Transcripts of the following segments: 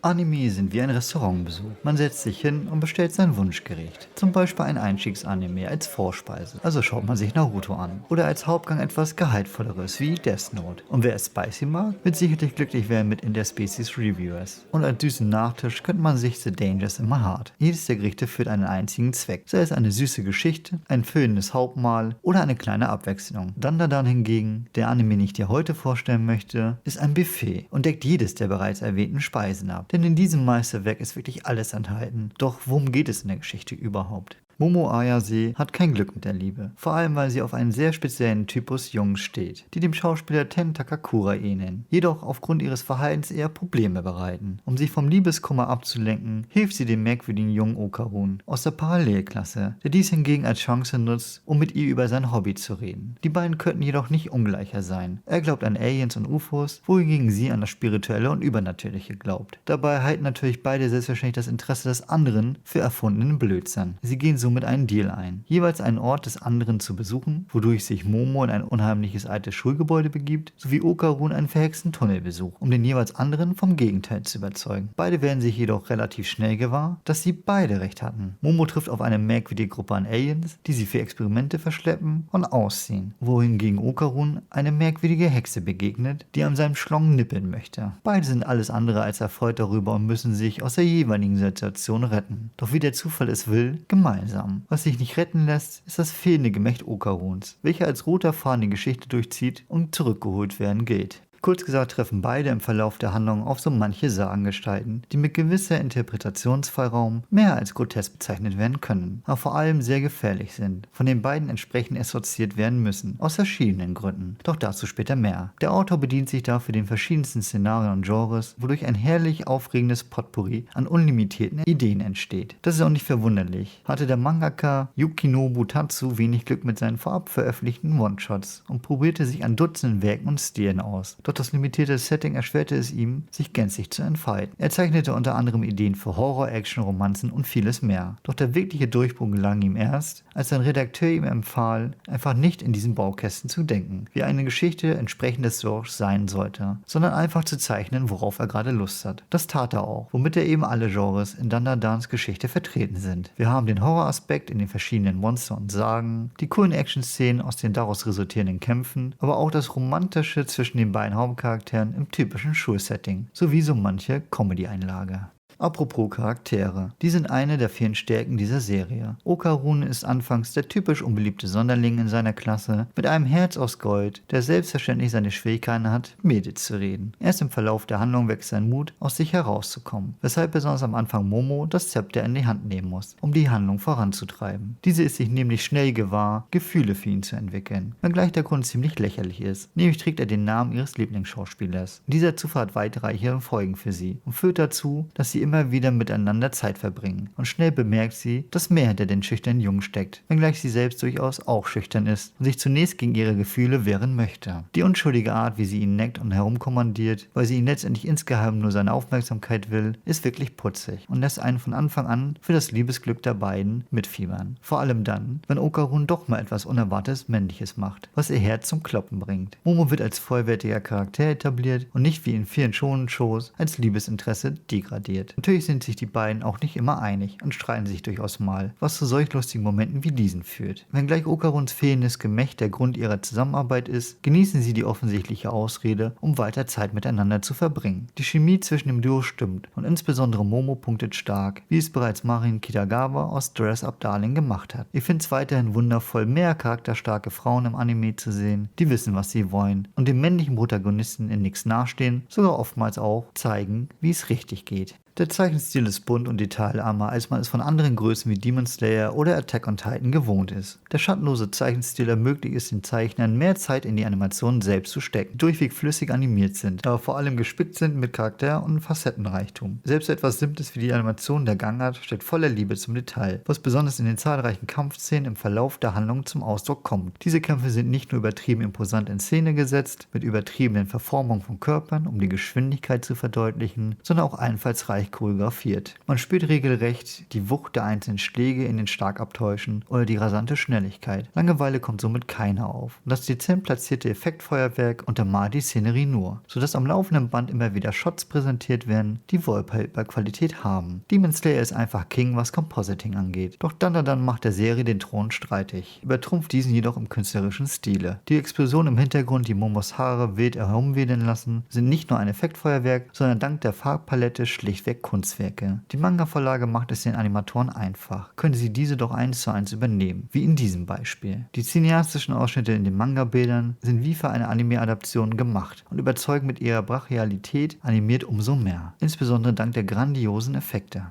Anime sind wie ein Restaurantbesuch. Man setzt sich hin und bestellt sein Wunschgericht. Zum Beispiel ein Einstiegsanime als Vorspeise. Also schaut man sich Naruto an. Oder als Hauptgang etwas Gehaltvolleres wie Death Note. Und wer es spicy mag, wird sicherlich glücklich werden mit Interspecies Reviewers. Und als süßen Nachtisch könnte man sich The Dangers in My Heart. Jedes der Gerichte führt einen einzigen Zweck. Sei es eine süße Geschichte, ein füllendes Hauptmahl oder eine kleine Abwechslung. Dandadan hingegen, der Anime, den ich dir heute vorstellen möchte, ist ein Buffet und deckt jedes der bereits erwähnten Speisen ab. Denn in diesem Meisterwerk ist wirklich alles enthalten. Doch worum geht es in der Geschichte überhaupt? Momo Ayase hat kein Glück mit der Liebe, vor allem weil sie auf einen sehr speziellen Typus Jungs steht, die dem Schauspieler Ten Takakura ähneln, jedoch aufgrund ihres Verhaltens eher Probleme bereiten. Um sich vom Liebeskummer abzulenken, hilft sie dem merkwürdigen jungen Okarun aus der Parallelklasse, der dies hingegen als Chance nutzt, um mit ihr über sein Hobby zu reden. Die beiden könnten jedoch nicht ungleicher sein. Er glaubt an Aliens und UFOs, wohingegen sie an das Spirituelle und Übernatürliche glaubt. Dabei halten natürlich beide selbstverständlich das Interesse des anderen für erfundenen Blödsinn. Sie gehen somit einen Deal ein, jeweils einen Ort des anderen zu besuchen, wodurch sich Momo in ein unheimliches altes Schulgebäude begibt, sowie Okarun einen verhexten Tunnel besucht, um den jeweils anderen vom Gegenteil zu überzeugen. Beide werden sich jedoch relativ schnell gewahr, dass sie beide recht hatten. Momo trifft auf eine merkwürdige Gruppe an Aliens, die sie für Experimente verschleppen und ausziehen, wohingegen Okarun eine merkwürdige Hexe begegnet, die an seinem Schlong nippeln möchte. Beide sind alles andere als erfreut darüber und müssen sich aus der jeweiligen Situation retten. Doch wie der Zufall es will, gemeinsam. Was sich nicht retten lässt, ist das fehlende Gemächt Okaruns, welcher als roter Faden die Geschichte durchzieht und zurückgeholt werden gilt. Kurz gesagt treffen beide im Verlauf der Handlung auf so manche Sagengestalten, die mit gewisser Interpretationsfreiraum mehr als grotesk bezeichnet werden können, aber vor allem sehr gefährlich sind, von den beiden entsprechend exorziert werden müssen, aus verschiedenen Gründen. Doch dazu später mehr. Der Autor bedient sich dafür den verschiedensten Szenarien und Genres, wodurch ein herrlich aufregendes Potpourri an unlimitierten Ideen entsteht. Das ist auch nicht verwunderlich. Hatte der Mangaka Yukinobu Tatsu wenig Glück mit seinen vorab veröffentlichten One-Shots und probierte sich an Dutzenden Werken und Stilen aus. Doch das limitierte Setting erschwerte es ihm, sich gänzlich zu entfalten. Er zeichnete unter anderem Ideen für Horror, Action, Romanzen und vieles mehr. Doch der wirkliche Durchbruch gelang ihm erst, als sein Redakteur ihm empfahl, einfach nicht in diesen Baukästen zu denken, wie eine Geschichte entsprechend des Genres sein sollte, sondern einfach zu zeichnen, worauf er gerade Lust hat. Das tat er auch, womit er eben alle Genres in Dandadans Geschichte vertreten sind. Wir haben den Horroraspekt in den verschiedenen Monster und Sagen, die coolen Action-Szenen aus den daraus resultierenden Kämpfen, aber auch das Romantische zwischen den beiden Hauptcharakteren im typischen Schulsetting, sowie so manche Comedy-Einlage. Apropos Charaktere. Die sind eine der vielen Stärken dieser Serie. Okarun ist anfangs der typisch unbeliebte Sonderling in seiner Klasse, mit einem Herz aus Gold, der selbstverständlich seine Schwierigkeiten hat, Mädels zu reden. Erst im Verlauf der Handlung wächst sein Mut, aus sich herauszukommen, weshalb besonders am Anfang Momo das Zepter in die Hand nehmen muss, um die Handlung voranzutreiben. Diese ist sich nämlich schnell gewahr, Gefühle für ihn zu entwickeln, wenngleich der Grund ziemlich lächerlich ist. Nämlich trägt er den Namen ihres Lieblingsschauspielers. Dieser Zufall hat weitreichende Folgen für sie und führt dazu, dass sie immer wieder miteinander Zeit verbringen. Und schnell bemerkt sie, dass mehr hinter den schüchternen Jungen steckt, wenngleich sie selbst durchaus auch schüchtern ist und sich zunächst gegen ihre Gefühle wehren möchte. Die unschuldige Art, wie sie ihn neckt und herumkommandiert, weil sie ihn letztendlich insgeheim nur seine Aufmerksamkeit will, ist wirklich putzig und lässt einen von Anfang an für das Liebesglück der beiden mitfiebern. Vor allem dann, wenn Okarun doch mal etwas Unerwartetes Männliches macht, was ihr Herz zum Kloppen bringt. Momo wird als vollwertiger Charakter etabliert und nicht wie in vielen Shonen-Shows als Liebesinteresse degradiert. Natürlich sind sich die beiden auch nicht immer einig und streiten sich durchaus mal, was zu solch lustigen Momenten wie diesen führt. Wenngleich Okaruns fehlendes Gemächt der Grund ihrer Zusammenarbeit ist, genießen sie die offensichtliche Ausrede, um weiter Zeit miteinander zu verbringen. Die Chemie zwischen dem Duo stimmt und insbesondere Momo punktet stark, wie es bereits Marin Kitagawa aus Dress Up Darling gemacht hat. Ich finde es weiterhin wundervoll, mehr charakterstarke Frauen im Anime zu sehen, die wissen, was sie wollen und dem männlichen Protagonisten in nichts nachstehen, sogar oftmals auch zeigen, wie es richtig geht. Der Zeichenstil ist bunt und detailarmer, als man es von anderen Größen wie Demon Slayer oder Attack on Titan gewohnt ist. Der schattenlose Zeichenstil ermöglicht es den Zeichnern, mehr Zeit in die Animationen selbst zu stecken, die durchweg flüssig animiert sind, aber vor allem gespickt sind mit Charakter- und Facettenreichtum. Selbst etwas Simples wie die Animation der Gangart steckt voller Liebe zum Detail, was besonders in den zahlreichen Kampfszenen im Verlauf der Handlung zum Ausdruck kommt. Diese Kämpfe sind nicht nur übertrieben imposant in Szene gesetzt, mit übertriebenen Verformungen von Körpern, um die Geschwindigkeit zu verdeutlichen, sondern auch einfallsreich leicht choreografiert. Man spürt regelrecht die Wucht der einzelnen Schläge in den Schlagabtäuschen oder die rasante Schnelligkeit. Langeweile kommt somit keine auf. Und das dezent platzierte Effektfeuerwerk untermalt die Szenerie nur, sodass am laufenden Band immer wieder Shots präsentiert werden, die Wallpaper-Qualität haben. Demon Slayer ist einfach King, was Compositing angeht. Doch dann macht der Serie den Thron streitig, übertrumpft diesen jedoch im künstlerischen Stile. Die Explosionen im Hintergrund, die Momos Haare wild herumwedeln lassen, sind nicht nur ein Effektfeuerwerk, sondern dank der Farbpalette schlichtweg Kunstwerke. Die Manga-Vorlage macht es den Animatoren einfach, könnte sie diese doch 1:1 übernehmen, wie in diesem Beispiel. Die cineastischen Ausschnitte in den Manga-Bildern sind wie für eine Anime-Adaption gemacht und überzeugen mit ihrer Brachialität animiert umso mehr, insbesondere dank der grandiosen Effekte.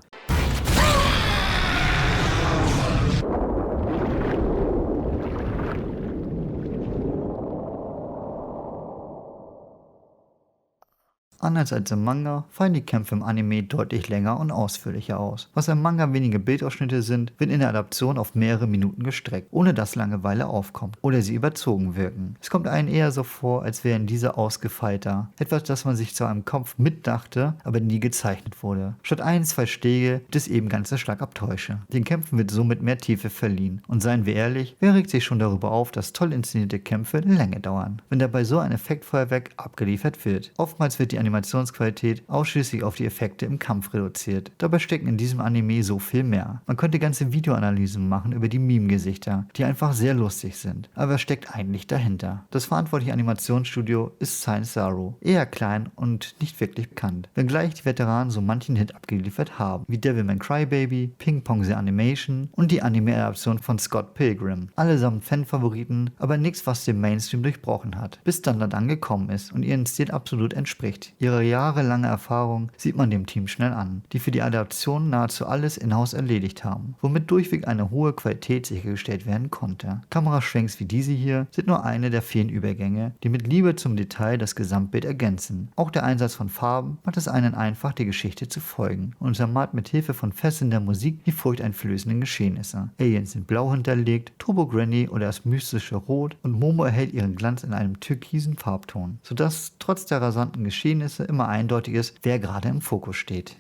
Anders als im Manga fallen die Kämpfe im Anime deutlich länger und ausführlicher aus. Was im Manga wenige Bildausschnitte sind, wird in der Adaption auf mehrere Minuten gestreckt, ohne dass Langeweile aufkommt oder sie überzogen wirken. Es kommt einem eher so vor, als wären diese ausgefeilter. Etwas, das man sich zwar im Kopf mitdachte, aber nie gezeichnet wurde. Statt 1-2 Schläge gibt es eben ganze Schlagabtäusche. Den Kämpfen wird somit mehr Tiefe verliehen. Und seien wir ehrlich, wer regt sich schon darüber auf, dass toll inszenierte Kämpfe lange dauern, wenn dabei so ein Effektfeuerwerk abgeliefert wird. Oftmals wird die Animationsqualität ausschließlich auf die Effekte im Kampf reduziert. Dabei stecken in diesem Anime so viel mehr. Man könnte ganze Videoanalysen machen über die Meme-Gesichter, die einfach sehr lustig sind. Aber was steckt eigentlich dahinter? Das verantwortliche Animationsstudio ist Science Zero, eher klein und nicht wirklich bekannt. Wenngleich die Veteranen so manchen Hit abgeliefert haben, wie Devilman Crybaby, Ping Pong The Animation und die Anime-Adaption von Scott Pilgrim. Allesamt Fanfavoriten, aber nichts, was den Mainstream durchbrochen hat, bis dann gekommen ist und ihren Stil absolut entspricht. Ihre jahrelange Erfahrung sieht man dem Team schnell an, die für die Adaption nahezu alles in-house erledigt haben, womit durchweg eine hohe Qualität sichergestellt werden konnte. Kameraschwenks wie diese hier sind nur eine der vielen Übergänge, die mit Liebe zum Detail das Gesamtbild ergänzen. Auch der Einsatz von Farben macht es einen einfach, der Geschichte zu folgen und untermalt mit Hilfe von fesselnder Musik die furchteinflößenden Geschehnisse. Aliens sind blau hinterlegt, Turbo Granny oder das mystische Rot und Momo erhält ihren Glanz in einem türkisen Farbton, sodass trotz der rasanten Geschehnisse immer eindeutig ist, wer gerade im Fokus steht.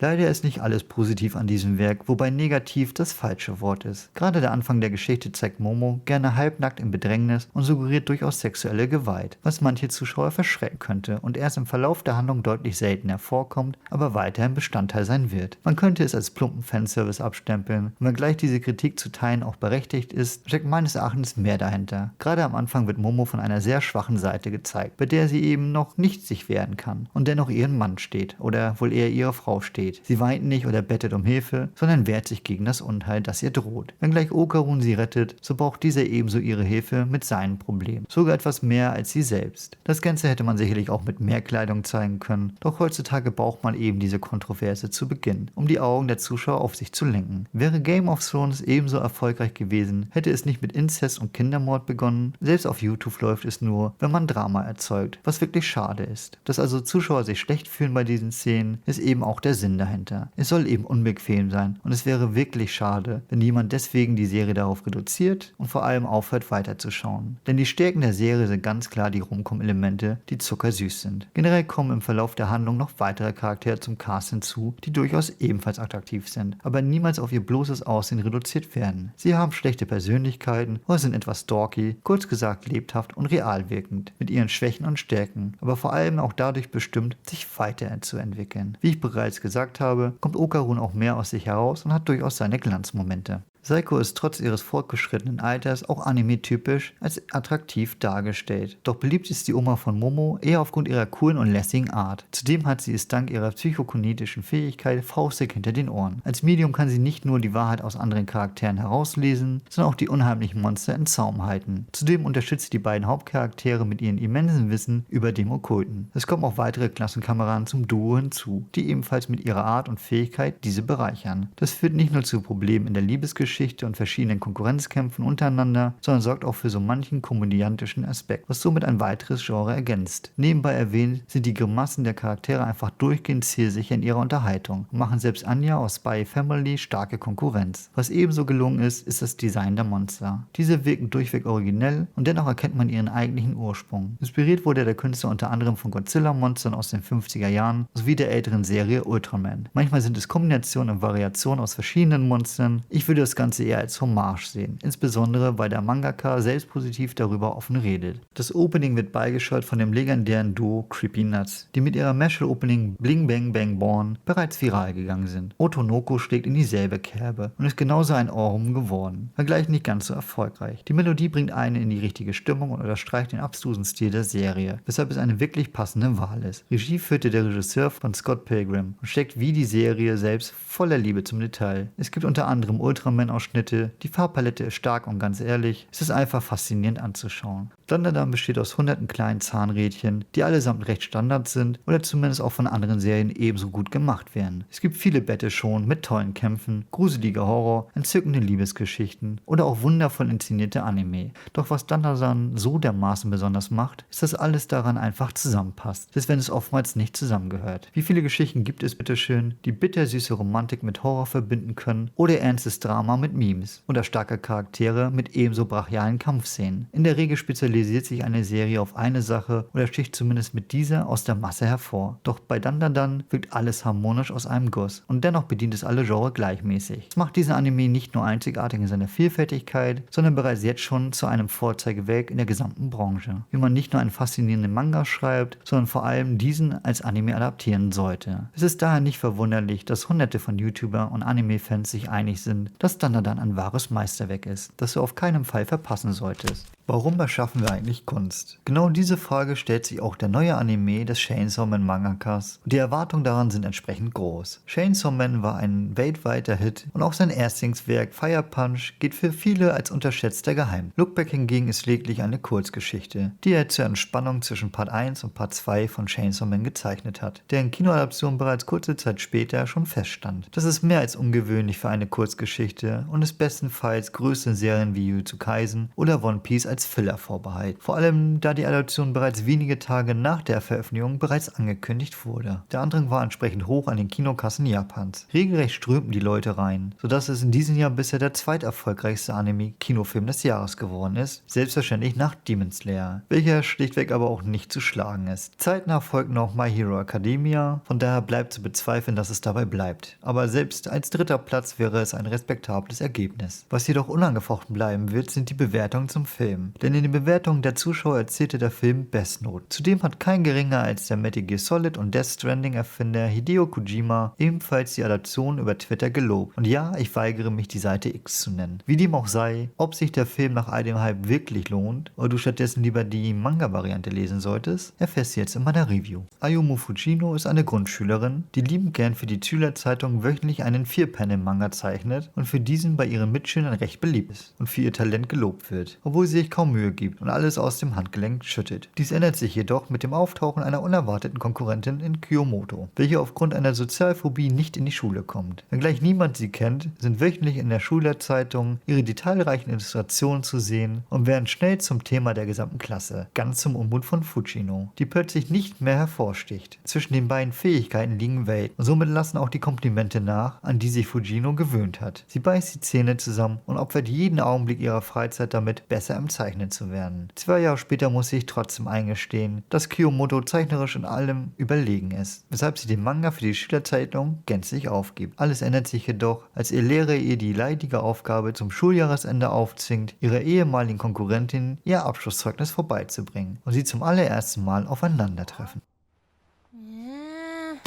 Leider ist nicht alles positiv an diesem Werk, wobei negativ das falsche Wort ist. Gerade der Anfang der Geschichte zeigt Momo gerne halbnackt im Bedrängnis und suggeriert durchaus sexuelle Gewalt, was manche Zuschauer verschrecken könnte und erst im Verlauf der Handlung deutlich seltener vorkommt, aber weiterhin Bestandteil sein wird. Man könnte es als plumpen Fanservice abstempeln und wenngleich diese Kritik zu Teilen auch berechtigt ist, steckt meines Erachtens mehr dahinter. Gerade am Anfang wird Momo von einer sehr schwachen Seite gezeigt, bei der sie eben noch nicht sich wehren kann und dennoch ihren Mann steht oder wohl eher ihre Frau steht. Sie weint nicht oder bettet um Hilfe, sondern wehrt sich gegen das Unheil, das ihr droht. Wenngleich Okarun sie rettet, so braucht dieser ebenso ihre Hilfe mit seinen Problemen. Sogar etwas mehr als sie selbst. Das Ganze hätte man sicherlich auch mit mehr Kleidung zeigen können, doch heutzutage braucht man eben diese Kontroverse zu Beginn, um die Augen der Zuschauer auf sich zu lenken. Wäre Game of Thrones ebenso erfolgreich gewesen, hätte es nicht mit Inzest und Kindermord begonnen. Selbst auf YouTube läuft es nur, wenn man Drama erzeugt, was wirklich schade ist. Dass also Zuschauer sich schlecht fühlen bei diesen Szenen, ist eben auch der Sinn dahinter. Es soll eben unbequem sein und es wäre wirklich schade, wenn jemand deswegen die Serie darauf reduziert und vor allem aufhört weiterzuschauen. Denn die Stärken der Serie sind ganz klar die Rom-Com-Elemente, die zuckersüß sind. Generell kommen im Verlauf der Handlung noch weitere Charaktere zum Cast hinzu, die durchaus ebenfalls attraktiv sind, aber niemals auf ihr bloßes Aussehen reduziert werden. Sie haben schlechte Persönlichkeiten oder sind etwas dorky, kurz gesagt lebhaft und real wirkend, mit ihren Schwächen und Stärken, aber vor allem auch dadurch bestimmt, sich weiterzuentwickeln. Wie ich bereits gesagt habe, kommt Okarun auch mehr aus sich heraus und hat durchaus seine Glanzmomente. Saeko ist trotz ihres fortgeschrittenen Alters auch anime-typisch als attraktiv dargestellt. Doch beliebt ist die Oma von Momo eher aufgrund ihrer coolen und lässigen Art. Zudem hat sie es dank ihrer psychokinetischen Fähigkeit faustig hinter den Ohren. Als Medium kann sie nicht nur die Wahrheit aus anderen Charakteren herauslesen, sondern auch die unheimlichen Monster in Zaum halten. Zudem unterstützt sie die beiden Hauptcharaktere mit ihrem immensen Wissen über dem Okkulten. Es kommen auch weitere Klassenkameraden zum Duo hinzu, die ebenfalls mit ihrer Art und Fähigkeit diese bereichern. Das führt nicht nur zu Problemen in der Liebesgeschichte, Liebesgeschichte und verschiedenen Konkurrenzkämpfen untereinander, sondern sorgt auch für so manchen komödiantischen Aspekt, was somit ein weiteres Genre ergänzt. Nebenbei erwähnt sind die Grimassen der Charaktere einfach durchgehend zielsicher in ihrer Unterhaltung und machen selbst Anya aus Spy Family starke Konkurrenz. Was ebenso gelungen ist, ist das Design der Monster. Diese wirken durchweg originell und dennoch erkennt man ihren eigentlichen Ursprung. Inspiriert wurde der Künstler unter anderem von Godzilla-Monstern aus den 50er Jahren sowie der älteren Serie Ultraman. Manchmal sind es Kombinationen und Variationen aus verschiedenen Monstern. Ich würde das Ganze eher als Hommage sehen, insbesondere weil der Mangaka selbst positiv darüber offen redet. Das Opening wird beigesteuert von dem legendären Duo Creepy Nuts, die mit ihrer Mashal-Opening Bling Bang Bang Born bereits viral gegangen sind. Otonoko schlägt in dieselbe Kerbe und ist genauso ein Ohrwurm geworden, wenngleich nicht ganz so erfolgreich. Die Melodie bringt einen in die richtige Stimmung und unterstreicht den abstrusen Stil der Serie, weshalb es eine wirklich passende Wahl ist. Regie führte der Regisseur von Scott Pilgrim und steckt wie die Serie selbst voller Liebe zum Detail. Es gibt unter anderem Ultraman-Ausschnitte, die Farbpalette ist stark und ganz ehrlich, es ist einfach faszinierend anzuschauen. Dandadan besteht aus hunderten kleinen Zahnrädchen, die allesamt recht Standard sind oder zumindest auch von anderen Serien ebenso gut gemacht werden. Es gibt viele Battle schon mit tollen Kämpfen, gruseliger Horror, entzückende Liebesgeschichten oder auch wundervoll inszenierte Anime. Doch was Dandadan so dermaßen besonders macht, ist, dass alles daran einfach zusammenpasst, selbst wenn es oftmals nicht zusammengehört. Wie viele Geschichten gibt es bitteschön, die bittersüße Romantik mit Horror verbinden können oder ernstes Drama mit Memes oder starke Charaktere mit ebenso brachialen Kampfszenen. In der Regel spezialisiert sich eine Serie auf eine Sache oder sticht zumindest mit dieser aus der Masse hervor. Doch bei Dandadan wirkt alles harmonisch aus einem Guss und dennoch bedient es alle Genres gleichmäßig. Das macht diesen Anime nicht nur einzigartig in seiner Vielfältigkeit, sondern bereits jetzt schon zu einem Vorzeigewerk in der gesamten Branche. Wie man nicht nur einen faszinierenden Manga schreibt, sondern vor allem diesen als Anime adaptieren sollte. Es ist daher nicht verwunderlich, dass hunderte von YouTuber und Anime-Fans sich einig sind, dass Dandadan ein wahres Meisterwerk ist, das du auf keinen Fall verpassen solltest. Warum erschaffen wir eigentlich Kunst? Genau diese Frage stellt sich auch der neue Anime des Chainsaw Man Mangakas und die Erwartungen daran sind entsprechend groß. Chainsaw Man war ein weltweiter Hit und auch sein Erstlingswerk Fire Punch geht für viele als unterschätzter Geheim. Lookback hingegen ist lediglich eine Kurzgeschichte, die er zur Entspannung zwischen Part 1 und Part 2 von Chainsaw Man gezeichnet hat, deren Kinoadaption bereits kurze Zeit später schon feststand. Das ist mehr als ungewöhnlich für eine Kurzgeschichte und ist bestenfalls größeren Serien wie Jujutsu Kaisen oder One Piece als Filler vorbehalten. Vor allem, da die Adaption bereits wenige Tage nach der Veröffentlichung bereits angekündigt wurde. Der Andrang war entsprechend hoch an den Kinokassen Japans. Regelrecht strömten die Leute rein, sodass es in diesem Jahr bisher der zweiterfolgreichste Anime-Kinofilm des Jahres geworden ist, selbstverständlich nach Demon Slayer, welcher schlichtweg aber auch nicht zu schlagen ist. Zeitnah folgt noch My Hero Academia, von daher bleibt zu bezweifeln, dass es dabei bleibt. Aber selbst als dritter Platz wäre es ein respektables Ergebnis. Was jedoch unangefochten bleiben wird, sind die Bewertungen zum Film. Denn in den Bewertungen der Zuschauer erzielte der Film Bestnote. Zudem hat kein geringer als der Metal Gear Solid und Death Stranding Erfinder Hideo Kojima ebenfalls die Adaption über Twitter gelobt. Und ja, ich weigere mich, die Seite X zu nennen. Wie dem auch sei, ob sich der Film nach all dem Hype wirklich lohnt oder du stattdessen lieber die Manga-Variante lesen solltest, erfährst du jetzt in meiner Review. Ayumu Fujino ist eine Grundschülerin, die liebend gern für die Schülerzeitung wöchentlich einen 4-Panel-Manga zeichnet und für diesen bei ihren Mitschülern recht beliebt ist und für ihr Talent gelobt wird, obwohl sie sich kaum Mühe gibt und alles aus dem Handgelenk schüttet. Dies ändert sich jedoch mit dem Auftauchen einer unerwarteten Konkurrentin in Kyomoto, welche aufgrund einer Sozialphobie nicht in die Schule kommt. Wenngleich niemand sie kennt, sind wöchentlich in der Schülerzeitung ihre detailreichen Illustrationen zu sehen und werden schnell zum Thema der gesamten Klasse, ganz zum Unmut von Fujino, die plötzlich nicht mehr hervorsticht. Zwischen den beiden Fähigkeiten liegen Welten und somit lassen auch die Komplimente nach, an die sich Fujino gewöhnt hat. Sie beißt die Zähne zusammen und opfert jeden Augenblick ihrer Freizeit damit, besser im Zeichnen zu werden. 2 Jahre später muss sie sich trotzdem eingestehen, dass Kyomoto zeichnerisch in allem überlegen ist, weshalb sie den Manga für die Schülerzeitung gänzlich aufgibt. Alles ändert sich jedoch, als ihr Lehrer ihr die leidige Aufgabe zum Schuljahresende aufzwingt, ihrer ehemaligen Konkurrentin ihr Abschlusszeugnis vorbeizubringen und sie zum allerersten Mal aufeinandertreffen.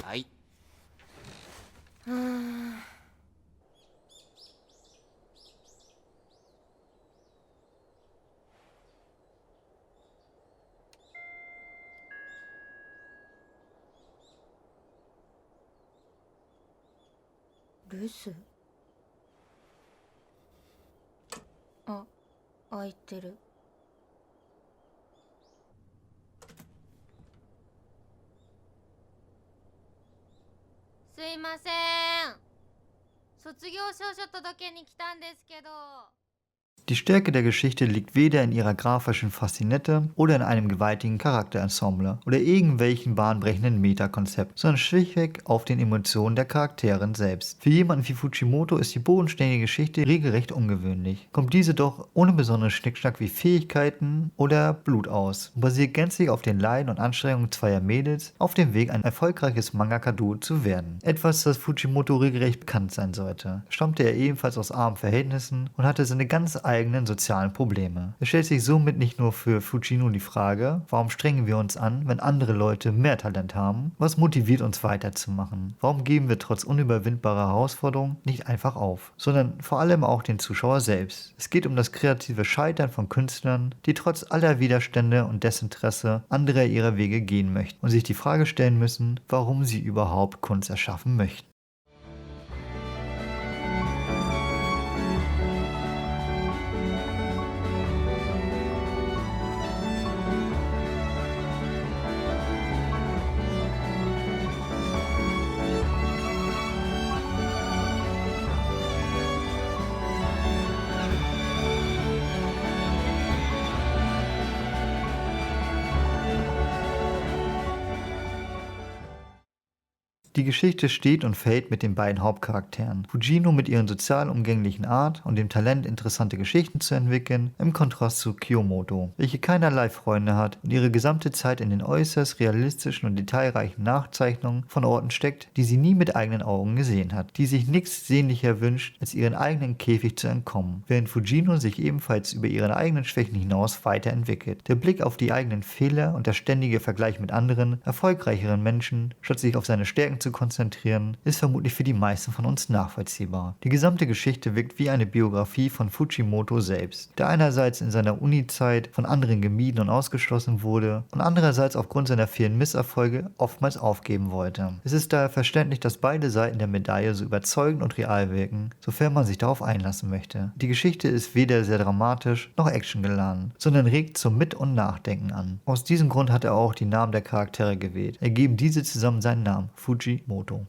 はい。留守あ、開いてる。すいません。卒業証書届けに来たんですけど。 Die Stärke der Geschichte liegt weder in ihrer grafischen Faszinette oder in einem gewaltigen Charakterensemble oder irgendwelchen bahnbrechenden Metakonzept, sondern schlichtweg auf den Emotionen der Charakterin selbst. Für jemanden wie Fujimoto ist die bodenständige Geschichte regelrecht ungewöhnlich, kommt diese doch ohne besonderen Schnickschnack wie Fähigkeiten oder Blut aus und basiert gänzlich auf den Leiden und Anstrengungen zweier Mädels auf dem Weg, ein erfolgreiches Mangaka-Duo zu werden. Etwas, das Fujimoto regelrecht bekannt sein sollte. Stammte er ebenfalls aus armen Verhältnissen und hatte seine ganz eigenen sozialen Probleme. Es stellt sich somit nicht nur für Fujino die Frage, warum strengen wir uns an, wenn andere Leute mehr Talent haben? Was motiviert uns weiterzumachen? Warum geben wir trotz unüberwindbarer Herausforderungen nicht einfach auf? Sondern vor allem auch den Zuschauer selbst. Es geht um das kreative Scheitern von Künstlern, die trotz aller Widerstände und Desinteresse anderer ihrer Wege gehen möchten und sich die Frage stellen müssen, warum sie überhaupt Kunst erschaffen möchten. Die Geschichte steht und fällt mit den beiden Hauptcharakteren. Fujino mit ihren sozial umgänglichen Art und dem Talent, interessante Geschichten zu entwickeln, im Kontrast zu Kiyomoto, welche keinerlei Freunde hat und ihre gesamte Zeit in den äußerst realistischen und detailreichen Nachzeichnungen von Orten steckt, die sie nie mit eigenen Augen gesehen hat, die sich nichts sehnlicher wünscht, als ihren eigenen Käfig zu entkommen, während Fujino sich ebenfalls über ihre eigenen Schwächen hinaus weiterentwickelt. Der Blick auf die eigenen Fehler und der ständige Vergleich mit anderen, erfolgreicheren Menschen, statt sich auf seine Stärken zu konzentrieren, ist vermutlich für die meisten von uns nachvollziehbar. Die gesamte Geschichte wirkt wie eine Biografie von Fujimoto selbst, der einerseits in seiner Uni-Zeit von anderen gemieden und ausgeschlossen wurde und andererseits aufgrund seiner vielen Misserfolge oftmals aufgeben wollte. Es ist daher verständlich, dass beide Seiten der Medaille so überzeugend und real wirken, sofern man sich darauf einlassen möchte. Die Geschichte ist weder sehr dramatisch noch actiongeladen, sondern regt zum Mit- und Nachdenken an. Aus diesem Grund hat er auch die Namen der Charaktere gewählt, ergeben diese zusammen seinen Namen, Fujimoto.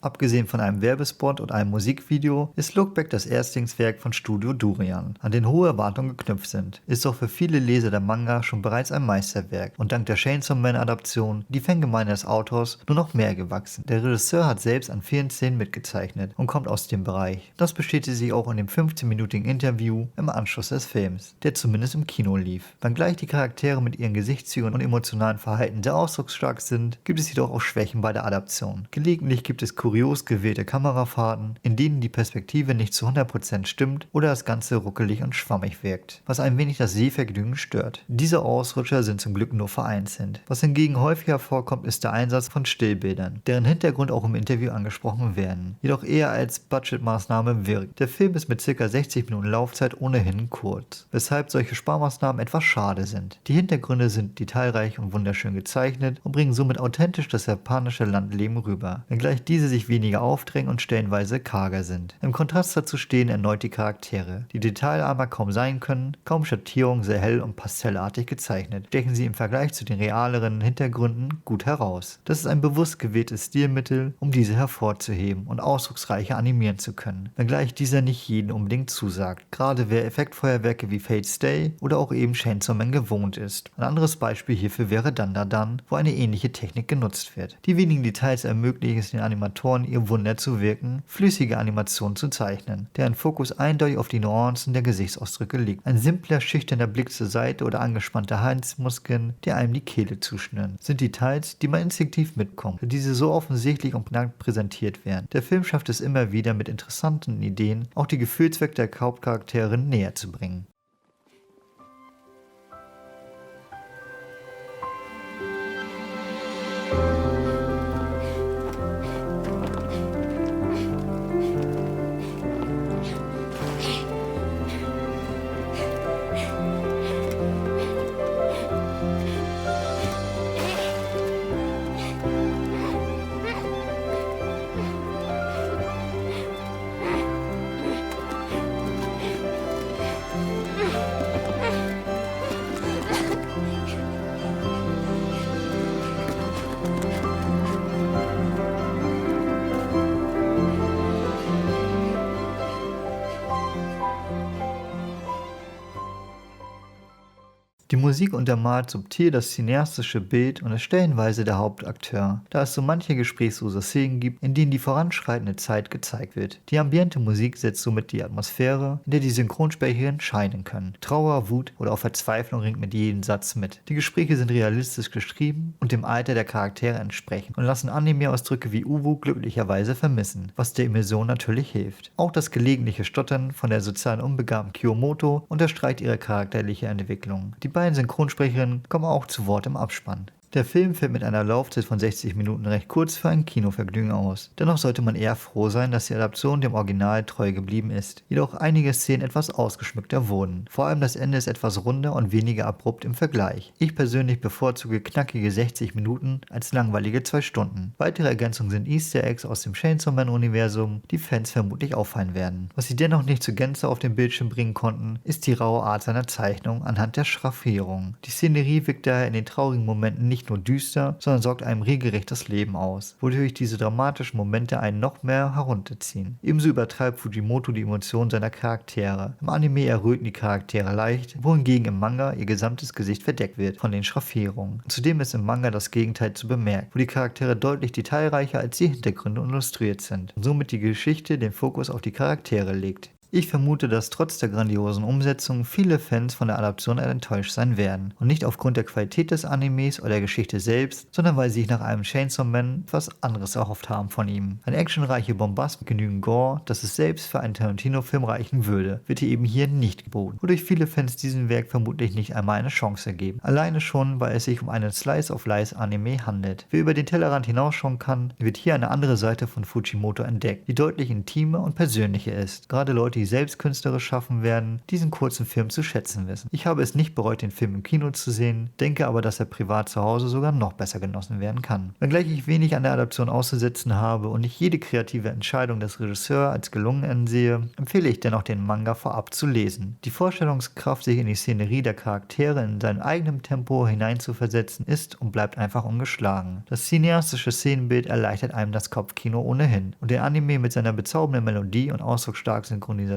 Abgesehen von einem Werbespot und einem Musikvideo ist Lookback das Erstlingswerk von Studio Durian, an den hohe Erwartungen geknüpft sind. Ist doch für viele Leser der Manga schon bereits ein Meisterwerk und dank der Chainsaw Man Adaption die Fangemeinde des Autors nur noch mehr gewachsen. Der Regisseur hat selbst an vielen Szenen mitgezeichnet und kommt aus dem Bereich. Das bestätigt sich auch in dem 15-minütigen Interview im Anschluss des Films, der zumindest im Kino lief. Wenngleich die Charaktere mit ihren Gesichtszügen und emotionalen Verhalten sehr ausdrucksstark sind, gibt es jedoch auch Schwächen bei der Adaption. Gelegentlich gibt es kurios gewählte Kamerafahrten, in denen die Perspektive nicht zu 100% stimmt oder das Ganze ruckelig und schwammig wirkt, was ein wenig das Sehvergnügen stört. Diese Ausrutscher sind zum Glück nur vereinzelt. Was hingegen häufiger vorkommt, ist der Einsatz von Stillbildern, deren Hintergrund auch im Interview angesprochen werden, jedoch eher als Budgetmaßnahme wirkt. Der Film ist mit ca. 60 Minuten Laufzeit ohnehin kurz, weshalb solche Sparmaßnahmen etwas schade sind. Die Hintergründe sind detailreich und wunderschön gezeichnet und bringen somit authentisch das japanische Landleben rüber, wenngleich diese sich weniger aufdrängen und stellenweise karger sind. Im Kontrast dazu stehen erneut die Charaktere, die detailarmer kaum sein können, kaum Schattierungen sehr hell und pastellartig gezeichnet, stechen sie im Vergleich zu den realeren Hintergründen gut heraus. Das ist ein bewusst gewähltes Stilmittel, um diese hervorzuheben und ausdrucksreicher animieren zu können, wenngleich dieser nicht jeden unbedingt zusagt, gerade wer Effektfeuerwerke wie Fate's Stay oder auch eben Chainsaw Man gewohnt ist. Ein anderes Beispiel hierfür wäre Dandadan, wo eine ähnliche Technik genutzt wird. Die wenigen Details ermöglichen es den Animatoren, ihr Wunder zu wirken, flüssige Animationen zu zeichnen, deren Fokus eindeutig auf die Nuancen der Gesichtsausdrücke liegt. Ein simpler, schüchterner Blick zur Seite oder angespannte Halsmuskeln, die einem die Kehle zuschnüren, sind Details, die man instinktiv mitkommt, da diese so offensichtlich und prägnant präsentiert werden. Der Film schafft es immer wieder mit interessanten Ideen, auch die Gefühlswelt der Hauptcharakterin näher zu bringen. Die Musik untermalt subtil das cineastische Bild und ist stellenweise der Hauptakteur, da es so manche gesprächslose Szenen gibt, in denen die voranschreitende Zeit gezeigt wird. Die ambiente Musik setzt somit die Atmosphäre, in der die Synchronsprecherinnen scheinen können. Trauer, Wut oder auch Verzweiflung ringt mit jedem Satz mit. Die Gespräche sind realistisch geschrieben und dem Alter der Charaktere entsprechen und lassen Anime-Ausdrücke wie Uwu glücklicherweise vermissen, was der Immersion natürlich hilft. Auch das gelegentliche Stottern von der sozialen unbegabten Kiyomoto unterstreicht ihre charakterliche Entwicklung. Die beiden Synchronsprecherinnen kommen auch zu Wort im Abspann. Der Film fällt mit einer Laufzeit von 60 Minuten recht kurz für ein Kinovergnügen aus. Dennoch sollte man eher froh sein, dass die Adaption dem Original treu geblieben ist. Jedoch einige Szenen etwas ausgeschmückter wurden. Vor allem das Ende ist etwas runder und weniger abrupt im Vergleich. Ich persönlich bevorzuge knackige 60 Minuten als langweilige 2 Stunden. Weitere Ergänzungen sind Easter Eggs aus dem Chainsaw Man Universum, die Fans vermutlich auffallen werden. Was sie dennoch nicht zur Gänze auf den Bildschirm bringen konnten, ist die raue Art seiner Zeichnung anhand der Schraffierung. Die Szenerie wirkt daher in den traurigen Momenten nicht nur düster, sondern sorgt einem regelrecht das Leben aus, wodurch diese dramatischen Momente einen noch mehr herunterziehen. Ebenso übertreibt Fujimoto die Emotionen seiner Charaktere. Im Anime erröten die Charaktere leicht, wohingegen im Manga ihr gesamtes Gesicht verdeckt wird von den Schraffierungen. Zudem ist im Manga das Gegenteil zu bemerken, wo die Charaktere deutlich detailreicher als die Hintergründe illustriert sind und somit die Geschichte den Fokus auf die Charaktere legt. Ich vermute, dass trotz der grandiosen Umsetzung viele Fans von der Adaption enttäuscht sein werden. Und nicht aufgrund der Qualität des Animes oder der Geschichte selbst, sondern weil sie sich nach einem Chainsaw Man etwas anderes erhofft haben von ihm. Ein actionreiche Bombast mit genügend Gore, das es selbst für einen Tarantino-Film reichen würde, wird eben hier nicht geboten, wodurch viele Fans diesem Werk vermutlich nicht einmal eine Chance ergeben. Alleine schon, weil es sich um einen Slice-of-Life-Anime handelt. Wer über den Tellerrand hinausschauen kann, wird hier eine andere Seite von Fujimoto entdeckt, die deutlich intimer und persönlicher ist. Gerade Leute, die selbst künstlerisch schaffen werden, diesen kurzen Film zu schätzen wissen. Ich habe es nicht bereut, den Film im Kino zu sehen, denke aber, dass er privat zu Hause sogar noch besser genossen werden kann. Wenngleich ich wenig an der Adaption auszusetzen habe und nicht jede kreative Entscheidung des Regisseurs als gelungen ansehe, empfehle ich dennoch, den Manga vorab zu lesen. Die Vorstellungskraft, sich in die Szenerie der Charaktere in seinem eigenen Tempo hineinzuversetzen, ist und bleibt einfach ungeschlagen. Das cineastische Szenenbild erleichtert einem das Kopfkino ohnehin und der Anime mit seiner bezaubernden Melodie und ausdrucksstarken Synchronisation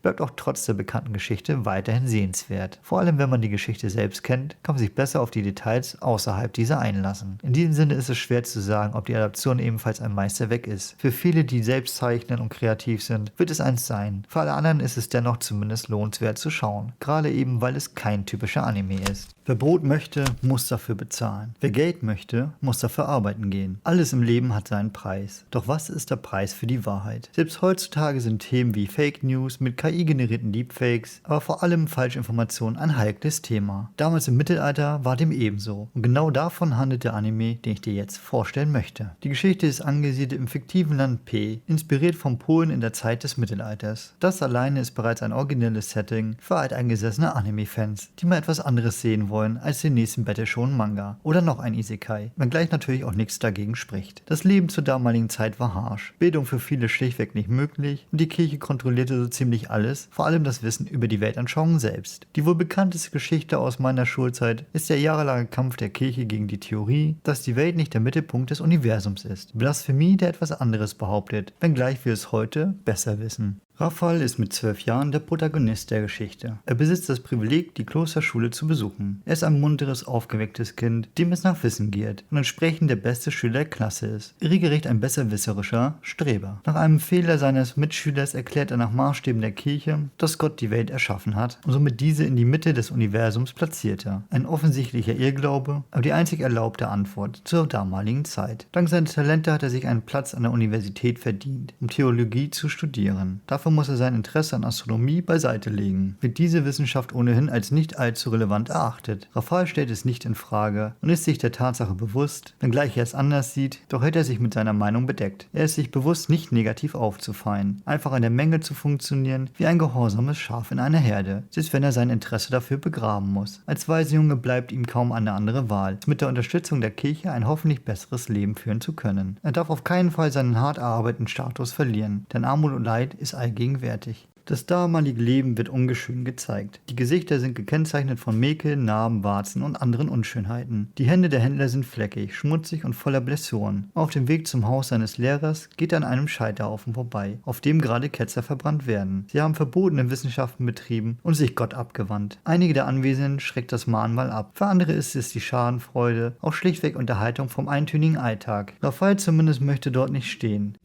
bleibt auch trotz der bekannten Geschichte weiterhin sehenswert. Vor allem, wenn man die Geschichte selbst kennt, kann man sich besser auf die Details außerhalb dieser einlassen. In diesem Sinne ist es schwer zu sagen, ob die Adaption ebenfalls ein Meisterwerk ist. Für viele, die selbst zeichnen und kreativ sind, wird es eins sein. Für alle anderen ist es dennoch zumindest lohnenswert zu schauen. Gerade eben, weil es kein typischer Anime ist. Wer Brot möchte, muss dafür bezahlen. Wer Geld möchte, muss dafür arbeiten gehen. Alles im Leben hat seinen Preis. Doch was ist der Preis für die Wahrheit? Selbst heutzutage sind Themen wie Fake News mit KI-generierten Deepfakes, aber vor allem Falschinformationen ein heikles Thema. Damals im Mittelalter war dem ebenso. Und genau davon handelt der Anime, den ich dir jetzt vorstellen möchte. Die Geschichte ist angesiedelt im fiktiven Land P, inspiriert von Polen in der Zeit des Mittelalters. Das alleine ist bereits ein originelles Setting für alteingesessene Anime-Fans, die mal etwas anderes sehen wollen als den nächsten Battle-Shonen-Manga oder noch ein Isekai, wenngleich natürlich auch nichts dagegen spricht. Das Leben zur damaligen Zeit war harsch, Bildung für viele schlichtweg nicht möglich und die Kirche kontrollierte so ziemlich alles, vor allem das Wissen über die Weltanschauung selbst. Die wohl bekannteste Geschichte aus meiner Schulzeit ist der jahrelange Kampf der Kirche gegen die Theorie, dass die Welt nicht der Mittelpunkt des Universums ist. Blasphemie, der etwas anderes behauptet, wenngleich wir es heute besser wissen. Raphael ist mit 12 Jahren der Protagonist der Geschichte. Er besitzt das Privileg, die Klosterschule zu besuchen. Er ist ein munteres, aufgewecktes Kind, dem es nach Wissen geht und entsprechend der beste Schüler der Klasse ist. Regelrecht ein besserwisserischer Streber. Nach einem Fehler seines Mitschülers erklärt er nach Maßstäben der Kirche, dass Gott die Welt erschaffen hat und somit diese in die Mitte des Universums platzierte. Ein offensichtlicher Irrglaube, aber die einzig erlaubte Antwort zur damaligen Zeit. Dank seiner Talente hat er sich einen Platz an der Universität verdient, um Theologie zu studieren. Dafür muss er sein Interesse an Astronomie beiseite legen, wird diese Wissenschaft ohnehin als nicht allzu relevant erachtet. Raphael stellt es nicht in Frage und ist sich der Tatsache bewusst, wenngleich er es anders sieht, doch hält er sich mit seiner Meinung bedeckt. Er ist sich bewusst, nicht negativ aufzufallen, einfach in der Menge zu funktionieren, wie ein gehorsames Schaf in einer Herde, selbst wenn er sein Interesse dafür begraben muss. Als Waisejunge bleibt ihm kaum eine andere Wahl, mit der Unterstützung der Kirche ein hoffentlich besseres Leben führen zu können. Er darf auf keinen Fall seinen hart erarbeiteten Status verlieren, denn Armut und Leid ist allgegenwärtig. Das damalige Leben wird ungeschön gezeigt. Die Gesichter sind gekennzeichnet von Mäkel, Narben, Warzen und anderen Unschönheiten. Die Hände der Händler sind fleckig, schmutzig und voller Blessuren. Auf dem Weg zum Haus seines Lehrers geht er an einem Scheiterhaufen vorbei, auf dem gerade Ketzer verbrannt werden. Sie haben verbotene Wissenschaften betrieben und sich Gott abgewandt. Einige der Anwesenden schreckt das Mahnmal ab. Für andere ist es die Schadenfreude, auch schlichtweg Unterhaltung vom eintönigen Alltag. Raphael zumindest möchte dort nicht stehen.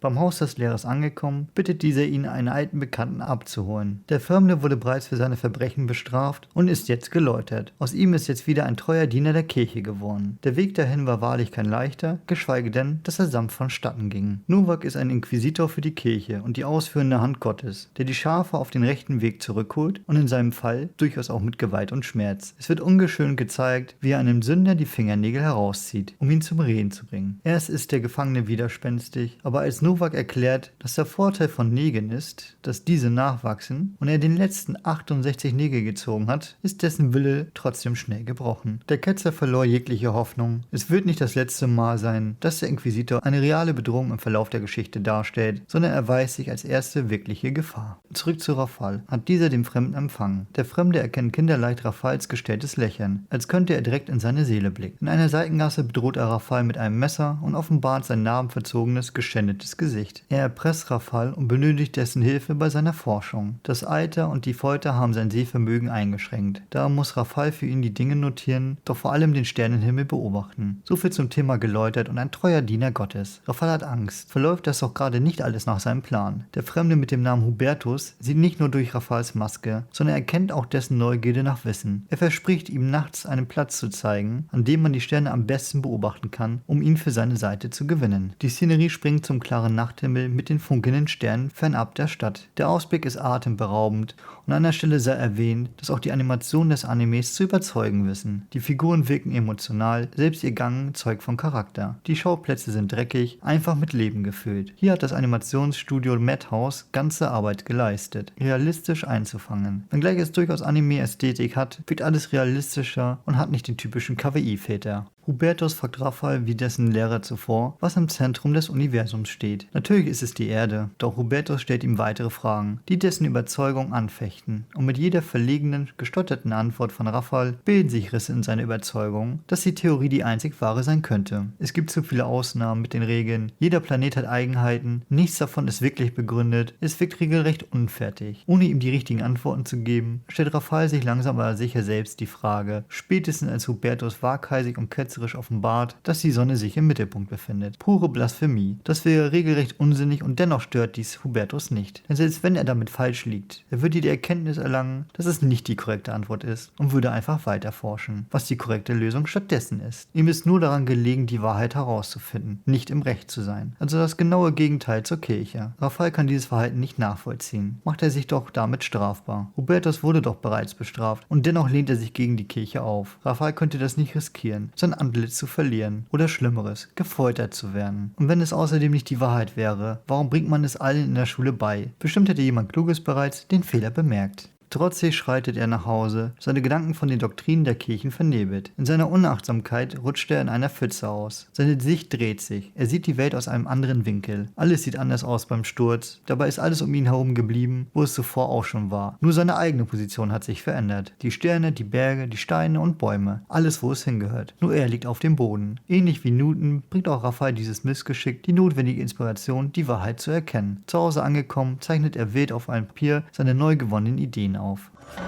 Beim Haus des Lehrers angekommen, bittet dieser ihn, einen alten Bekannten abzuholen. Der Fremde wurde bereits für seine Verbrechen bestraft und ist jetzt geläutert. Aus ihm ist jetzt wieder ein treuer Diener der Kirche geworden. Der Weg dahin war wahrlich kein leichter, geschweige denn, dass er sanft vonstatten ging. Novak ist ein Inquisitor für die Kirche und die ausführende Hand Gottes, der die Schafe auf den rechten Weg zurückholt und in seinem Fall durchaus auch mit Gewalt und Schmerz. Es wird ungeschönt gezeigt, wie er einem Sünder die Fingernägel herauszieht, um ihn zum Reden zu bringen. Erst ist der Gefangene widerspenstig, aber als Novak erklärt, dass der Vorteil von Nägeln ist, dass diese nachwachsen und er den letzten 68 Nägel gezogen hat, ist dessen Wille trotzdem schnell gebrochen. Der Ketzer verlor jegliche Hoffnung. Es wird nicht das letzte Mal sein, dass der Inquisitor eine reale Bedrohung im Verlauf der Geschichte darstellt, sondern er erweist sich als erste wirkliche Gefahr. Zurück zu Raphael, hat dieser den Fremden empfangen. Der Fremde erkennt kinderleicht Raphaels gestelltes Lächeln, als könnte er direkt in seine Seele blicken. In einer Seitengasse bedroht er Raphael mit einem Messer und offenbart sein narbenverzogenes, geschändetes Gesicht. Er erpresst Raphael und benötigt dessen Hilfe bei seiner Forschung. Das Alter und die Folter haben sein Sehvermögen eingeschränkt. Da muss Raphael für ihn die Dinge notieren, doch vor allem den Sternenhimmel beobachten. So viel zum Thema geläutert und ein treuer Diener Gottes. Raphael hat Angst. Verläuft das doch gerade nicht alles nach seinem Plan. Der Fremde mit dem Namen Hubertus sieht nicht nur durch Raphaels Maske, sondern erkennt auch dessen Neugierde nach Wissen. Er verspricht ihm nachts einen Platz zu zeigen, an dem man die Sterne am besten beobachten kann, um ihn für seine Seite zu gewinnen. Die Szenerie springt zum klaren Nachthimmel mit den funkelnden Sternen fernab der Stadt. Der Ausblick ist atemberaubend und an der Stelle sei erwähnt, dass auch die Animationen des Animes zu überzeugen wissen. Die Figuren wirken emotional, selbst ihr Gang zeugt von Charakter. Die Schauplätze sind dreckig, einfach mit Leben gefüllt. Hier hat das Animationsstudio Madhouse ganze Arbeit geleistet, realistisch einzufangen. Wenngleich es durchaus Anime-Ästhetik hat, wirkt alles realistischer und hat nicht den typischen Kawaii-Filter. Hubertus fragt Raphael wie dessen Lehrer zuvor, was im Zentrum des Universums steht. Natürlich ist es die Erde, doch Hubertus stellt ihm weitere Fragen, die dessen Überzeugung anfechten. Und mit jeder verlegenen, gestotterten Antwort von Raphael bilden sich Risse in seiner Überzeugung, dass die Theorie die einzig wahre sein könnte. Es gibt zu viele Ausnahmen mit den Regeln, jeder Planet hat Eigenheiten, nichts davon ist wirklich begründet, es wirkt regelrecht unfertig. Ohne ihm die richtigen Antworten zu geben, stellt Raphael sich langsam aber sicher selbst die Frage, spätestens als Hubertus waghalsig und ketzerisch offenbart, dass die Sonne sich im Mittelpunkt befindet. Pure Blasphemie. Das wäre regelrecht unsinnig und dennoch stört dies Hubertus nicht. Denn selbst wenn er damit falsch liegt, er würde die Erkenntnis erlangen, dass es nicht die korrekte Antwort ist und würde einfach weiter forschen, was die korrekte Lösung stattdessen ist. Ihm ist nur daran gelegen, die Wahrheit herauszufinden, nicht im Recht zu sein. Also das genaue Gegenteil zur Kirche. Raphael kann dieses Verhalten nicht nachvollziehen. Macht er sich doch damit strafbar. Hubertus wurde doch bereits bestraft und dennoch lehnt er sich gegen die Kirche auf. Raphael könnte das nicht riskieren, sein Antlitz zu verlieren oder Schlimmeres, gefoltert zu werden. Und wenn es außerdem nicht die Wahrheit wäre, warum bringt man es allen in der Schule bei? Bestimmt hätte jemand Kluges bereits den Fehler bemerkt. Trotzig schreitet er nach Hause, seine Gedanken von den Doktrinen der Kirchen vernebelt. In seiner Unachtsamkeit rutscht er in einer Pfütze aus. Seine Sicht dreht sich, er sieht die Welt aus einem anderen Winkel. Alles sieht anders aus beim Sturz, dabei ist alles um ihn herum geblieben, wo es zuvor auch schon war. Nur seine eigene Position hat sich verändert. Die Sterne, die Berge, die Steine und Bäume, alles wo es hingehört. Nur er liegt auf dem Boden. Ähnlich wie Newton bringt auch Raphael dieses Missgeschick die notwendige Inspiration, die Wahrheit zu erkennen. Zu Hause angekommen, zeichnet er wild auf einem Papier seine neu gewonnenen Ideen auf.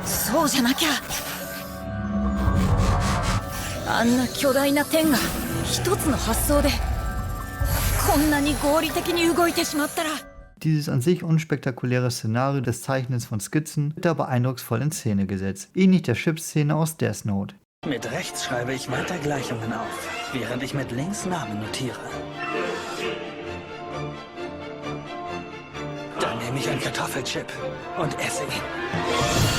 そうじゃなきゃあんな巨大な天が一つの発想でこんなに合理的に動いてしまったら Dieses an sich unspektakuläre Szenario des Zeichnens von Skizzen wird aber eindrucksvoll in Szene gesetzt, ähnlich der Chip-Szene aus Death Note. Mit rechts schreibe ich weiter Gleichungen auf, während ich mit links Namen notiere. Dann nehme ich einen Kartoffelchip und esse ihn.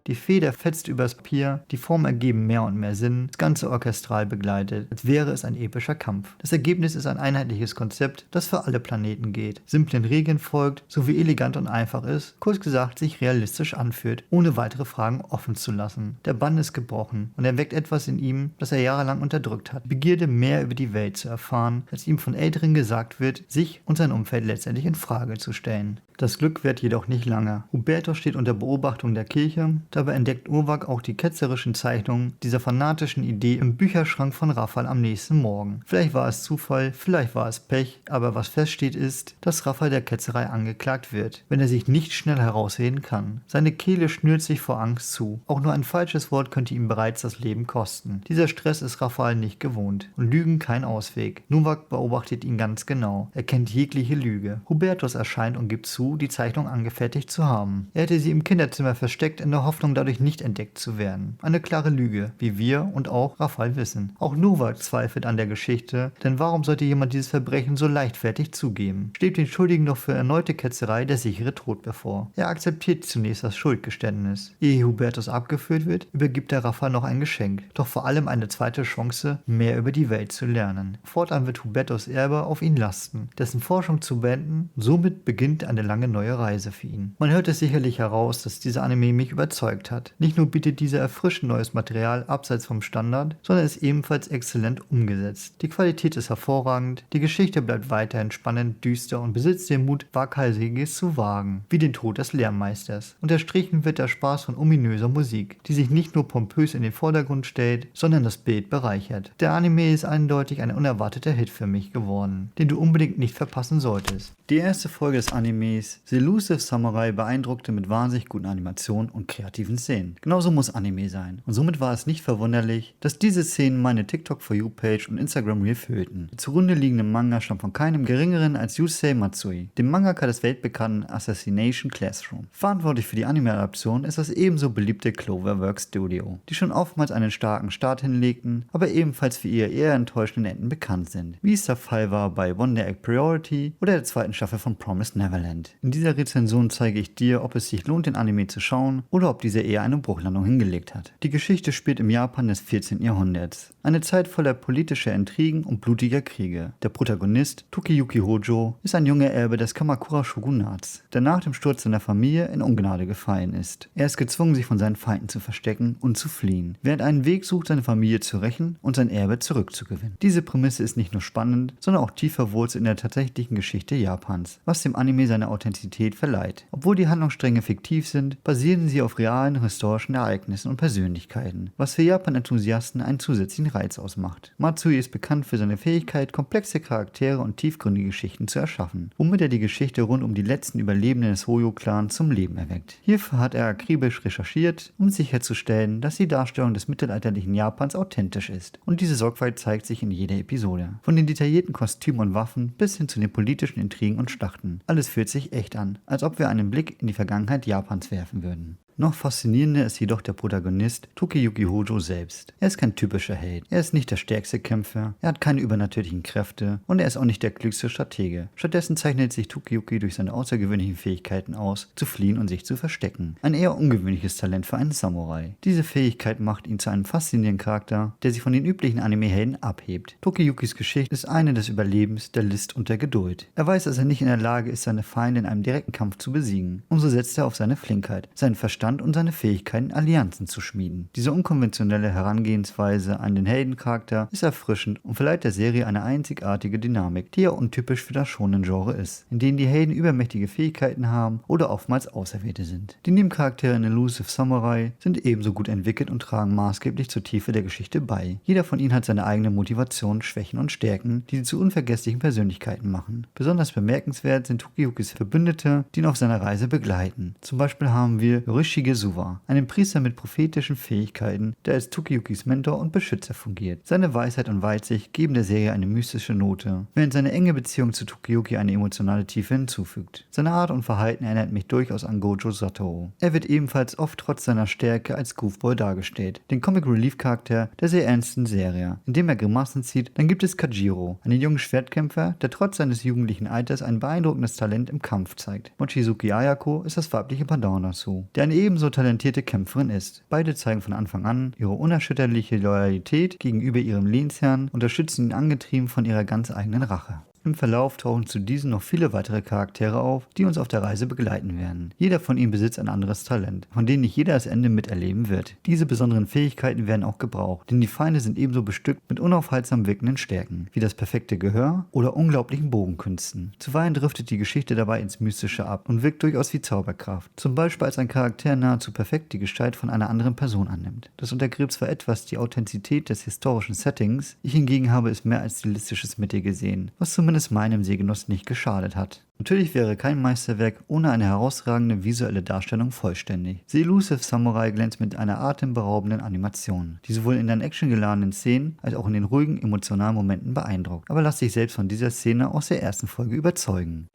die Feder fetzt übers Papier, die Formen ergeben mehr und mehr Sinn, das Ganze orchestral begleitet, als wäre es ein epischer Kampf. Das Ergebnis ist ein einheitliches Konzept, das für alle Planeten geht, simplen Regeln folgt, sowie elegant und einfach ist, kurz gesagt sich realistisch anfühlt, ohne weitere Fragen offen zu lassen. Der Bann ist gebrochen und er weckt etwas in ihm, das er jahrelang unterdrückt hat. Begierde, mehr über die Welt zu erfahren, als ihm von Älteren gesagt wird, sich und sein Umfeld letztendlich in Frage zu stellen. Das Glück währt jedoch nicht lange. Hubertus steht unter Beobachtung der Kirche, dabei entdeckt Urwag auch die ketzerischen Zeichnungen dieser fanatischen Idee im Bücherschrank von Raphael am nächsten Morgen. Vielleicht war es Zufall, vielleicht war es Pech, aber was feststeht ist, dass Raphael der Ketzerei angeklagt wird, wenn er sich nicht schnell herausreden kann. Seine Kehle schnürt sich vor Angst zu. Auch nur ein falsches Wort könnte ihm bereits das Leben kosten. Dieser Stress ist Raphael nicht gewohnt und Lügen kein Ausweg. Nowak beobachtet ihn ganz genau. Er kennt jegliche Lüge. Hubertus erscheint und gibt zu, die Zeichnung angefertigt zu haben. Er hätte sie im Kinderzimmer versteckt, in der Hoffnung, dadurch nicht entdeckt zu werden. Eine klare Lüge, wie wir und auch Raphael wissen. Auch Nowak zweifelt an der Geschichte, denn warum sollte jemand dieses Verbrechen so leichtfertig zugeben? Steht den Schuldigen doch für erneute Ketzerei der sichere Tod bevor. Er akzeptiert zunächst das Schuldgeständnis. Ehe Hubertus abgeführt wird, übergibt er Raphael noch ein Geschenk, doch vor allem eine zweite Chance, mehr über die Welt zu lernen. Fortan wird Hubertus Erbe auf ihn lasten, dessen Forschung zu beenden. Somit beginnt eine lange neue Reise für ihn. Man hört es sicherlich heraus, dass dieser Anime mich überzeugt hat. Nicht nur bietet dieser erfrischend neues Material abseits vom Standard, sondern ist ebenfalls exzellent umgesetzt. Die Qualität ist hervorragend, die Geschichte bleibt weiterhin spannend, düster und besitzt den Mut, Waghalsiges zu wagen, wie den Tod des Lehrmeisters. Unterstrichen wird der Spaß von ominöser Musik, die sich nicht nur pompös in den Vordergrund stellt, sondern das Bild bereichert. Der Anime ist eindeutig ein unerwarteter Hit für mich geworden, den du unbedingt nicht verpassen solltest. Die erste Folge des Animes The Elusive Samurai beeindruckte mit wahnsinnig guten Animationen und kreativen Szenen. Genauso muss Anime sein. Und somit war es nicht verwunderlich, dass diese Szenen meine TikTok For You Page und Instagram Reel füllten. Der zugrunde liegende Manga stammt von keinem geringeren als Yusei Matsui, dem Mangaka des weltbekannten Assassination Classroom. Verantwortlich für die Anime-Adaption ist das ebenso beliebte Cloverworks Studio, die schon oftmals einen starken Start hinlegten, aber ebenfalls für ihre eher enttäuschenden Enden bekannt sind, wie es der Fall war bei Wonder Egg Priority oder der zweiten Staffel von Promised Neverland. In dieser Rezension zeige ich dir, ob es sich lohnt, den Anime zu schauen oder ob dieser eher eine Bruchlandung hingelegt hat. Die Geschichte spielt im Japan des 14. Jahrhunderts. Eine Zeit voller politischer Intrigen und blutiger Kriege. Der Protagonist, Tokiyuki Hojo, ist ein junger Erbe des Kamakura-Shogunats, der nach dem Sturz seiner Familie in Ungnade gefallen ist. Er ist gezwungen, sich von seinen Feinden zu verstecken und zu fliehen, während er einen Weg sucht, seine Familie zu rächen und sein Erbe zurückzugewinnen. Diese Prämisse ist nicht nur spannend, sondern auch tief verwurzelt in der tatsächlichen Geschichte Japans, was dem Anime seine Authentizität verleiht. Obwohl die Handlungsstränge fiktiv sind, basieren sie auf realen historischen Ereignissen und Persönlichkeiten, was für Japan-Enthusiasten einen zusätzlichen Reiz ausmacht. Matsui ist bekannt für seine Fähigkeit, komplexe Charaktere und tiefgründige Geschichten zu erschaffen, womit er die Geschichte rund um die letzten Überlebenden des Hojo-Clans zum Leben erweckt. Hierfür hat er akribisch recherchiert, um sicherzustellen, dass die Darstellung des mittelalterlichen Japans authentisch ist. Und diese Sorgfalt zeigt sich in jeder Episode. Von den detaillierten Kostümen und Waffen bis hin zu den politischen Intrigen und Schlachten. Alles fühlt sich echt an, als ob wir einen Blick in die Vergangenheit Japans werfen würden. Noch faszinierender ist jedoch der Protagonist Tokiyuki Hojo selbst. Er ist kein typischer Held. Er ist nicht der stärkste Kämpfer, er hat keine übernatürlichen Kräfte und er ist auch nicht der klügste Stratege. Stattdessen zeichnet sich Tokiyuki durch seine außergewöhnlichen Fähigkeiten aus, zu fliehen und sich zu verstecken. Ein eher ungewöhnliches Talent für einen Samurai. Diese Fähigkeit macht ihn zu einem faszinierenden Charakter, der sich von den üblichen Anime-Helden abhebt. Tokiyukis Geschichte ist eine des Überlebens, der List und der Geduld. Er weiß, dass er nicht in der Lage ist, seine Feinde in einem direkten Kampf zu besiegen. Und so setzt er auf seine Flinkheit, seinen Verstand und seine Fähigkeiten, Allianzen zu schmieden. Diese unkonventionelle Herangehensweise an den Heldencharakter ist erfrischend und verleiht der Serie eine einzigartige Dynamik, die ja untypisch für das Shonen-Genre ist, in denen die Helden übermächtige Fähigkeiten haben oder oftmals Auserwählte sind. Die Nebencharaktere in Elusive Samurai sind ebenso gut entwickelt und tragen maßgeblich zur Tiefe der Geschichte bei. Jeder von ihnen hat seine eigene Motivation, Schwächen und Stärken, die sie zu unvergesslichen Persönlichkeiten machen. Besonders bemerkenswert sind Tokiyukis Verbündete, die ihn auf seiner Reise begleiten. Zum Beispiel haben wir Yoshi Gesuwa, einen Priester mit prophetischen Fähigkeiten, der als Tokiyukis Mentor und Beschützer fungiert. Seine Weisheit und Weitsicht geben der Serie eine mystische Note, während seine enge Beziehung zu Tokiyuki eine emotionale Tiefe hinzufügt. Seine Art und Verhalten erinnert mich durchaus an Gojo Satoru. Er wird ebenfalls oft trotz seiner Stärke als Goofball dargestellt, den Comic-Relief-Charakter der sehr ernsten Serie. Indem er Grimassen zieht, dann gibt es Kajiro, einen jungen Schwertkämpfer, der trotz seines jugendlichen Alters ein beeindruckendes Talent im Kampf zeigt. Mochizuki Ayako ist das weibliche Pendant dazu, der eine ebenso talentierte Kämpferin ist. Beide zeigen von Anfang an ihre unerschütterliche Loyalität gegenüber ihrem Lehnsherrn, unterstützen ihn angetrieben von ihrer ganz eigenen Rache. Im Verlauf tauchen zu diesen noch viele weitere Charaktere auf, die uns auf der Reise begleiten werden. Jeder von ihnen besitzt ein anderes Talent, von denen nicht jeder das Ende miterleben wird. Diese besonderen Fähigkeiten werden auch gebraucht, denn die Feinde sind ebenso bestückt mit unaufhaltsam wirkenden Stärken, wie das perfekte Gehör oder unglaublichen Bogenkünsten. Zuweilen driftet die Geschichte dabei ins Mystische ab und wirkt durchaus wie Zauberkraft. Zum Beispiel als ein Charakter nahezu perfekt die Gestalt von einer anderen Person annimmt. Das untergräbt zwar etwas die Authentizität des historischen Settings, ich hingegen habe es mehr als stilistisches Mittel gesehen, was zumindest meinem Sehgenuss nicht geschadet hat. Natürlich wäre kein Meisterwerk ohne eine herausragende visuelle Darstellung vollständig. The Elusive Samurai glänzt mit einer atemberaubenden Animation, die sowohl in den actiongeladenen Szenen als auch in den ruhigen, emotionalen Momenten beeindruckt. Aber lass dich selbst von dieser Szene aus der ersten Folge überzeugen.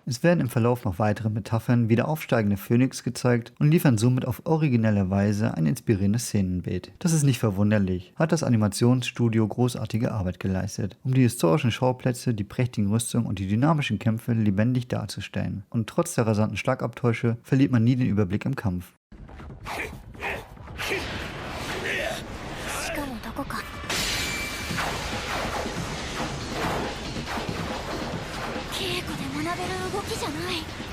Es werden im Verlauf noch weitere Metaphern wie der aufsteigende Phönix gezeigt und liefern somit auf originelle Weise ein inspirierendes Szenenbild. Das ist nicht verwunderlich, hat das Animationsstudio großartige Arbeit geleistet, um die historischen Schauplätze, die prächtigen Rüstungen und die dynamischen Kämpfe lebendig darzustellen. Und trotz der rasanten Schlagabtäusche verliert man nie den Überblick im Kampf. しかもどこか稽古で学べる動きじゃない。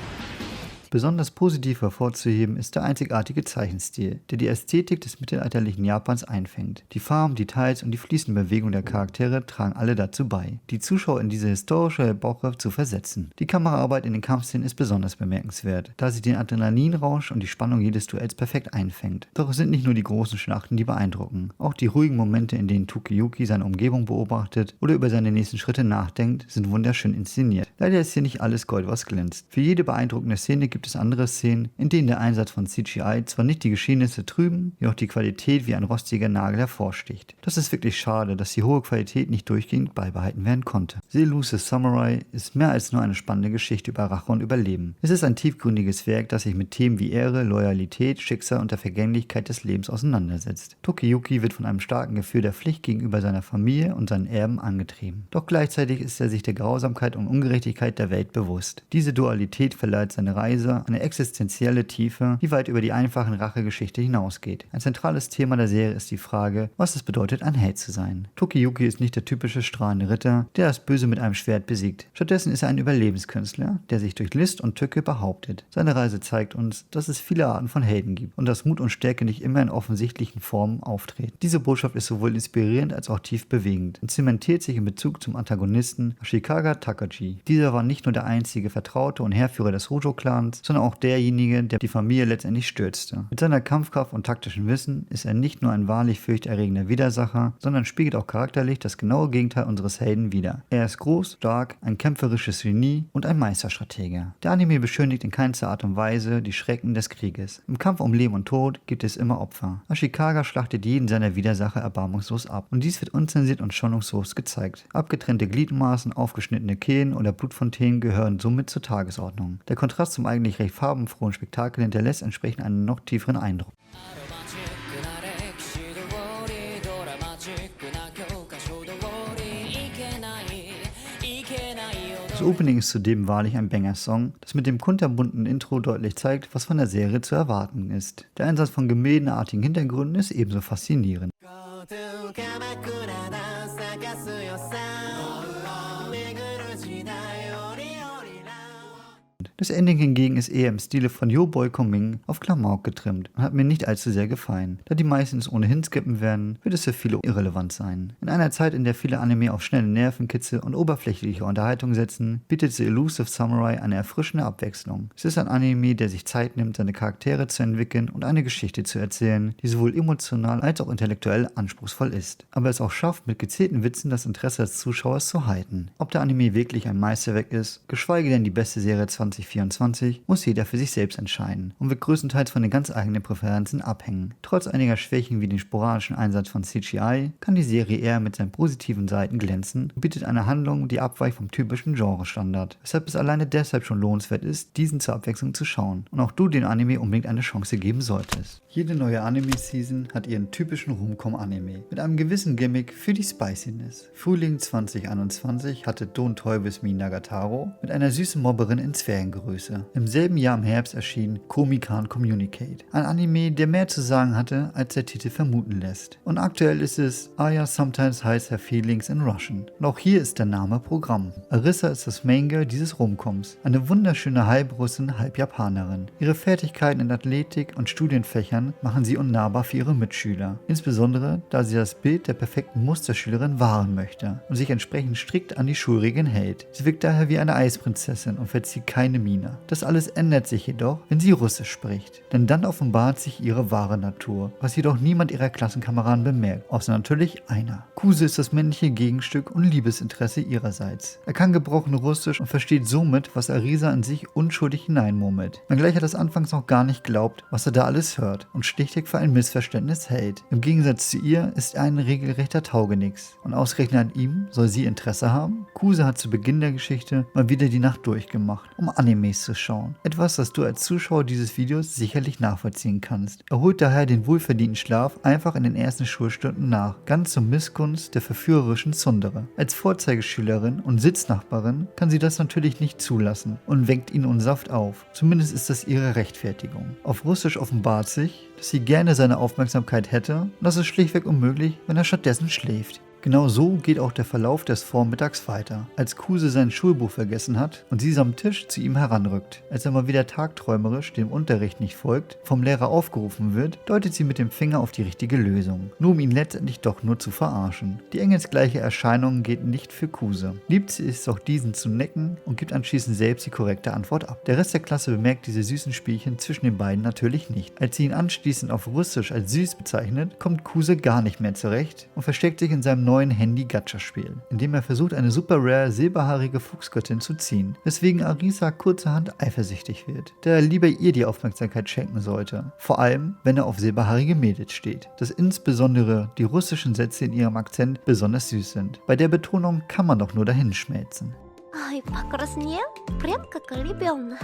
Besonders positiv hervorzuheben ist der einzigartige Zeichenstil, der die Ästhetik des mittelalterlichen Japans einfängt. Die Farben, Details und die fließende Bewegung der Charaktere tragen alle dazu bei, die Zuschauer in diese historische Epoche zu versetzen. Die Kameraarbeit in den Kampfszenen ist besonders bemerkenswert, da sie den Adrenalinrausch und die Spannung jedes Duells perfekt einfängt. Doch es sind nicht nur die großen Schlachten, die beeindrucken. Auch die ruhigen Momente, in denen Tokiyuki seine Umgebung beobachtet oder über seine nächsten Schritte nachdenkt, sind wunderschön inszeniert. Leider ist hier nicht alles Gold, was glänzt. Für jede beeindruckende Szene gibt es andere Szenen, in denen der Einsatz von CGI zwar nicht die Geschehnisse trüben, jedoch die Qualität wie ein rostiger Nagel hervorsticht. Das ist wirklich schade, dass die hohe Qualität nicht durchgehend beibehalten werden konnte. The Elusive Samurai ist mehr als nur eine spannende Geschichte über Rache und Überleben. Es ist ein tiefgründiges Werk, das sich mit Themen wie Ehre, Loyalität, Schicksal und der Vergänglichkeit des Lebens auseinandersetzt. Tokiyuki wird von einem starken Gefühl der Pflicht gegenüber seiner Familie und seinen Erben angetrieben. Doch gleichzeitig ist er sich der Grausamkeit und Ungerechtigkeit der Welt bewusst. Diese Dualität verleiht seine Reise eine existenzielle Tiefe, die weit über die einfachen Rachegeschichte hinausgeht. Ein zentrales Thema der Serie ist die Frage, was es bedeutet, ein Held zu sein. Tokiyuki ist nicht der typische strahlende Ritter, der das Böse mit einem Schwert besiegt. Stattdessen ist er ein Überlebenskünstler, der sich durch List und Tücke behauptet. Seine Reise zeigt uns, dass es viele Arten von Helden gibt und dass Mut und Stärke nicht immer in offensichtlichen Formen auftreten. Diese Botschaft ist sowohl inspirierend als auch tief bewegend und zementiert sich in Bezug zum Antagonisten Ashikaga Takaji. Dieser war nicht nur der einzige Vertraute und Heerführer des Hojo-Clans, sondern auch derjenige, der die Familie letztendlich stürzte. Mit seiner Kampfkraft und taktischen Wissen ist er nicht nur ein wahrlich furchterregender Widersacher, sondern spiegelt auch charakterlich das genaue Gegenteil unseres Helden wider. Er ist groß, stark, ein kämpferisches Genie und ein Meisterstratege. Der Anime beschönigt in keinster Art und Weise die Schrecken des Krieges. Im Kampf um Leben und Tod gibt es immer Opfer. Ashikaga schlachtet jeden seiner Widersacher erbarmungslos ab und dies wird unzensiert und schonungslos gezeigt. Abgetrennte Gliedmaßen, aufgeschnittene Kehlen oder Blutfontänen gehören somit zur Tagesordnung. Der Kontrast zum eigentlich recht farbenfrohen Spektakel hinterlässt entsprechend einen noch tieferen Eindruck. Das Opening ist zudem wahrlich ein Banger-Song, das mit dem kunterbunten Intro deutlich zeigt, was von der Serie zu erwarten ist. Der Einsatz von gemäldenartigen Hintergründen ist ebenso faszinierend. Das Ending hingegen ist eher im Stile von Yo Boy Coming auf Klamauk getrimmt und hat mir nicht allzu sehr gefallen. Da die meisten es ohnehin skippen werden, wird es für viele irrelevant sein. In einer Zeit, in der viele Anime auf schnelle Nervenkitzel und oberflächliche Unterhaltung setzen, bietet The Elusive Samurai eine erfrischende Abwechslung. Es ist ein Anime, der sich Zeit nimmt, seine Charaktere zu entwickeln und eine Geschichte zu erzählen, die sowohl emotional als auch intellektuell anspruchsvoll ist, aber es auch schafft, mit gezielten Witzen das Interesse des Zuschauers zu halten. Ob der Anime wirklich ein Meisterwerk ist, geschweige denn die beste Serie 20 2024 muss jeder für sich selbst entscheiden und wird größtenteils von den ganz eigenen Präferenzen abhängen. Trotz einiger Schwächen wie den sporadischen Einsatz von CGI kann die Serie eher mit seinen positiven Seiten glänzen und bietet eine Handlung, die abweicht vom typischen Genrestandard, weshalb es alleine deshalb schon lohnenswert ist, diesen zur Abwechslung zu schauen und auch du den Anime unbedingt eine Chance geben solltest. Jede neue Anime-Season hat ihren typischen Rom-Com-Anime mit einem gewissen Gimmick für die Spiciness. Frühling 2021 hatte Don't Toy With Me Nagatoro mit einer süßen Mobberin in Zwergengröße. Im selben Jahr im Herbst erschien Komi Can't Communicate, ein Anime, der mehr zu sagen hatte, als der Titel vermuten lässt. Und aktuell ist es Aya Sometimes Hides Her Feelings in Russian. Und auch hier ist der Name Programm. Arisa ist das Main Girl dieses Romcoms, eine wunderschöne Halbrussin, Halbjapanerin. Ihre Fertigkeiten in Athletik und Studienfächern machen sie unnahbar für ihre Mitschüler. Insbesondere, da sie das Bild der perfekten Musterschülerin wahren möchte und sich entsprechend strikt an die Schulregeln hält. Sie wirkt daher wie eine Eisprinzessin und verzieht keine Miene. Das alles ändert sich jedoch, wenn sie Russisch spricht. Denn dann offenbart sich ihre wahre Natur, was jedoch niemand ihrer Klassenkameraden bemerkt, außer natürlich einer. Kuse ist das männliche Gegenstück und Liebesinteresse ihrerseits. Er kann gebrochen Russisch und versteht somit, was Arisa in sich unschuldig hineinmurmelt. Wenngleich er das anfangs noch gar nicht glaubt, was er da alles hört und schlichtweg für ein Missverständnis hält. Im Gegensatz zu ihr ist er ein regelrechter Taugenix. Und ausgerechnet an ihm soll sie Interesse haben? Kuse hat zu Beginn der Geschichte mal wieder die Nacht durchgemacht, um Animes zu schauen. Etwas, das du als Zuschauer dieses Videos sicherlich nachvollziehen kannst. Er holt daher den wohlverdienten Schlaf einfach in den ersten Schulstunden nach, ganz zur Missgunst der verführerischen Tsundere. Als Vorzeigeschülerin und Sitznachbarin kann sie das natürlich nicht zulassen und weckt ihn unsanft auf. Zumindest ist das ihre Rechtfertigung. Auf Russisch offenbart sich, dass sie gerne seine Aufmerksamkeit hätte und das ist schlichtweg unmöglich, wenn er stattdessen schläft. Genau so geht auch der Verlauf des Vormittags weiter, als Kuse sein Schulbuch vergessen hat und sie am Tisch zu ihm heranrückt. Als er mal wieder tagträumerisch dem Unterricht nicht folgt, vom Lehrer aufgerufen wird, deutet sie mit dem Finger auf die richtige Lösung, nur um ihn letztendlich doch nur zu verarschen. Die engelsgleiche Erscheinung geht nicht für Kuse. Liebt sie es auch diesen zu necken und gibt anschließend selbst die korrekte Antwort ab. Der Rest der Klasse bemerkt diese süßen Spielchen zwischen den beiden natürlich nicht. Als sie ihn anschließend auf Russisch als süß bezeichnet, kommt Kuse gar nicht mehr zurecht und versteckt sich in seinem neuen Handy-Gacha-Spiel, in dem er versucht, eine super rare silberhaarige Fuchsgöttin zu ziehen, weswegen Arisa kurzerhand eifersüchtig wird, da er lieber ihr die Aufmerksamkeit schenken sollte, vor allem, wenn er auf silberhaarige Mädels steht, dass insbesondere die russischen Sätze in ihrem Akzent besonders süß sind. Bei der Betonung kann man doch nur dahin schmelzen. Ай, покраснел, прям как ребенок.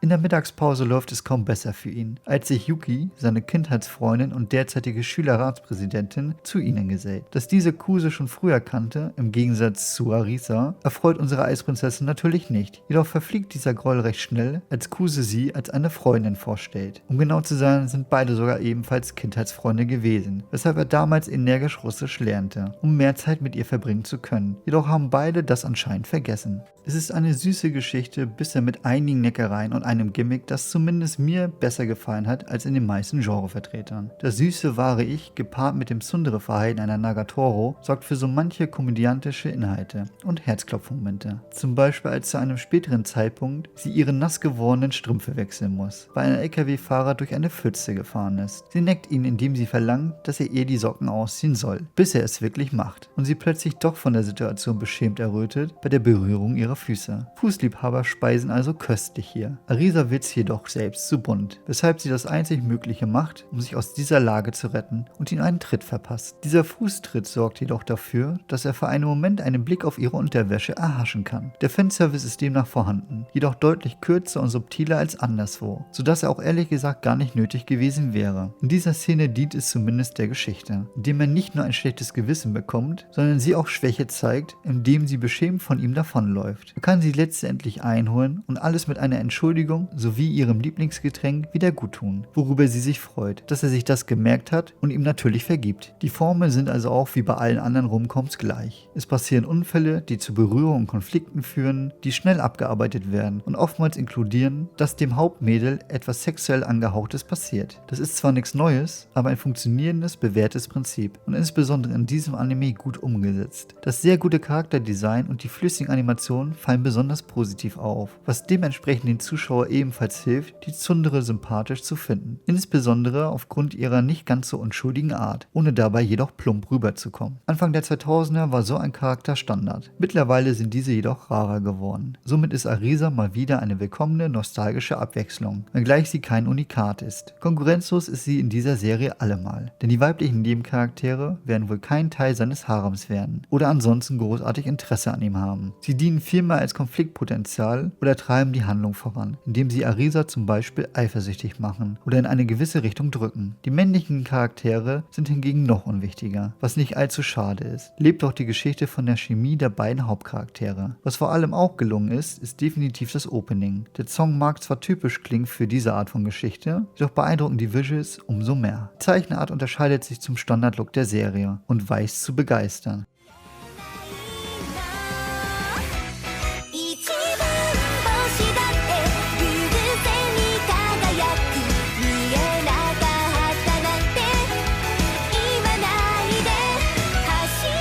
In der Mittagspause läuft es kaum besser für ihn, als sich Yuki, seine Kindheitsfreundin und derzeitige Schülerratspräsidentin, zu ihnen gesellt. Dass diese Kuse schon früher kannte, im Gegensatz zu Arisa, erfreut unsere Eisprinzessin natürlich nicht. Jedoch verfliegt dieser Groll recht schnell, als Kuse sie als eine Freundin vorstellt. Um genau zu sein, sind beide sogar ebenfalls Kindheitsfreunde gewesen, weshalb er damals energisch Russisch lernte, um mehr Zeit mit ihr verbringen zu können. Jedoch haben beide das anscheinend vergessen. Es ist eine süße Geschichte, bis er mit einigen Neckereien und einem Gimmick, das zumindest mir besser gefallen hat als in den meisten Genrevertretern. Das süße, wahre Ich, gepaart mit dem Tsundere-Verhalten einer Nagatoro, sorgt für so manche komödiantische Inhalte und Herzklopfmomente. Zum Beispiel, als zu einem späteren Zeitpunkt sie ihre nass gewordenen Strümpfe wechseln muss, weil ein LKW-Fahrer durch eine Pfütze gefahren ist. Sie neckt ihn, indem sie verlangt, dass er ihr die Socken ausziehen soll, bis er es wirklich macht und sie plötzlich doch von der Situation beschämt errötet bei der Berührung ihrer Füße. Fußliebhaber speisen also köstlich hier. Arisa wird's jedoch selbst zu bunt, weshalb sie das einzig Mögliche macht, um sich aus dieser Lage zu retten und ihm einen Tritt verpasst. Dieser Fußtritt sorgt jedoch dafür, dass er für einen Moment einen Blick auf ihre Unterwäsche erhaschen kann. Der Fanservice ist demnach vorhanden, jedoch deutlich kürzer und subtiler als anderswo, sodass er auch ehrlich gesagt gar nicht nötig gewesen wäre. In dieser Szene dient es zumindest der Geschichte, indem er nicht nur ein schlechtes Gewissen bekommt, sondern sie auch Schwäche zeigt, indem sie beschämt von ihm davonläuft. Er kann sie letztendlich einholen und alles mit einer Entschuldigung sowie ihrem Lieblingsgetränk wieder guttun, worüber sie sich freut, dass er sich das gemerkt hat und ihm natürlich vergibt. Die Formeln sind also auch wie bei allen anderen Romcoms gleich. Es passieren Unfälle, die zu Berührungen und Konflikten führen, die schnell abgearbeitet werden und oftmals inkludieren, dass dem Hauptmädel etwas sexuell Angehauchtes passiert. Das ist zwar nichts Neues, aber ein funktionierendes, bewährtes Prinzip und insbesondere in diesem Anime gut umgesetzt. Das sehr gute Charakterdesign und die flüssigen Animationen fallen besonders positiv auf, was dementsprechend den Zuschauer Zuschauer ebenfalls hilft, die Tsundere sympathisch zu finden. Insbesondere aufgrund ihrer nicht ganz so unschuldigen Art, ohne dabei jedoch plump rüberzukommen. Anfang der 2000er war so ein Charakter Standard. Mittlerweile sind diese jedoch rarer geworden. Somit ist Arisa mal wieder eine willkommene, nostalgische Abwechslung, wenngleich sie kein Unikat ist. Konkurrenzlos ist sie in dieser Serie allemal, denn die weiblichen Nebencharaktere werden wohl kein Teil seines Harems werden oder ansonsten großartig Interesse an ihm haben. Sie dienen vielmehr als Konfliktpotenzial oder treiben die Handlung voran, indem sie Arisa zum Beispiel eifersüchtig machen oder in eine gewisse Richtung drücken. Die männlichen Charaktere sind hingegen noch unwichtiger, was nicht allzu schade ist. Lebt doch die Geschichte von der Chemie der beiden Hauptcharaktere. Was vor allem auch gelungen ist definitiv das Opening. Der Song mag zwar typisch klingen für diese Art von Geschichte, jedoch beeindrucken die Visuals umso mehr. Die Zeichenart unterscheidet sich zum Standardlook der Serie und weiß zu begeistern. 一番星だって偶然に輝く見えなかったなんて言わないで走り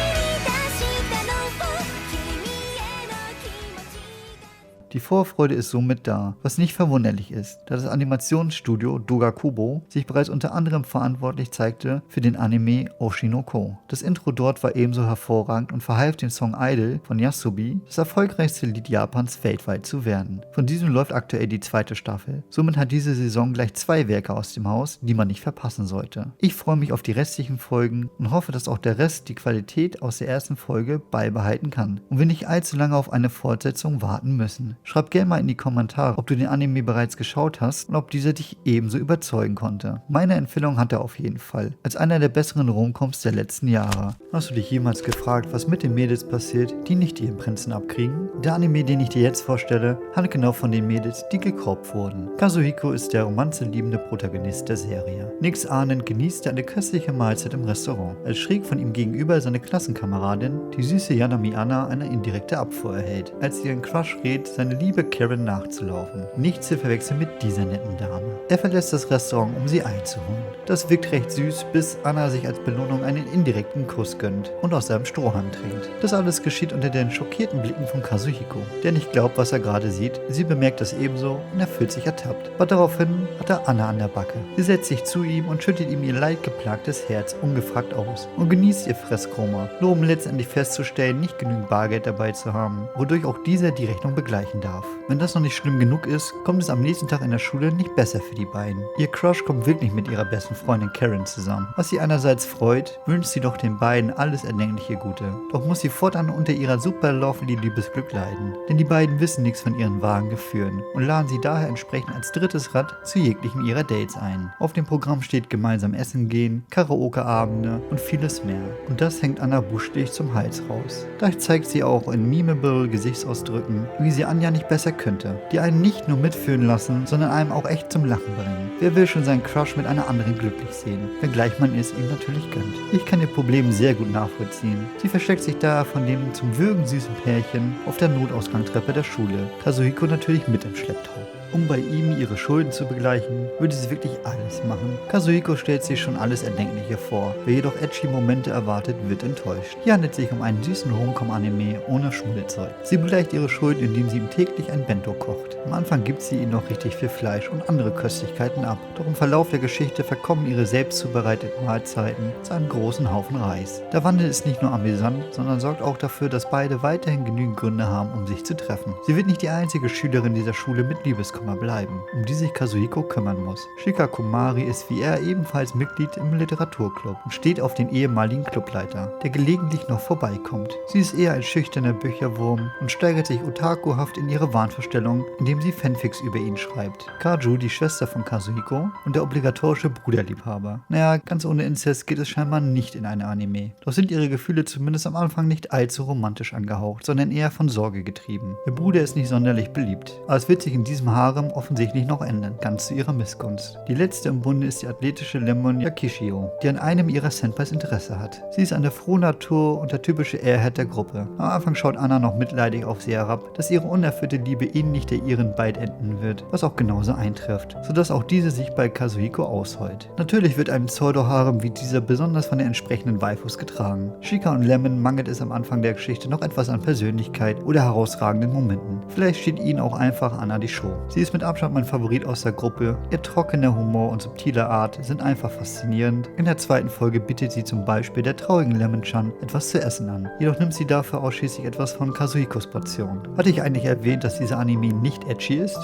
出したのを君への気持ちが Die Vorfreude ist somit da, was nicht verwunderlich ist, da das Animationsstudio Dogakobo sich bereits unter anderem verantwortlich zeigte für den Anime Oshinoko. Das Intro dort war ebenso hervorragend und verhalf dem Song Idol von Yasubi, das erfolgreichste Lied Japans weltweit zu werden. Von diesem läuft aktuell die zweite Staffel. Somit hat diese Saison gleich 2 Werke aus dem Haus, die man nicht verpassen sollte. Ich freue mich auf die restlichen Folgen und hoffe, dass auch der Rest die Qualität aus der ersten Folge beibehalten kann und wir nicht allzu lange auf eine Fortsetzung warten müssen. Schreib gerne mal in die Kommentare, ob du den Anime bereits geschaut hast und ob dieser dich ebenso überzeugen konnte. Meine Empfehlung hat er auf jeden Fall, als einer der besseren Romcoms der letzten Jahre. Hast du dich jemals gefragt, was mit den Mädels passiert, die nicht ihren Prinzen abkriegen? Der Anime, den ich dir jetzt vorstelle, handelt genau von den Mädels, die gekorbt wurden. Kazuhiko ist der romanzeliebende Protagonist der Serie. Nix ahnend genießt er eine köstliche Mahlzeit im Restaurant, als schräg von ihm gegenüber seine Klassenkameradin, die süße Yanami Anna, eine indirekte Abfuhr erhält, als sie ihren Crush rät, seine Liebe Karen nachzulaufen. Nicht zu verwechseln mit dieser netten Dame. Er verlässt das Restaurant, um sie einzuholen. Das wirkt recht süß, bis Anna sich als Belohnung einen indirekten Kuss gönnt und aus seinem Strohhalm trinkt. Das alles geschieht unter den schockierten Blicken von Kazuhiko, der nicht glaubt, was er gerade sieht. Sie bemerkt das ebenso und er fühlt sich ertappt. Aber daraufhin hat er Anna an der Backe. Sie setzt sich zu ihm und schüttet ihm ihr leidgeplagtes Herz ungefragt aus und genießt ihr Fresskoma, nur um letztendlich festzustellen, nicht genügend Bargeld dabei zu haben, wodurch auch dieser die Rechnung begleichen darf. Wenn das noch nicht schlimm genug ist, kommt es am nächsten Tag in der Schule nicht besser für die beiden. Ihr Crush kommt wirklich mit ihrer besten Freundin Karen zusammen. Was sie einerseits freut, wünscht sie doch den beiden alles erdenkliche Gute. Doch muss sie fortan unter ihrer super lovely Liebesglück leiden. Denn die beiden wissen nichts von ihren wahren Gefühlen und laden sie daher entsprechend als drittes Rad zu jeglichen ihrer Dates ein. Auf dem Programm steht gemeinsam essen gehen, Karaoke-Abende und vieles mehr. Und das hängt Anna buchstäblich zum Hals raus. Daher zeigt sie auch in memeable Gesichtsausdrücken, wie sie Anja nicht besser könnte, die einen nicht nur mitfühlen lassen, sondern einem auch echt zum Lachen bringen. Wer will schon seinen Crush mit einer anderen glücklich sehen, wenngleich man es ihm natürlich gönnt. Ich kann ihr Problem sehr gut nachvollziehen. Sie versteckt sich daher von dem zum Würgen süßen Pärchen auf der Notausgangstreppe der Schule. Kazuhiko natürlich mit im Schlepptau. Um bei ihm ihre Schulden zu begleichen, würde sie wirklich alles machen. Kazuhiko stellt sich schon alles Erdenkliche vor. Wer jedoch edgy Momente erwartet, wird enttäuscht. Hier handelt es sich um einen süßen Homecom-Anime ohne Schmuddelzeug. Sie begleicht ihre Schulden, indem sie ihm täglich ein Bento kocht. Am Anfang gibt sie ihm noch richtig viel Fleisch und andere Köstlichkeiten ab. Doch im Verlauf der Geschichte verkommen ihre selbst zubereiteten Mahlzeiten zu einem großen Haufen Reis. Der Wandel ist nicht nur amüsant, sondern sorgt auch dafür, dass beide weiterhin genügend Gründe haben, um sich zu treffen. Sie wird nicht die einzige Schülerin dieser Schule mit Liebeskummer bleiben, um die sich Kazuhiko kümmern muss. Shikakumari ist wie er ebenfalls Mitglied im Literaturclub und steht auf den ehemaligen Clubleiter, der gelegentlich noch vorbeikommt. Sie ist eher ein schüchterner Bücherwurm und steigert sich otakuhaft in ihre Wahnvorstellung, indem sie Fanfics über ihn schreibt. Kaju, die Schwester von Kazuhiko und der obligatorische Bruderliebhaber. Naja, ganz ohne Inzest geht es scheinbar nicht in eine Anime. Doch sind ihre Gefühle zumindest am Anfang nicht allzu romantisch angehaucht, sondern eher von Sorge getrieben. Ihr Bruder ist nicht sonderlich beliebt, aber es wird sich in diesem Harem offensichtlich noch ändern, ganz zu ihrer Missgunst. Die letzte im Bunde ist die athletische Lemon Yakishio, die an einem ihrer Senpais Interesse hat. Sie ist eine frohe Natur und der typische Airhead der Gruppe. Am Anfang schaut Anna noch mitleidig auf sie herab, dass ihre unerfüllte Liebe ähnlich der ihren bald enden wird, was auch genauso eintrifft, sodass auch diese sich bei Kazuhiko ausheult. Natürlich wird einem Pseudo-Harem wie dieser besonders von den entsprechenden Waifus getragen. Shika und Lemon mangelt es am Anfang der Geschichte noch etwas an Persönlichkeit oder herausragenden Momenten. Vielleicht steht ihnen auch einfach Anna die Show. Sie ist mit Abstand mein Favorit aus der Gruppe. Ihr trockener Humor und subtile Art sind einfach faszinierend. In der zweiten Folge bietet sie zum Beispiel der traurigen Lemon-chan etwas zu essen an. Jedoch nimmt sie dafür ausschließlich etwas von Kazuhikos Portion. Hatte ich eigentlich erwähnt, dass dieser Anime nicht edgy ist?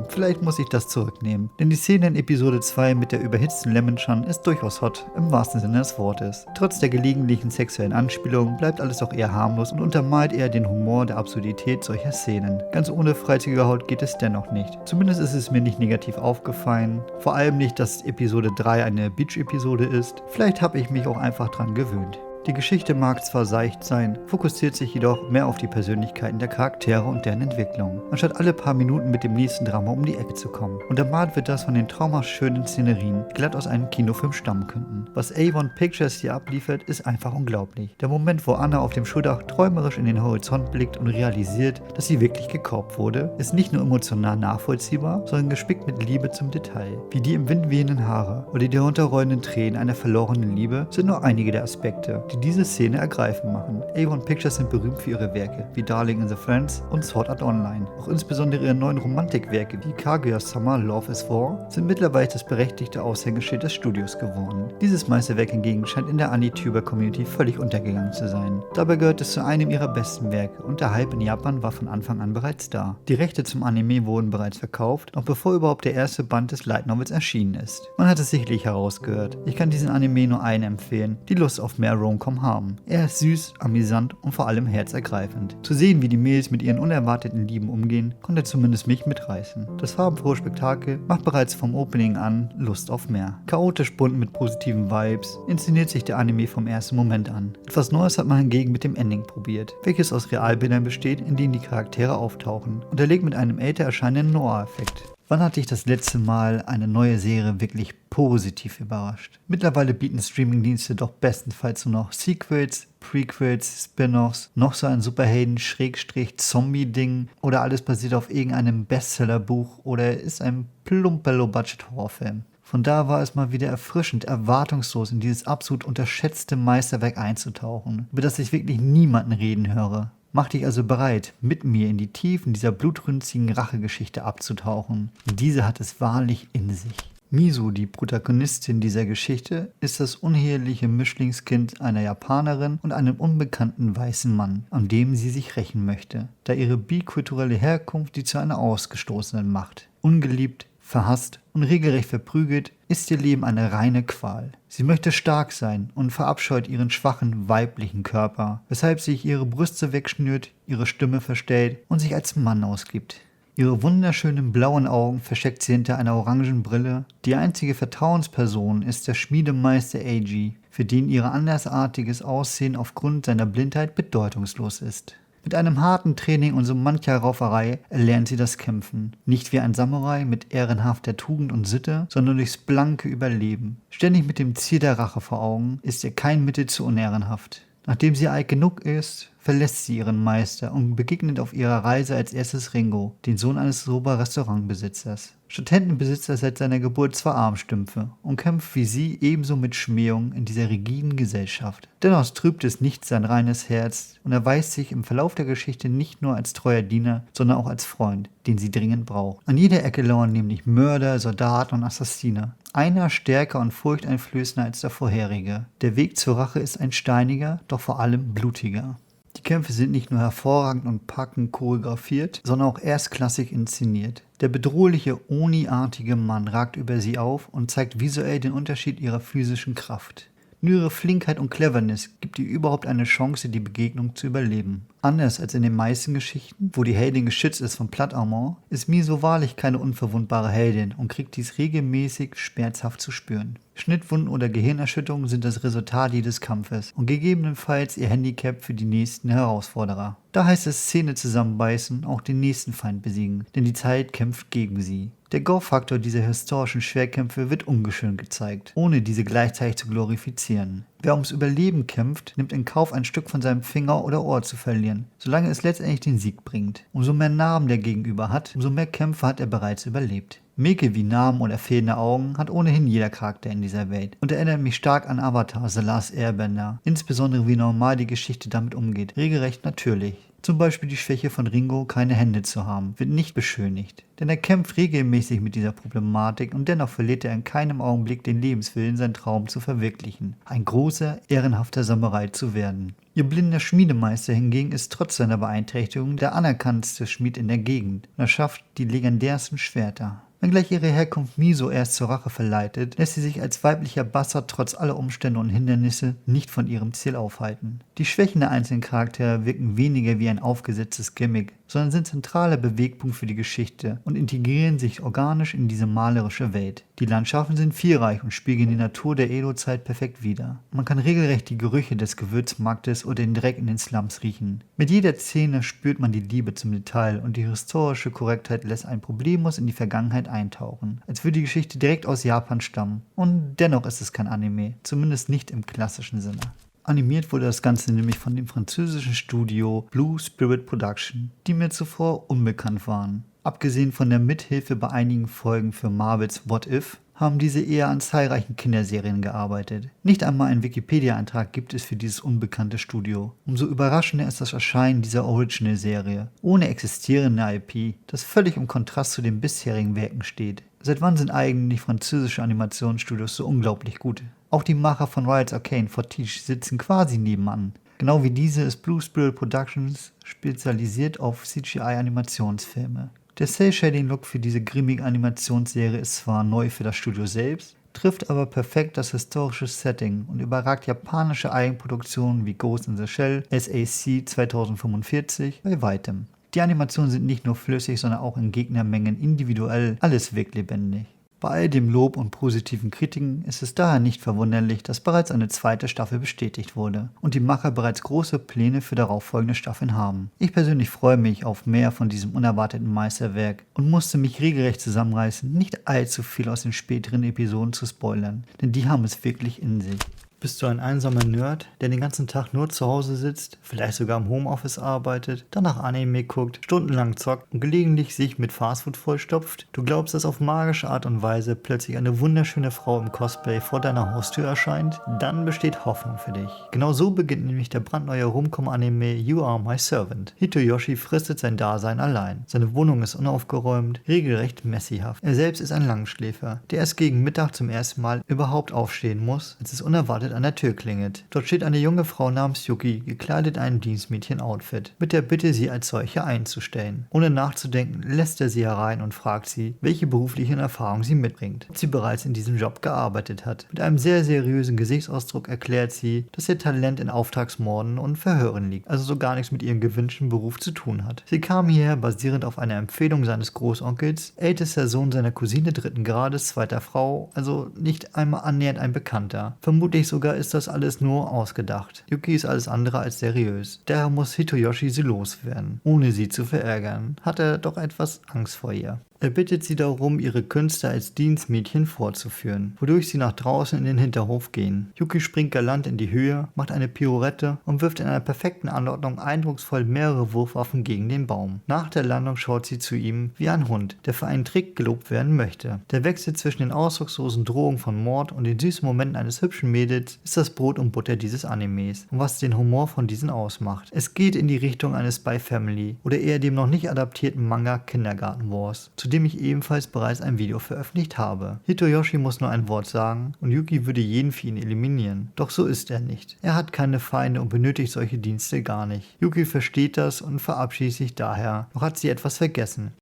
Vielleicht muss ich das zurücknehmen. Denn die Szene in Episode 2 mit der überhitzten Lemon-chan ist durchaus hot, im wahrsten Sinne des Wortes. Trotz der gelegentlichen sexuellen Anspielungen bleibt alles auch eher harmlos und untermalt eher den Humor der Absurdität solcher Szenen. Ganz ohne freizügige Haut geht es dennoch nicht. Zumindest ist es mir nicht negativ aufgefallen. Vor allem nicht, dass Episode 3 eine Beach-Episode ist. Vielleicht habe ich mich auch einfach dran gewöhnt. Die Geschichte mag zwar seicht sein, fokussiert sich jedoch mehr auf die Persönlichkeiten der Charaktere und deren Entwicklung, anstatt alle paar Minuten mit dem nächsten Drama um die Ecke zu kommen. Untermalt wird das von den traumhaft schönen Szenerien, die glatt aus einem Kinofilm stammen könnten. Was A1 Pictures hier abliefert, ist einfach unglaublich. Der Moment, wo Anna auf dem Schuldach träumerisch in den Horizont blickt und realisiert, dass sie wirklich gekorbt wurde, ist nicht nur emotional nachvollziehbar, sondern gespickt mit Liebe zum Detail. Wie die im Wind wehenden Haare oder die herunterrollenden Tränen einer verlorenen Liebe sind nur einige der Aspekte, die diese Szene ergreifend machen. A1 Pictures sind berühmt für ihre Werke, wie Darling in the Franxx und Sword Art Online. Auch insbesondere ihre neuen Romantikwerke wie Kaguya-sama Love is War sind mittlerweile das berechtigte Aushängeschild des Studios geworden. Dieses Meisterwerk hingegen scheint in der Anituber-Community völlig untergegangen zu sein. Dabei gehört es zu einem ihrer besten Werke und der Hype in Japan war von Anfang an bereits da. Die Rechte zum Anime wurden bereits verkauft, noch bevor überhaupt der erste Band des Light Novels erschienen ist. Man hat es sicherlich herausgehört. Ich kann diesen Anime nur einen empfehlen, die Lust auf mehr Rom-Com haben. Er ist süß, amüsant und vor allem herzergreifend. Zu sehen, wie die Mädels mit ihren unerwarteten Lieben umgehen, konnte zumindest mich mitreißen. Das farbenfrohe Spektakel macht bereits vom Opening an Lust auf mehr. Chaotisch bunt mit positiven Vibes inszeniert sich der Anime vom ersten Moment an. Etwas Neues hat man hingegen mit dem Ending probiert, welches aus Realbildern besteht, in denen die Charaktere auftauchen, unterlegt mit einem älter erscheinenden Noir-Effekt. Wann hatte ich das letzte Mal eine neue Serie wirklich positiv überrascht? Mittlerweile bieten Streamingdienste doch bestenfalls nur noch Sequels, Prequels, Spin-offs, noch so ein Superhelden-Zombie-Ding oder alles basiert auf irgendeinem Bestsellerbuch oder ist ein plumper Low-Budget-Horrorfilm. Von da war es mal wieder erfrischend, erwartungslos in dieses absolut unterschätzte Meisterwerk einzutauchen, über das ich wirklich niemanden reden höre. Mach dich also bereit, mit mir in die Tiefen dieser blutrünstigen Rachegeschichte abzutauchen. Diese hat es wahrlich in sich. Miso, die Protagonistin dieser Geschichte, ist das uneheliche Mischlingskind einer Japanerin und einem unbekannten weißen Mann, an dem sie sich rächen möchte, da ihre bikulturelle Herkunft sie zu einer Ausgestoßenen macht. Ungeliebt, verhasst und regelrecht verprügelt, ist ihr Leben eine reine Qual. Sie möchte stark sein und verabscheut ihren schwachen weiblichen Körper, weshalb sie sich ihre Brüste wegschnürt, ihre Stimme verstellt und sich als Mann ausgibt. Ihre wunderschönen blauen Augen versteckt sie hinter einer orangen Brille. Die einzige Vertrauensperson ist der Schmiedemeister Eiji, für den ihr andersartiges Aussehen aufgrund seiner Blindheit bedeutungslos ist. Mit einem harten Training und so mancher Rauferei erlernt sie das Kämpfen. Nicht wie ein Samurai mit ehrenhafter Tugend und Sitte, sondern durchs blanke Überleben. Ständig mit dem Ziel der Rache vor Augen, ist ihr kein Mittel zu unehrenhaft. Nachdem sie alt genug ist, verlässt sie ihren Meister und begegnet auf ihrer Reise als erstes Ringo, den Sohn eines Soba-Restaurantbesitzers. Studenten besitzt er seit seiner Geburt zwar Armstümpfe und kämpft wie sie ebenso mit Schmähung in dieser rigiden Gesellschaft. Dennoch trübt es nicht sein reines Herz und erweist sich im Verlauf der Geschichte nicht nur als treuer Diener, sondern auch als Freund, den sie dringend braucht. An jeder Ecke lauern nämlich Mörder, Soldaten und Assassine. Einer stärker und furchteinflößender als der vorherige. Der Weg zur Rache ist ein steiniger, doch vor allem blutiger. Die Kämpfe sind nicht nur hervorragend und packend choreografiert, sondern auch erstklassig inszeniert. Der bedrohliche, Oni-artige Mann ragt über sie auf und zeigt visuell den Unterschied ihrer physischen Kraft. Nur ihre Flinkheit und Cleverness gibt ihr überhaupt eine Chance, die Begegnung zu überleben. Anders als in den meisten Geschichten, wo die Heldin geschützt ist von Plattarmor, ist Miso wahrlich keine unverwundbare Heldin und kriegt dies regelmäßig schmerzhaft zu spüren. Schnittwunden oder Gehirnerschütterungen sind das Resultat jedes Kampfes und gegebenenfalls ihr Handicap für die nächsten Herausforderer. Da heißt es Zähne zusammenbeißen, auch den nächsten Feind besiegen, denn die Zeit kämpft gegen sie. Der Gore-Faktor dieser historischen Schwerkämpfe wird ungeschönt gezeigt, ohne diese gleichzeitig zu glorifizieren. Wer ums Überleben kämpft, nimmt in Kauf, ein Stück von seinem Finger oder Ohr zu verlieren, solange es letztendlich den Sieg bringt. Umso mehr Narben der Gegenüber hat, umso mehr Kämpfe hat er bereits überlebt. Mäkel wie Narben oder fehlende Augen hat ohnehin jeder Charakter in dieser Welt und erinnert mich stark an Avatar: The Last Airbender, insbesondere wie normal die Geschichte damit umgeht, regelrecht natürlich. Zum Beispiel die Schwäche von Ringo, keine Hände zu haben, wird nicht beschönigt, denn er kämpft regelmäßig mit dieser Problematik und dennoch verliert er in keinem Augenblick den Lebenswillen, seinen Traum zu verwirklichen, ein großer, ehrenhafter Samurai zu werden. Ihr blinder Schmiedemeister hingegen ist trotz seiner Beeinträchtigung der anerkannteste Schmied in der Gegend und erschafft die legendärsten Schwerter. Wenngleich ihre Herkunft Miso erst zur Rache verleitet, lässt sie sich als weiblicher Bastard trotz aller Umstände und Hindernisse nicht von ihrem Ziel aufhalten. Die Schwächen der einzelnen Charaktere wirken weniger wie ein aufgesetztes Gimmick, sondern sind zentraler Bewegpunkt für die Geschichte und integrieren sich organisch in diese malerische Welt. Die Landschaften sind vielreich und spiegeln die Natur der Edo-Zeit perfekt wider. Man kann regelrecht die Gerüche des Gewürzmarktes oder den Dreck in den Slums riechen. Mit jeder Szene spürt man die Liebe zum Detail und die historische Korrektheit lässt einen problemlos in die Vergangenheit eintauchen, als würde die Geschichte direkt aus Japan stammen. Und dennoch ist es kein Anime, zumindest nicht im klassischen Sinne. Animiert wurde das Ganze nämlich von dem französischen Studio Blue Spirit Production, die mir zuvor unbekannt waren. Abgesehen von der Mithilfe bei einigen Folgen für Marvels What If, haben diese eher an zahlreichen Kinderserien gearbeitet. Nicht einmal einen Wikipedia-Eintrag gibt es für dieses unbekannte Studio. Umso überraschender ist das Erscheinen dieser Original-Serie, ohne existierende IP, das völlig im Kontrast zu den bisherigen Werken steht. Seit wann sind eigentlich französische Animationsstudios so unglaublich gut? Auch die Macher von Riot's Arcane Fortige sitzen quasi nebenan. Genau wie diese ist Blue Spirit Productions spezialisiert auf CGI-Animationsfilme. Der Cel-Shading-Look für diese grimmige Animationsserie ist zwar neu für das Studio selbst, trifft aber perfekt das historische Setting und überragt japanische Eigenproduktionen wie Ghost in the Shell, SAC 2045 bei weitem. Die Animationen sind nicht nur flüssig, sondern auch in Gegnermengen individuell, alles wirkt lebendig. Bei all dem Lob und positiven Kritiken ist es daher nicht verwunderlich, dass bereits eine zweite Staffel bestätigt wurde und die Macher bereits große Pläne für darauffolgende Staffeln haben. Ich persönlich freue mich auf mehr von diesem unerwarteten Meisterwerk und musste mich regelrecht zusammenreißen, nicht allzu viel aus den späteren Episoden zu spoilern, denn die haben es wirklich in sich. Bist du ein einsamer Nerd, der den ganzen Tag nur zu Hause sitzt, vielleicht sogar im Homeoffice arbeitet, danach Anime guckt, stundenlang zockt und gelegentlich sich mit Fastfood vollstopft? Du glaubst, dass auf magische Art und Weise plötzlich eine wunderschöne Frau im Cosplay vor deiner Haustür erscheint? Dann besteht Hoffnung für dich. Genau so beginnt nämlich der brandneue Romcom-Anime You Are My Servant. Hitoyoshi fristet sein Dasein allein. Seine Wohnung ist unaufgeräumt, regelrecht messihaft. Er selbst ist ein Langschläfer, der erst gegen Mittag zum ersten Mal überhaupt aufstehen muss, als es unerwartet an der Tür klingelt. Dort steht eine junge Frau namens Yuki, gekleidet in einem Dienstmädchen-Outfit, mit der Bitte, sie als solche einzustellen. Ohne nachzudenken, lässt er sie herein und fragt sie, welche beruflichen Erfahrungen sie mitbringt, ob sie bereits in diesem Job gearbeitet hat. Mit einem sehr seriösen Gesichtsausdruck erklärt sie, dass ihr Talent in Auftragsmorden und Verhören liegt, also so gar nichts mit ihrem gewünschten Beruf zu tun hat. Sie kam hierher basierend auf einer Empfehlung seines Großonkels, ältester Sohn seiner Cousine 3. Grades, zweiter Frau, also nicht einmal annähernd ein Bekannter. Vermutlich sogar ist das alles nur ausgedacht. Yuki ist alles andere als seriös. Daher muss Hitoyoshi sie loswerden. Ohne sie zu verärgern, hat er doch etwas Angst vor ihr. Er bittet sie darum, ihre Künste als Dienstmädchen fortzuführen, wodurch sie nach draußen in den Hinterhof gehen. Yuki springt galant in die Höhe, macht eine Pirouette und wirft in einer perfekten Anordnung eindrucksvoll mehrere Wurfwaffen gegen den Baum. Nach der Landung schaut sie zu ihm wie ein Hund, der für einen Trick gelobt werden möchte. Der Wechsel zwischen den ausdruckslosen Drohungen von Mord und den süßen Momenten eines hübschen Mädels ist das Brot und Butter dieses Animes und was den Humor von diesen ausmacht. Es geht in die Richtung eines Spy Family oder eher dem noch nicht adaptierten Manga Kindergarten Wars, zu dem ich ebenfalls bereits ein Video veröffentlicht habe. Hitoyoshi muss nur ein Wort sagen und Yuki würde jeden für ihn eliminieren. Doch so ist er nicht. Er hat keine Feinde und benötigt solche Dienste gar nicht. Yuki versteht das und verabschiedet sich daher, doch hat sie etwas vergessen.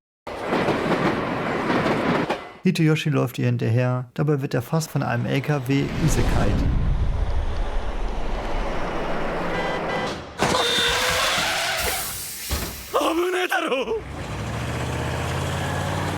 Hitoyoshi läuft ihr hinterher, dabei wird er fast von einem LKW isekait.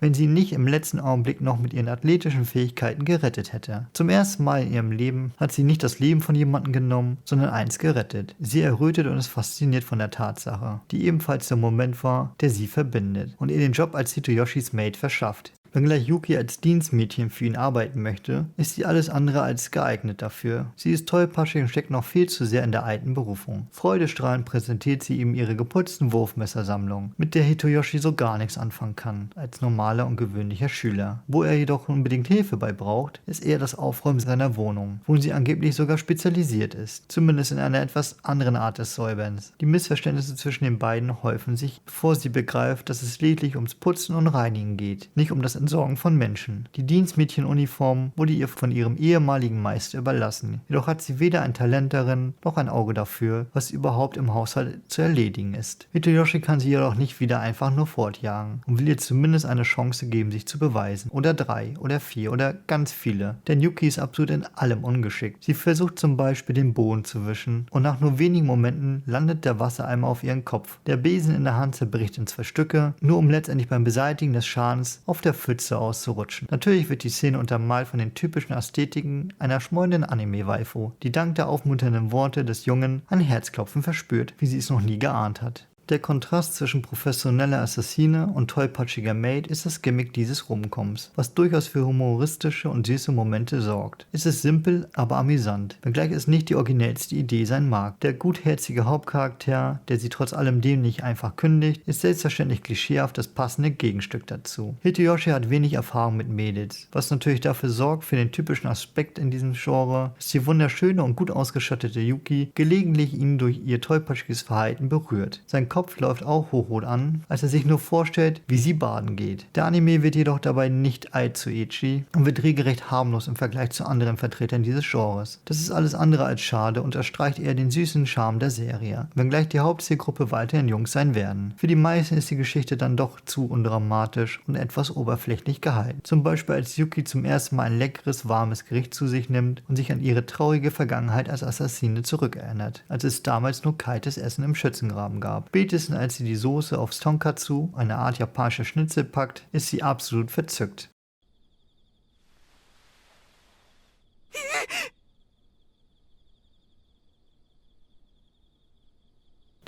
Wenn sie ihn nicht im letzten Augenblick noch mit ihren athletischen Fähigkeiten gerettet hätte. Zum ersten Mal in ihrem Leben hat sie nicht das Leben von jemandem genommen, sondern eins gerettet. Sie errötet und ist fasziniert von der Tatsache, die ebenfalls der Moment war, der sie verbindet und ihr den Job als Hitoyoshis Maid verschafft. Wenngleich Yuki als Dienstmädchen für ihn arbeiten möchte, ist sie alles andere als geeignet dafür. Sie ist tollpatschig und steckt noch viel zu sehr in der alten Berufung. Freudestrahlend präsentiert sie ihm ihre geputzten Wurfmessersammlung, mit der Hitoyoshi so gar nichts anfangen kann, als normaler und gewöhnlicher Schüler. Wo er jedoch unbedingt Hilfe bei braucht, ist eher das Aufräumen seiner Wohnung, wo sie angeblich sogar spezialisiert ist, zumindest in einer etwas anderen Art des Säuberns. Die Missverständnisse zwischen den beiden häufen sich, bevor sie begreift, dass es lediglich ums Putzen und Reinigen geht, nicht um das Entsorgen von Menschen. Die Dienstmädchenuniform wurde ihr von ihrem ehemaligen Meister überlassen, jedoch hat sie weder ein Talent darin, noch ein Auge dafür, was überhaupt im Haushalt zu erledigen ist. Hitoyoshi kann sie jedoch nicht wieder einfach nur fortjagen und will ihr zumindest eine Chance geben, sich zu beweisen. Oder 3 oder 4 oder ganz viele, denn Yuki ist absolut in allem ungeschickt. Sie versucht zum Beispiel den Boden zu wischen und nach nur wenigen Momenten landet der Wassereimer auf ihren Kopf. Der Besen in der Hand zerbricht in 2 Stücke, nur um letztendlich beim Beseitigen des Schadens auf der Pfütze auszurutschen. Natürlich wird die Szene untermalt von den typischen Ästhetiken einer schmollenden Anime-Waifu, die dank der aufmunternden Worte des Jungen ein Herzklopfen verspürt, wie sie es noch nie geahnt hat. Der Kontrast zwischen professioneller Assassine und tollpatschiger Maid ist das Gimmick dieses Romcoms, was durchaus für humoristische und süße Momente sorgt. Es ist simpel, aber amüsant, wenngleich es nicht die originellste Idee sein mag. Der gutherzige Hauptcharakter, der sie trotz alledem nicht einfach kündigt, ist selbstverständlich klischeehaft das passende Gegenstück dazu. Hitoyoshi hat wenig Erfahrung mit Mädels, was natürlich dafür sorgt für den typischen Aspekt in diesem Genre, dass die wunderschöne und gut ausgestattete Yuki gelegentlich ihn durch ihr tollpatschiges Verhalten berührt. Sein Kopf läuft auch hochrot an, als er sich nur vorstellt, wie sie baden geht. Der Anime wird jedoch dabei nicht allzu ecchi und wird regelrecht harmlos im Vergleich zu anderen Vertretern dieses Genres. Das ist alles andere als schade und erstreicht eher den süßen Charme der Serie, wenngleich die Hauptzielgruppe weiterhin Jungs sein werden. Für die meisten ist die Geschichte dann doch zu undramatisch und etwas oberflächlich gehalten. Zum Beispiel als Yuki zum ersten Mal ein leckeres, warmes Gericht zu sich nimmt und sich an ihre traurige Vergangenheit als Assassine zurückerinnert, als es damals nur kaltes Essen im Schützengraben gab. Spätestens als sie die Soße aufs Tonkatsu, eine Art japanischer Schnitzel, packt, ist sie absolut verzückt.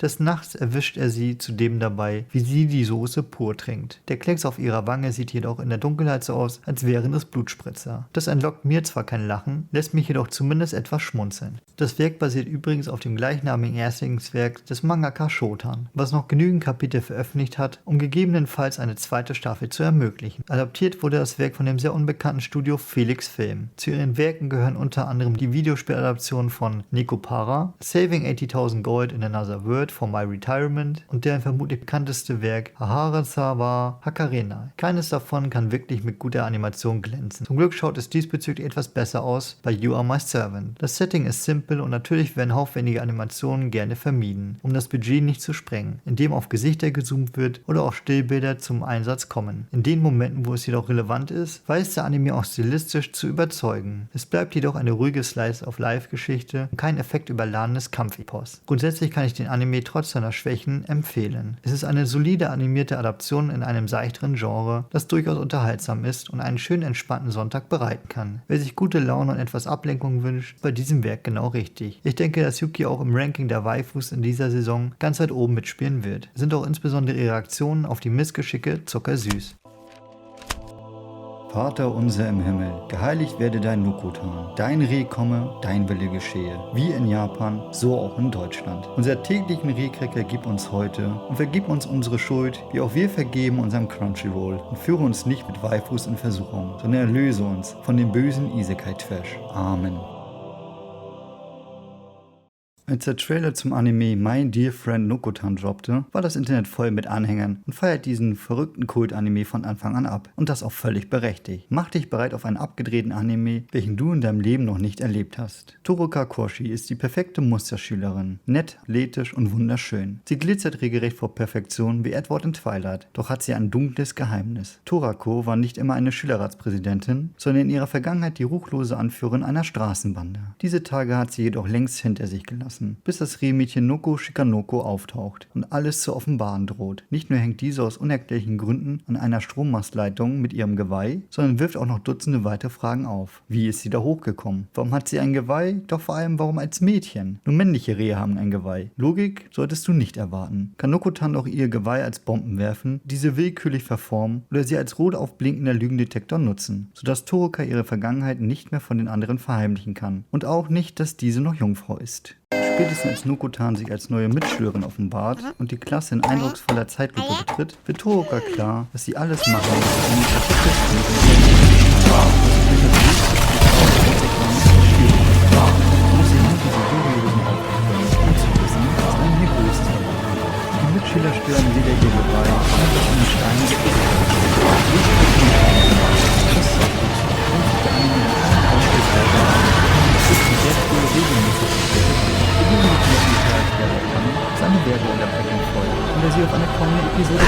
Des Nachts erwischt er sie zudem dabei, wie sie die Soße pur trinkt. Der Klecks auf ihrer Wange sieht jedoch in der Dunkelheit so aus, als wären es Blutspritzer. Das entlockt mir zwar kein Lachen, lässt mich jedoch zumindest etwas schmunzeln. Das Werk basiert übrigens auf dem gleichnamigen Erstlingswerk des Mangaka Shotan, was noch genügend Kapitel veröffentlicht hat, um gegebenenfalls eine zweite Staffel zu ermöglichen. Adaptiert wurde das Werk von dem sehr unbekannten Studio Felix Film. Zu ihren Werken gehören unter anderem die Videospieladaptionen von Nekopara, Saving 80.000 Gold in Another World for My Retirement und deren vermutlich bekannteste Werk Haharasa wa Hakarena. Keines davon kann wirklich mit guter Animation glänzen. Zum Glück schaut es diesbezüglich etwas besser aus bei You Are My Servant. Das Setting ist simpel und natürlich werden aufwendige Animationen gerne vermieden, um das Budget nicht zu sprengen, indem auf Gesichter gezoomt wird oder auch Stillbilder zum Einsatz kommen. In den Momenten, wo es jedoch relevant ist, weiß der Anime auch stilistisch zu überzeugen. Es bleibt jedoch eine ruhige Slice-of-Life-Geschichte und kein effektüberladenes Kampfepos. Grundsätzlich kann ich den Anime trotz seiner Schwächen empfehlen. Es ist eine solide animierte Adaption in einem seichteren Genre, das durchaus unterhaltsam ist und einen schönen entspannten Sonntag bereiten kann. Wer sich gute Laune und etwas Ablenkung wünscht, ist bei diesem Werk genau richtig. Ich denke, dass Yuki auch im Ranking der Waifus in dieser Saison ganz weit oben mitspielen wird. Sind auch insbesondere ihre Reaktionen auf die Missgeschicke zuckersüß. Vater unser im Himmel, geheiligt werde dein Nukutan, dein Reich komme, dein Wille geschehe, wie in Japan, so auch in Deutschland. Unser täglichen Rehcracker gib uns heute und vergib uns unsere Schuld, wie auch wir vergeben unserem Crunchyroll und führe uns nicht mit Waifus in Versuchung, sondern erlöse uns von dem bösen Isekai-Trash. Amen. Als der Trailer zum Anime My Dear Friend Nokotan droppte, war das Internet voll mit Anhängern und feiert diesen verrückten Kult-Anime von Anfang an ab. Und das auch völlig berechtigt. Mach dich bereit auf einen abgedrehten Anime, welchen du in deinem Leben noch nicht erlebt hast. Toroka Koshi ist die perfekte Musterschülerin. Nett, athletisch und wunderschön. Sie glitzert regelrecht vor Perfektion wie Edward in Twilight, doch hat sie ein dunkles Geheimnis. Torako war nicht immer eine Schülerratspräsidentin, sondern in ihrer Vergangenheit die ruchlose Anführerin einer Straßenbande. Diese Tage hat sie jedoch längst hinter sich gelassen. lassen, bis das Rehmädchen Noko Shikanoko auftaucht und alles zu offenbaren droht. Nicht nur hängt diese aus unerklärlichen Gründen an einer Strommastleitung mit ihrem Geweih, sondern wirft auch noch Dutzende weitere Fragen auf. Wie ist sie da hochgekommen? Warum hat sie ein Geweih? Doch vor allem, warum als Mädchen? Nur männliche Rehe haben ein Geweih. Logik solltest du nicht erwarten. Kann Noko-tan auch ihr Geweih als Bomben werfen, diese willkürlich verformen oder sie als rot aufblinkender Lügendetektor nutzen, sodass Toroka ihre Vergangenheit nicht mehr von den anderen verheimlichen kann. Und auch nicht, dass diese noch Jungfrau ist. Spätestens als Noko-tan sich als neue Mitschülerin offenbart und die Klasse in eindrucksvoller Zeitlupe betritt, wird Toroka klar, dass sie alles machen muss, um die perfekte Die Mitschüler stören weder ihr Geweih, noch das in Stein seine Werbeunterbrechung folgt und er sie auf eine kommende Episode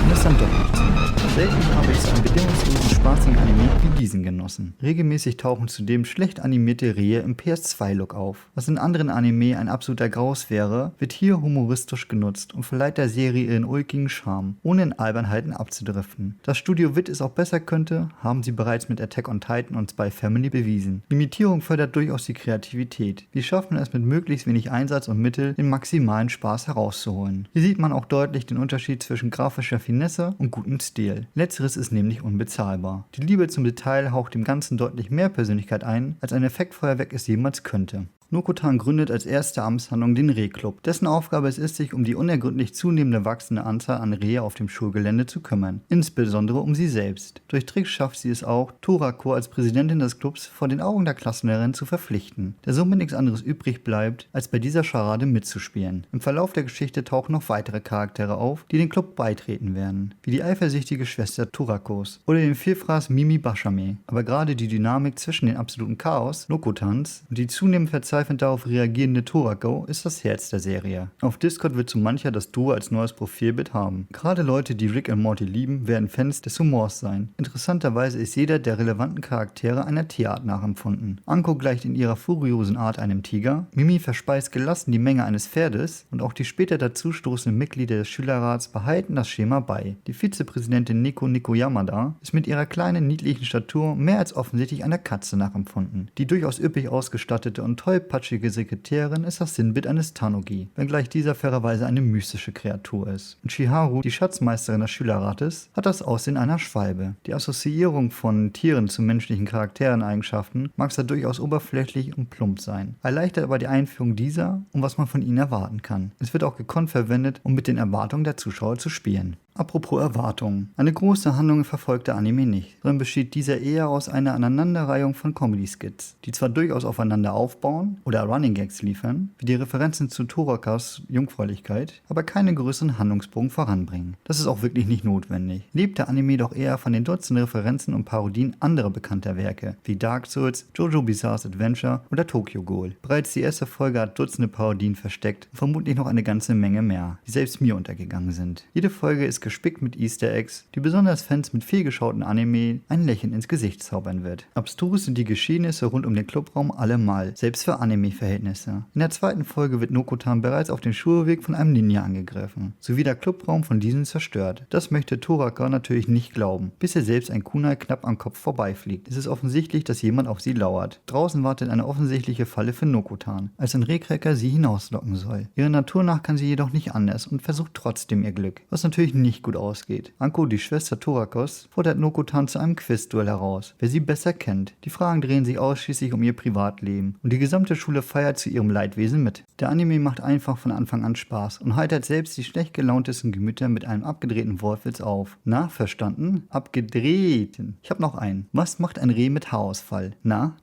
und es dann doch nicht zumindest. Selten habe ich so einen bedingungslosen spaßigen Anime wie diesen genossen. Regelmäßig tauchen zudem schlecht animierte Rehe im PS2-Look auf. Was in anderen Anime ein absoluter Graus wäre, wird hier humoristisch genutzt und verleiht der Serie ihren ulkigen Charme, ohne in Albernheiten abzudriften. Dass Studio Wit es auch besser könnte, haben sie bereits mit Attack on Titan und Spy Family bewiesen. Limitierung fördert durchaus die Kreativität. Wir schaffen es mit möglichst wenig Einsatz und Mittel, den maximalen Spaß herauszuholen. Hier sieht man auch deutlich den Unterschied zwischen grafischer Finesse und gutem Stil. Letzteres ist nämlich unbezahlbar. Die Liebe zum Detail haucht dem Ganzen deutlich mehr Persönlichkeit ein, als ein Effektfeuerwerk es jemals könnte. Noko-tan gründet als erste Amtshandlung den Rehclub, dessen Aufgabe es ist, sich um die unergründlich zunehmende wachsende Anzahl an Rehe auf dem Schulgelände zu kümmern, insbesondere um sie selbst. Durch Tricks schafft sie es auch, Torako als Präsidentin des Clubs vor den Augen der Klassenlehrerin zu verpflichten, der somit nichts anderes übrig bleibt, als bei dieser Scharade mitzuspielen. Im Verlauf der Geschichte tauchen noch weitere Charaktere auf, die den Club beitreten werden, wie die eifersüchtige Schwester Torakos oder den Vielfraß Mimi Bashame. Aber gerade die Dynamik zwischen den absoluten Chaos, Noko-tans, und die zunehmend verzweifelnd darauf reagierende Torako ist das Herz der Serie. Auf Discord wird so mancher das Duo als neues Profilbild haben. Gerade Leute, die Rick und Morty lieben, werden Fans des Humors sein. Interessanterweise ist jeder der relevanten Charaktere einer Tierart nachempfunden. Anko gleicht in ihrer furiosen Art einem Tiger, Mimi verspeist gelassen die Menge eines Pferdes und auch die später dazustoßenden Mitglieder des Schülerrats behalten das Schema bei. Die Vizepräsidentin Nico Yamada ist mit ihrer kleinen, niedlichen Statur mehr als offensichtlich einer Katze nachempfunden. Die durchaus üppig ausgestattete und tollpatschige Sekretärin ist das Sinnbild eines Tanuki, wenngleich dieser fairerweise eine mystische Kreatur ist. Und Shiharu, die Schatzmeisterin des Schülerrates, hat das Aussehen einer Schwalbe. Die Assoziierung von Tieren zu menschlichen Charaktereneigenschaften mag zwar durchaus oberflächlich und plump sein, erleichtert aber die Einführung dieser und was man von ihnen erwarten kann. Es wird auch gekonnt verwendet, um mit den Erwartungen der Zuschauer zu spielen. Apropos Erwartungen. Eine große Handlung verfolgt der Anime nicht, sondern besteht dieser eher aus einer Aneinanderreihung von Comedy-Skits, die zwar durchaus aufeinander aufbauen oder Running Gags liefern, wie die Referenzen zu Torakas Jungfräulichkeit, aber keinen größeren Handlungsbogen voranbringen. Das ist auch wirklich nicht notwendig. Lebt der Anime doch eher von den Dutzenden Referenzen und Parodien anderer bekannter Werke, wie Dark Souls, JoJo Bizarre's Adventure oder Tokyo Ghoul. Bereits die erste Folge hat Dutzende Parodien versteckt und vermutlich noch eine ganze Menge mehr, die selbst mir untergegangen sind. Jede Folge ist gespickt mit Easter Eggs, die besonders Fans mit vielgeschauten Anime ein Lächeln ins Gesicht zaubern wird. Abstrus sind die Geschehnisse rund um den Clubraum allemal, selbst für Anime-Verhältnisse. In der zweiten Folge wird Noko-tan bereits auf dem Schulweg von einem Ninja angegriffen, sowie der Clubraum von diesem zerstört. Das möchte Toraka natürlich nicht glauben, bis er selbst ein Kunai knapp am Kopf vorbeifliegt. Es ist offensichtlich, dass jemand auf sie lauert. Draußen wartet eine offensichtliche Falle für Noko-tan, als ein Rehcracker sie hinauslocken soll. Ihrer Natur nach kann sie jedoch nicht anders und versucht trotzdem ihr Glück, was natürlich nicht gut ausgeht. Anko, die Schwester Torakos, fordert Noko-tan zu einem Quizduell heraus, wer sie besser kennt. Die Fragen drehen sich ausschließlich um ihr Privatleben und die gesamte Schule feiert zu ihrem Leidwesen mit. Der Anime macht einfach von Anfang an Spaß und heitert selbst die schlecht gelauntesten Gemüter mit einem abgedrehten Wortwitz auf. Na, verstanden? Abgedrehten. Ich hab noch einen. Was macht ein Reh mit Haarausfall? Na?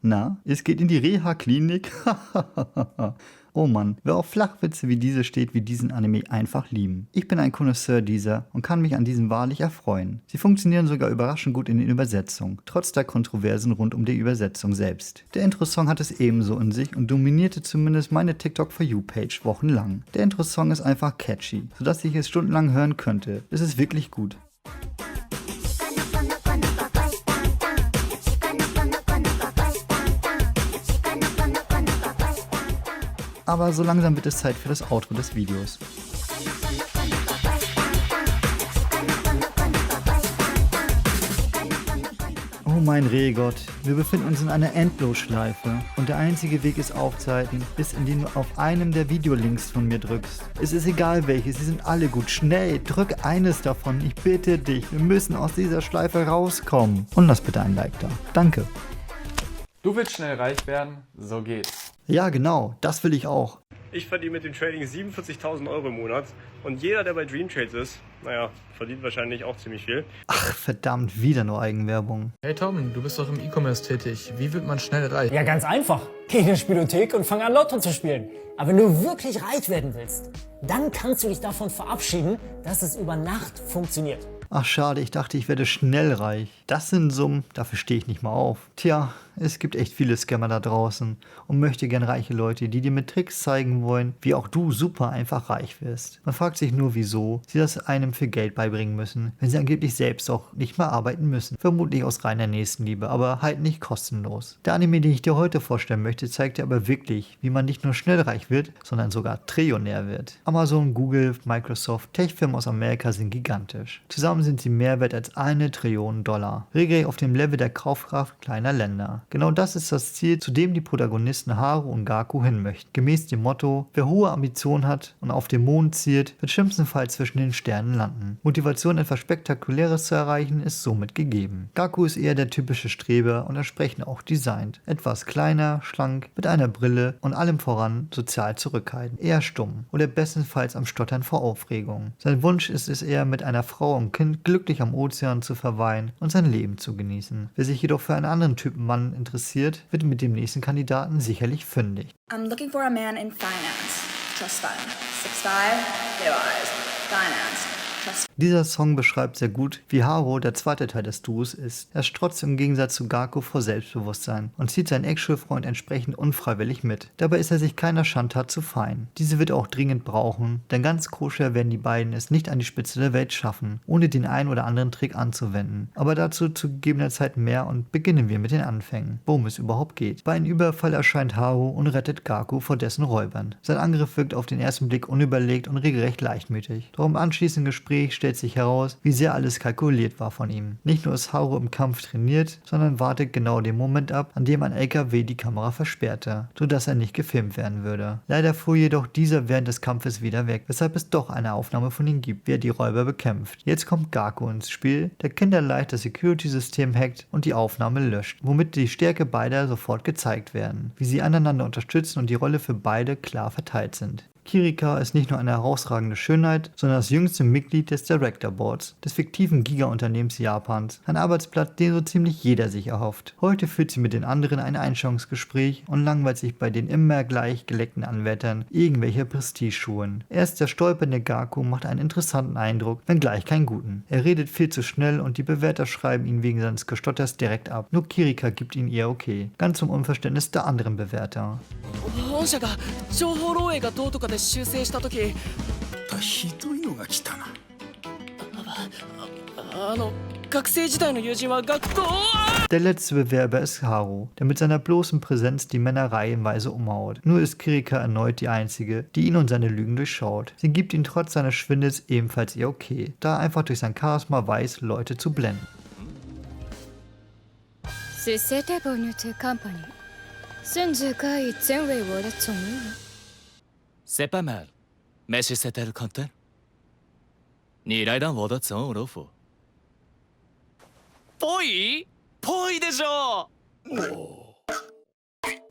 Es geht in die Reha-Klinik? Oh Mann, wer auf Flachwitze wie diese steht, wird diesen Anime einfach lieben. Ich bin ein Connoisseur dieser und kann mich an diesem wahrlich erfreuen. Sie funktionieren sogar überraschend gut in den Übersetzungen, trotz der Kontroversen rund um die Übersetzung selbst. Der Intro-Song hat es ebenso in sich und dominierte zumindest meine TikTok-For-You-Page wochenlang. Der Intro-Song ist einfach catchy, sodass ich es stundenlang hören könnte. Es ist wirklich gut. Aber so langsam wird es Zeit für das Outro des Videos. Oh mein Rehgott, wir befinden uns in einer Endlosschleife und der einzige Weg ist aufzuhalten, ist indem du auf einem der Videolinks von mir drückst. Es ist egal welches, sie sind alle gut. Schnell, drück eines davon, ich bitte dich, wir müssen aus dieser Schleife rauskommen. Und lass bitte ein Like da. Danke. Du willst schnell reich werden? So geht's. Ja genau, das will ich auch. Ich verdiene mit dem Trading 47.000 Euro im Monat und jeder, der bei Dream Trades ist, naja, verdient wahrscheinlich auch ziemlich viel. Ach verdammt, wieder nur Eigenwerbung. Hey Tom, du bist doch im E-Commerce tätig. Wie wird man schnell reich? Ja, ganz einfach. Geh in die Spielothek und fang an Lotto zu spielen. Aber wenn du wirklich reich werden willst, dann kannst du dich davon verabschieden, dass es über Nacht funktioniert. Ach schade, ich dachte, ich werde schnell reich. Das sind Summen, dafür stehe ich nicht mal auf. Tja, es gibt echt viele Scammer da draußen und möchte gern reiche Leute, die dir mit Tricks zeigen wollen, wie auch du super einfach reich wirst. Man fragt sich nur, wieso sie das einem für Geld beibringen müssen, wenn sie angeblich selbst auch nicht mehr arbeiten müssen. Vermutlich aus reiner Nächstenliebe, aber halt nicht kostenlos. Der Anime, den ich dir heute vorstellen möchte, zeigt dir aber wirklich, wie man nicht nur schnell reich wird, sondern sogar Trillionär wird. Amazon, Google, Microsoft, Tech-Firmen aus Amerika sind gigantisch. Zusammen sind sie mehr wert als 1 Trillion Dollar. Regelrecht auf dem Level der Kaufkraft kleiner Länder. Genau das ist das Ziel, zu dem die Protagonisten Haru und Gaku hin möchten. Gemäß dem Motto, wer hohe Ambitionen hat und auf den Mond zielt, wird schlimmstenfalls zwischen den Sternen landen. Motivation, etwas Spektakuläres zu erreichen, ist somit gegeben. Gaku ist eher der typische Streber und entsprechend auch designt. Etwas kleiner, schlank, mit einer Brille und allem voran sozial zurückhaltend. Eher stumm oder bestenfalls am Stottern vor Aufregung. Sein Wunsch ist es eher, mit einer Frau und Kind glücklich am Ozean zu verweilen und sein Leben zu genießen. Wer sich jedoch für einen anderen Typen Mann interessiert, wird mit dem nächsten Kandidaten sicherlich fündig. I'm looking for a man in finance. Trust fund. 6'5", blue eyes. Finance. Dieser Song beschreibt sehr gut, wie Haru, der zweite Teil des Duos, ist. Er strotzt im Gegensatz zu Gaku vor Selbstbewusstsein und zieht seinen Ex-Schulfreund entsprechend unfreiwillig mit. Dabei ist er sich keiner Schandtat zu fein. Diese wird er auch dringend brauchen, denn ganz koscher werden die beiden es nicht an die Spitze der Welt schaffen, ohne den einen oder anderen Trick anzuwenden. Aber dazu zu gegebener Zeit mehr und beginnen wir mit den Anfängen, worum es überhaupt geht. Bei einem Überfall erscheint Haru und rettet Gaku vor dessen Räubern. Sein Angriff wirkt auf den ersten Blick unüberlegt und regelrecht leichtmütig. Doch im anschließenden Gespräch stellt sich heraus, wie sehr alles kalkuliert war von ihm. Nicht nur ist Haru im Kampf trainiert, sondern wartet genau den Moment ab, an dem ein LKW die Kamera versperrte, sodass er nicht gefilmt werden würde. Leider fuhr jedoch dieser während des Kampfes wieder weg, weshalb es doch eine Aufnahme von ihm gibt, wie er die Räuber bekämpft. Jetzt kommt Gaku ins Spiel, der kinderleicht das Security-System hackt und die Aufnahme löscht, womit die Stärke beider sofort gezeigt werden, wie sie aneinander unterstützen und die Rolle für beide klar verteilt sind. Kirika ist nicht nur eine herausragende Schönheit, sondern das jüngste Mitglied des Director Boards, des fiktiven Giga-Unternehmens Japans. Ein Arbeitsplatz, den so ziemlich jeder sich erhofft. Heute führt sie mit den anderen ein Einstellungsgespräch und langweilt sich bei den immer gleich geleckten Anwärtern irgendwelche Prestigeschulen. Erst der stolpernde Gaku macht einen interessanten Eindruck, wenngleich keinen guten. Er redet viel zu schnell und die Bewerter schreiben ihn wegen seines Gestotters direkt ab. Nur Kirika gibt ihn ihr okay. Ganz zum Unverständnis der anderen Bewerter. 修正した時ひどいのが来たな学生時代の友人は学校 Der letzte Bewerber ist Haru, der mit seiner bloßen Präsenz die Männer reihenweise umhaut. Nur ist Kirika erneut die einzige, die ihn und seine Lügen durchschaut. Sie gibt ihn trotz seines Schwindels ebenfalls ihr okay, da er einfach durch sein Charisma weiß, Leute zu blenden. 세파말 메시세텔 컨텐 니라이단 워더 정 로프 보이 보이 되죠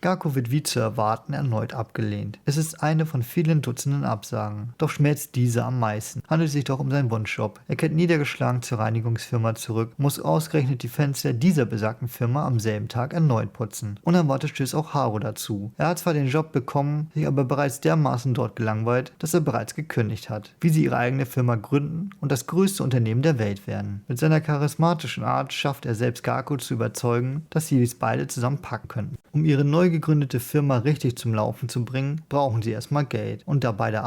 Gaku wird wie zu erwarten erneut abgelehnt. Es ist eine von vielen Dutzenden Absagen. Doch schmerzt diese am meisten. Handelt es sich doch um seinen Wunschjob. Er kehrt niedergeschlagen zur Reinigungsfirma zurück, muss ausgerechnet die Fenster dieser besagten Firma am selben Tag erneut putzen. Unerwartet stößt auch Haru dazu. Er hat zwar den Job bekommen, sich aber bereits dermaßen dort gelangweilt, dass er bereits gekündigt hat. Wie sie ihre eigene Firma gründen und das größte Unternehmen der Welt werden. Mit seiner charismatischen Art schafft er selbst Gaku zu überzeugen, dass sie dies beide zusammen packen können. Um ihre Neugier gegründete Firma richtig zum Laufen zu bringen, brauchen sie erstmal Geld. Und da beide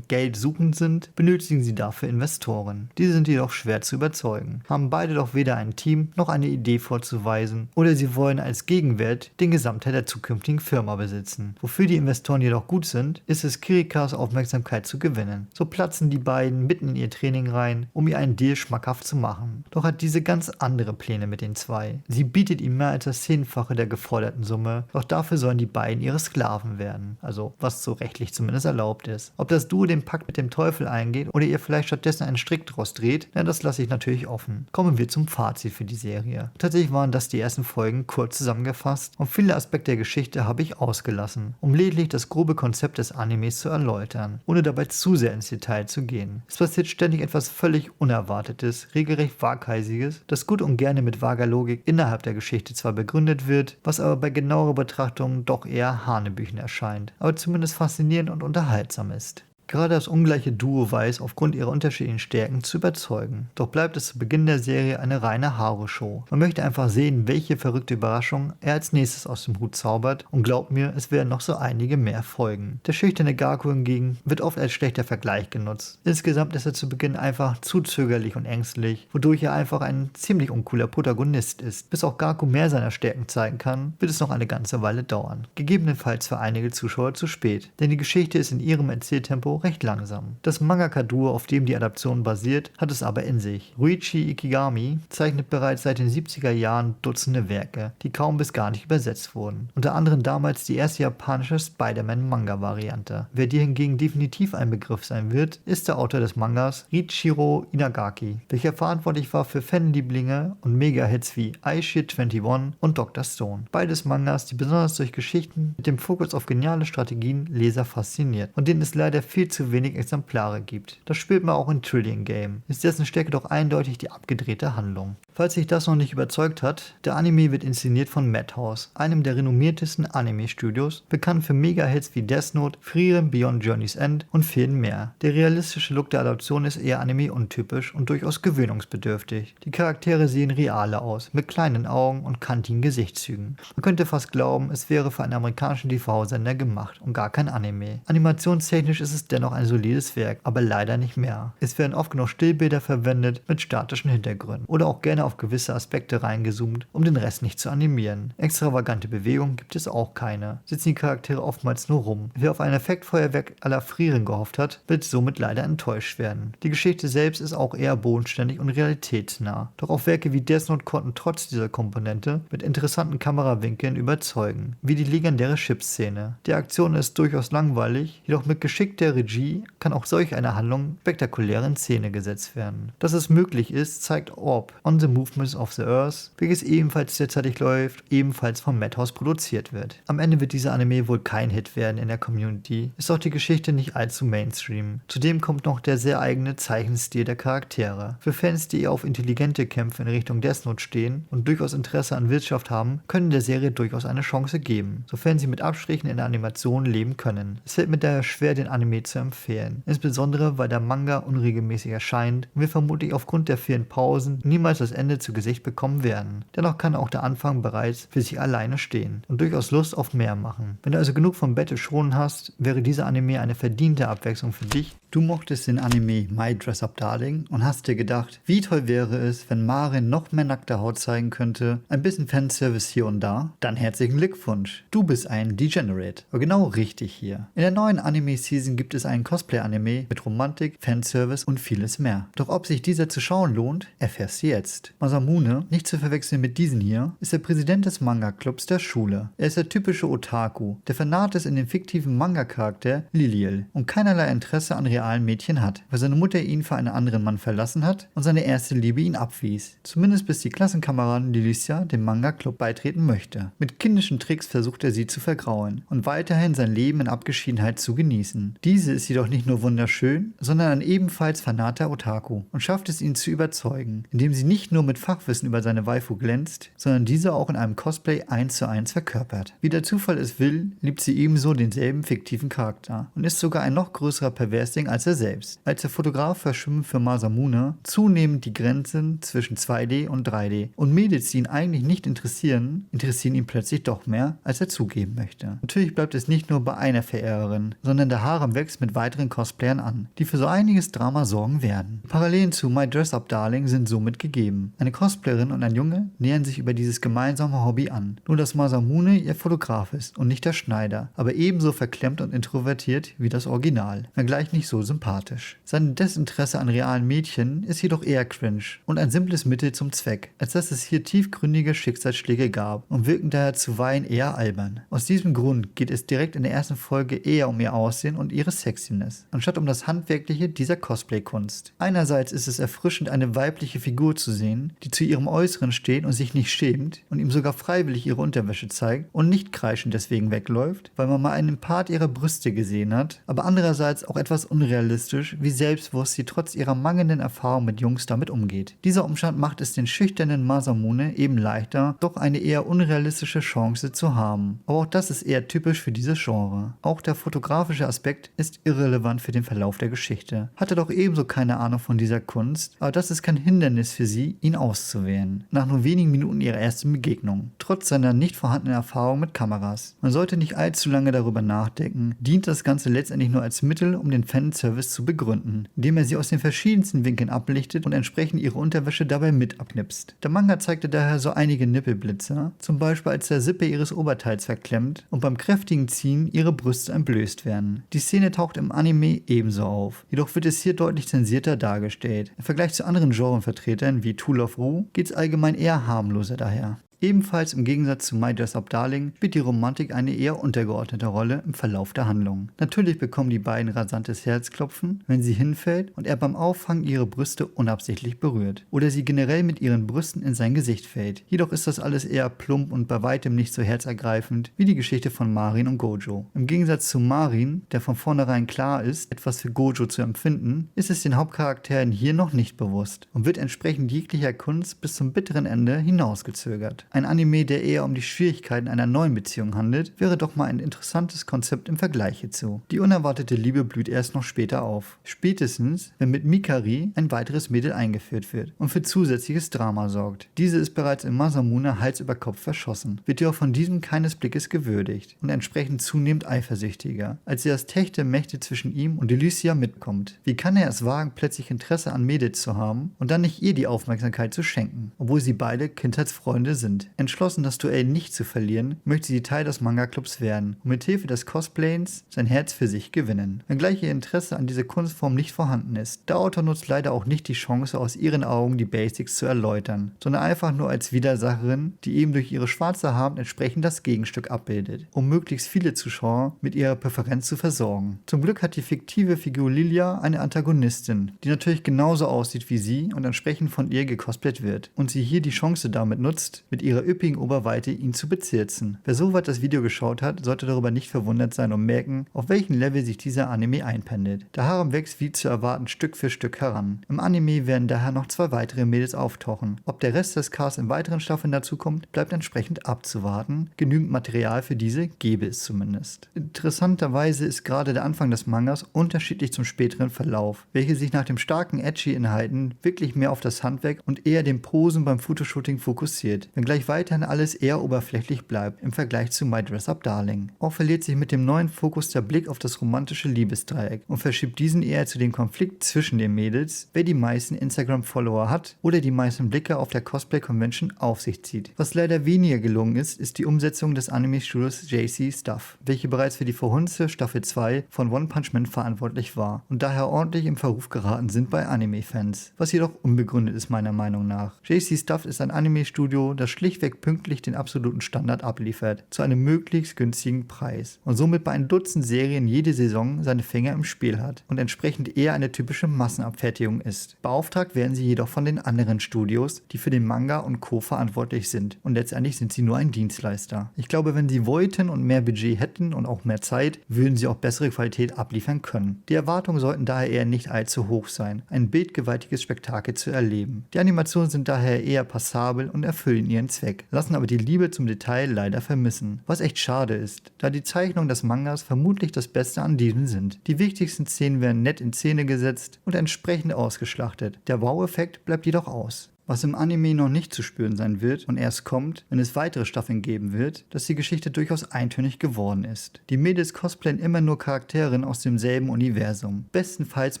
geldsuchend sind, benötigen sie dafür Investoren. Diese sind jedoch schwer zu überzeugen, haben beide doch weder ein Team noch eine Idee vorzuweisen oder sie wollen als Gegenwert den Gesamtteil der zukünftigen Firma besitzen. Wofür die Investoren jedoch gut sind, ist es, Kirikas Aufmerksamkeit zu gewinnen. So platzen die beiden mitten in ihr Training rein, um ihr einen Deal schmackhaft zu machen. Doch hat diese ganz andere Pläne mit den zwei. Sie bietet ihm mehr als das 10-fache der geforderten Summe, doch dafür sollen die beiden ihre Sklaven werden. Also was so rechtlich zumindest erlaubt ist. Ob das Duo den Pakt mit dem Teufel eingeht oder ihr vielleicht stattdessen einen Strick draus dreht, na, das lasse ich natürlich offen. Kommen wir zum Fazit für die Serie. Tatsächlich waren das die ersten Folgen kurz zusammengefasst und viele Aspekte der Geschichte habe ich ausgelassen, um lediglich das grobe Konzept des Animes zu erläutern, ohne dabei zu sehr ins Detail zu gehen. Es passiert ständig etwas völlig Unerwartetes, regelrecht Waghalsiges, das gut und gerne mit vager Logik innerhalb der Geschichte zwar begründet wird, was aber bei genauerer Betrachtung doch eher hanebüchen erscheint, aber zumindest faszinierend und unterhaltsam ist. Gerade das ungleiche Duo weiß aufgrund ihrer unterschiedlichen Stärken zu überzeugen. Doch bleibt es zu Beginn der Serie eine reine Haru-Show. Man möchte einfach sehen, welche verrückte Überraschung er als nächstes aus dem Hut zaubert und glaubt mir, es werden noch so einige mehr folgen. Der schüchterne Gaku hingegen wird oft als schlechter Vergleich genutzt. Insgesamt ist er zu Beginn einfach zu zögerlich und ängstlich, wodurch er einfach ein ziemlich uncooler Protagonist ist. Bis auch Gaku mehr seiner Stärken zeigen kann, wird es noch eine ganze Weile dauern. Gegebenenfalls für einige Zuschauer zu spät, denn die Geschichte ist in ihrem Erzähltempo recht langsam. Das Mangaka-Duo, auf dem die Adaption basiert, hat es aber in sich. Ruichi Ikigami zeichnet bereits seit den 70er Jahren Dutzende Werke, die kaum bis gar nicht übersetzt wurden. Unter anderem damals die erste japanische Spider-Man-Manga-Variante. Wer dir hingegen definitiv ein Begriff sein wird, ist der Autor des Mangas Riichiro Inagaki, welcher verantwortlich war für Fanlieblinge und Mega-Hits wie iShit 21 und Dr. Stone. Beides Mangas, die besonders durch Geschichten mit dem Fokus auf geniale Strategien Leser fasziniert und denen es leider viel zu wenig Exemplare gibt. Das spürt man auch in Trillion Game. Ist dessen Stärke doch eindeutig die abgedrehte Handlung. Falls sich das noch nicht überzeugt hat, der Anime wird inszeniert von Madhouse, einem der renommiertesten Anime-Studios, bekannt für Mega-Hits wie Death Note, Frieren Beyond Journey's End und vielen mehr. Der realistische Look der Adaption ist eher Anime-untypisch und durchaus gewöhnungsbedürftig. Die Charaktere sehen realer aus, mit kleinen Augen und kantigen Gesichtszügen. Man könnte fast glauben, es wäre für einen amerikanischen TV-Sender gemacht und gar kein Anime. Animationstechnisch ist es dennoch ein solides Werk, aber leider nicht mehr. Es werden oft genug Stillbilder verwendet mit statischen Hintergründen oder auch gerne auf gewisse Aspekte reingezoomt, um den Rest nicht zu animieren. Extravagante Bewegungen gibt es auch keine. Sitzen die Charaktere oftmals nur rum. Wer auf ein Effektfeuerwerk à la Frieren gehofft hat, wird somit leider enttäuscht werden. Die Geschichte selbst ist auch eher bodenständig und realitätsnah. Doch auch Werke wie Death Note konnten trotz dieser Komponente mit interessanten Kamerawinkeln überzeugen, wie die legendäre Chip-Szene. Die Aktion ist durchaus langweilig, jedoch mit geschickter Regie kann auch solch eine Handlung spektakulär in Szene gesetzt werden. Dass es möglich ist, zeigt Orb on the Movements of the Earth, welches ebenfalls derzeitig läuft, ebenfalls von Madhouse produziert wird. Am Ende wird dieser Anime wohl kein Hit werden in der Community, ist auch die Geschichte nicht allzu Mainstream. Zudem kommt noch der sehr eigene Zeichenstil der Charaktere. Für Fans, die eher auf intelligente Kämpfe in Richtung Death Note stehen und durchaus Interesse an Wirtschaft haben, können der Serie durchaus eine Chance geben, sofern sie mit Abstrichen in der Animation leben können. Es fällt mir daher schwer, den Anime zu empfehlen, insbesondere weil der Manga unregelmäßig erscheint und wir vermutlich aufgrund der vielen Pausen niemals das Ende zu Gesicht bekommen werden. Dennoch kann auch der Anfang bereits für sich alleine stehen und durchaus Lust auf mehr machen. Wenn du also genug vom Battle Shonen hast, wäre dieser Anime eine verdiente Abwechslung für dich. Du mochtest den Anime My Dress Up Darling und hast dir gedacht, wie toll wäre es, wenn Marin noch mehr nackte Haut zeigen könnte, ein bisschen Fanservice hier und da? Dann herzlichen Glückwunsch, du bist ein Degenerate. Aber genau richtig hier. In der neuen Anime-Season gibt es einen Cosplay-Anime mit Romantik, Fanservice und vieles mehr. Doch ob sich dieser zu schauen lohnt, erfährst du jetzt. Masamune, nicht zu verwechseln mit diesen hier, ist der Präsident des Manga-Clubs der Schule. Er ist der typische Otaku, der vernarrt ist in den fiktiven Manga-Charakter Liliel und keinerlei Interesse an realen Mädchen hat, weil seine Mutter ihn für einen anderen Mann verlassen hat und seine erste Liebe ihn abwies. Zumindest bis die Klassenkameradin Lilicia dem Manga-Club beitreten möchte. Mit kindischen Tricks versucht er sie zu vergraulen und weiterhin sein Leben in Abgeschiedenheit zu genießen. Diese ist jedoch nicht nur wunderschön, sondern ein ebenfalls fanarter Otaku und schafft es ihn zu überzeugen, indem sie nicht nur mit Fachwissen über seine Waifu glänzt, sondern diese auch in einem Cosplay 1:1 verkörpert. Wie der Zufall es will, liebt sie ebenso denselben fiktiven Charakter und ist sogar ein noch größerer Perversling Darling als er selbst. Als der Fotograf verschwimmen für Masamune zunehmend die Grenzen zwischen 2D und 3D und Mädels, die ihn eigentlich nicht interessieren ihn plötzlich doch mehr, als er zugeben möchte. Natürlich bleibt es nicht nur bei einer Verehrerin, sondern der Harem wächst mit weiteren Cosplayern an, die für so einiges Drama sorgen werden. Parallelen zu My Dress-Up Darling sind somit gegeben. Eine Cosplayerin und ein Junge nähern sich über dieses gemeinsame Hobby an. Nur dass Masamune ihr Fotograf ist und nicht der Schneider, aber ebenso verklemmt und introvertiert wie das Original, wenngleich nicht so sympathisch. Sein Desinteresse an realen Mädchen ist jedoch eher cringe und ein simples Mittel zum Zweck, als dass es hier tiefgründige Schicksalsschläge gab und wirken daher zuweilen eher albern. Aus diesem Grund geht es direkt in der ersten Folge eher um ihr Aussehen und ihre Sexiness, anstatt um das Handwerkliche dieser Cosplay-Kunst. Einerseits ist es erfrischend, eine weibliche Figur zu sehen, die zu ihrem Äußeren steht und sich nicht schämt und ihm sogar freiwillig ihre Unterwäsche zeigt und nicht kreischend deswegen wegläuft, weil man mal einen Part ihrer Brüste gesehen hat, aber andererseits auch etwas unrealistisch, wie selbstbewusst sie trotz ihrer mangelnden Erfahrung mit Jungs damit umgeht. Dieser Umstand macht es den schüchternen Masamune eben leichter, doch eine eher unrealistische Chance zu haben. Aber auch das ist eher typisch für dieses Genre. Auch der fotografische Aspekt ist irrelevant für den Verlauf der Geschichte. Hatte doch ebenso keine Ahnung von dieser Kunst, aber das ist kein Hindernis für sie, ihn auszuwählen. Nach nur wenigen Minuten ihrer ersten Begegnung. Trotz seiner nicht vorhandenen Erfahrung mit Kameras. Man sollte nicht allzu lange darüber nachdenken, dient das Ganze letztendlich nur als Mittel, um den Fanservice zu begründen, indem er sie aus den verschiedensten Winkeln ablichtet und entsprechend ihre Unterwäsche dabei mit abknipst. Der Manga zeigte daher so einige Nippelblitzer, zum Beispiel als der Sippe ihres Oberteils verklemmt und beim kräftigen Ziehen ihre Brüste entblößt werden. Die Szene taucht im Anime ebenso auf, jedoch wird es hier deutlich zensierter dargestellt. Im Vergleich zu anderen Genrevertretern wie Tool of Ru geht es allgemein eher harmloser daher. Ebenfalls im Gegensatz zu My Dress-Up Darling spielt die Romantik eine eher untergeordnete Rolle im Verlauf der Handlung. Natürlich bekommen die beiden rasantes Herzklopfen, wenn sie hinfällt und er beim Auffangen ihre Brüste unabsichtlich berührt. Oder sie generell mit ihren Brüsten in sein Gesicht fällt. Jedoch ist das alles eher plump und bei weitem nicht so herzergreifend wie die Geschichte von Marin und Gojo. Im Gegensatz zu Marin, der von vornherein klar ist, etwas für Gojo zu empfinden, ist es den Hauptcharakteren hier noch nicht bewusst und wird entsprechend jeglicher Kunst bis zum bitteren Ende hinausgezögert. Ein Anime, der eher um die Schwierigkeiten einer neuen Beziehung handelt, wäre doch mal ein interessantes Konzept im Vergleich hierzu. Die unerwartete Liebe blüht erst noch später auf. Spätestens, wenn mit Mikari ein weiteres Mädel eingeführt wird und für zusätzliches Drama sorgt. Diese ist bereits in Masamune Hals über Kopf verschossen, wird jedoch von diesem keines Blickes gewürdigt und entsprechend zunehmend eifersüchtiger, als sie das Techt der Mächte zwischen ihm und Elysia mitkommt. Wie kann er es wagen, plötzlich Interesse an Mädels zu haben und dann nicht ihr die Aufmerksamkeit zu schenken, obwohl sie beide Kindheitsfreunde sind? Entschlossen, das Duell nicht zu verlieren, möchte sie Teil des Manga-Clubs werden und mit Hilfe des Cosplayens sein Herz für sich gewinnen. Wenngleich ihr Interesse an dieser Kunstform nicht vorhanden ist, der Autor nutzt leider auch nicht die Chance, aus ihren Augen die Basics zu erläutern, sondern einfach nur als Widersacherin, die eben durch ihre schwarze Haut entsprechend das Gegenstück abbildet, um möglichst viele Zuschauer mit ihrer Präferenz zu versorgen. Zum Glück hat die fiktive Figur Lilia eine Antagonistin, die natürlich genauso aussieht wie sie und entsprechend von ihr gecosplayt wird und sie hier die Chance damit nutzt, mit ihrer üppigen Oberweite ihn zu bezirzen. Wer so weit das Video geschaut hat, sollte darüber nicht verwundert sein und merken, auf welchem Level sich dieser Anime einpendelt. Der Harem wächst wie zu erwarten Stück für Stück heran. Im Anime werden daher noch 2 weitere Mädels auftauchen. Ob der Rest des Casts in weiteren Staffeln dazukommt, bleibt entsprechend abzuwarten. Genügend Material für diese gäbe es zumindest. Interessanterweise ist gerade der Anfang des Mangas unterschiedlich zum späteren Verlauf, welche sich nach dem starken Edgy-Inhalten wirklich mehr auf das Handwerk und eher dem Posen beim Fotoshooting fokussiert, wenngleich weiterhin alles eher oberflächlich bleibt im Vergleich zu My Dress-Up Darling. Auch verliert sich mit dem neuen Fokus der Blick auf das romantische Liebesdreieck und verschiebt diesen eher zu dem Konflikt zwischen den Mädels, wer die meisten Instagram-Follower hat oder die meisten Blicke auf der Cosplay-Convention auf sich zieht. Was leider weniger gelungen ist, ist die Umsetzung des Anime-Studios JC Stuff, welche bereits für die verhunzte Staffel 2 von One Punch Man verantwortlich war und daher ordentlich im Verruf geraten sind bei Anime-Fans, was jedoch unbegründet ist meiner Meinung nach. JC Stuff ist ein Anime-Studio, das schlichtweg pünktlich den absoluten Standard abliefert, zu einem möglichst günstigen Preis und somit bei ein Dutzend Serien jede Saison seine Finger im Spiel hat und entsprechend eher eine typische Massenabfertigung ist. Beauftragt werden sie jedoch von den anderen Studios, die für den Manga und Co. verantwortlich sind und letztendlich sind sie nur ein Dienstleister. Ich glaube, wenn sie wollten und mehr Budget hätten und auch mehr Zeit, würden sie auch bessere Qualität abliefern können. Die Erwartungen sollten daher eher nicht allzu hoch sein, ein bildgewaltiges Spektakel zu erleben. Die Animationen sind daher eher passabel und erfüllen ihren Zweck, lassen aber die Liebe zum Detail leider vermissen. Was echt schade ist, da die Zeichnungen des Mangas vermutlich das Beste an diesem sind. Die wichtigsten Szenen werden nett in Szene gesetzt und entsprechend ausgeschlachtet. Der Wow-Effekt bleibt jedoch aus. Was im Anime noch nicht zu spüren sein wird und erst kommt, wenn es weitere Staffeln geben wird, dass die Geschichte durchaus eintönig geworden ist. Die Mädels cosplayen immer nur Charakteren aus demselben Universum, bestenfalls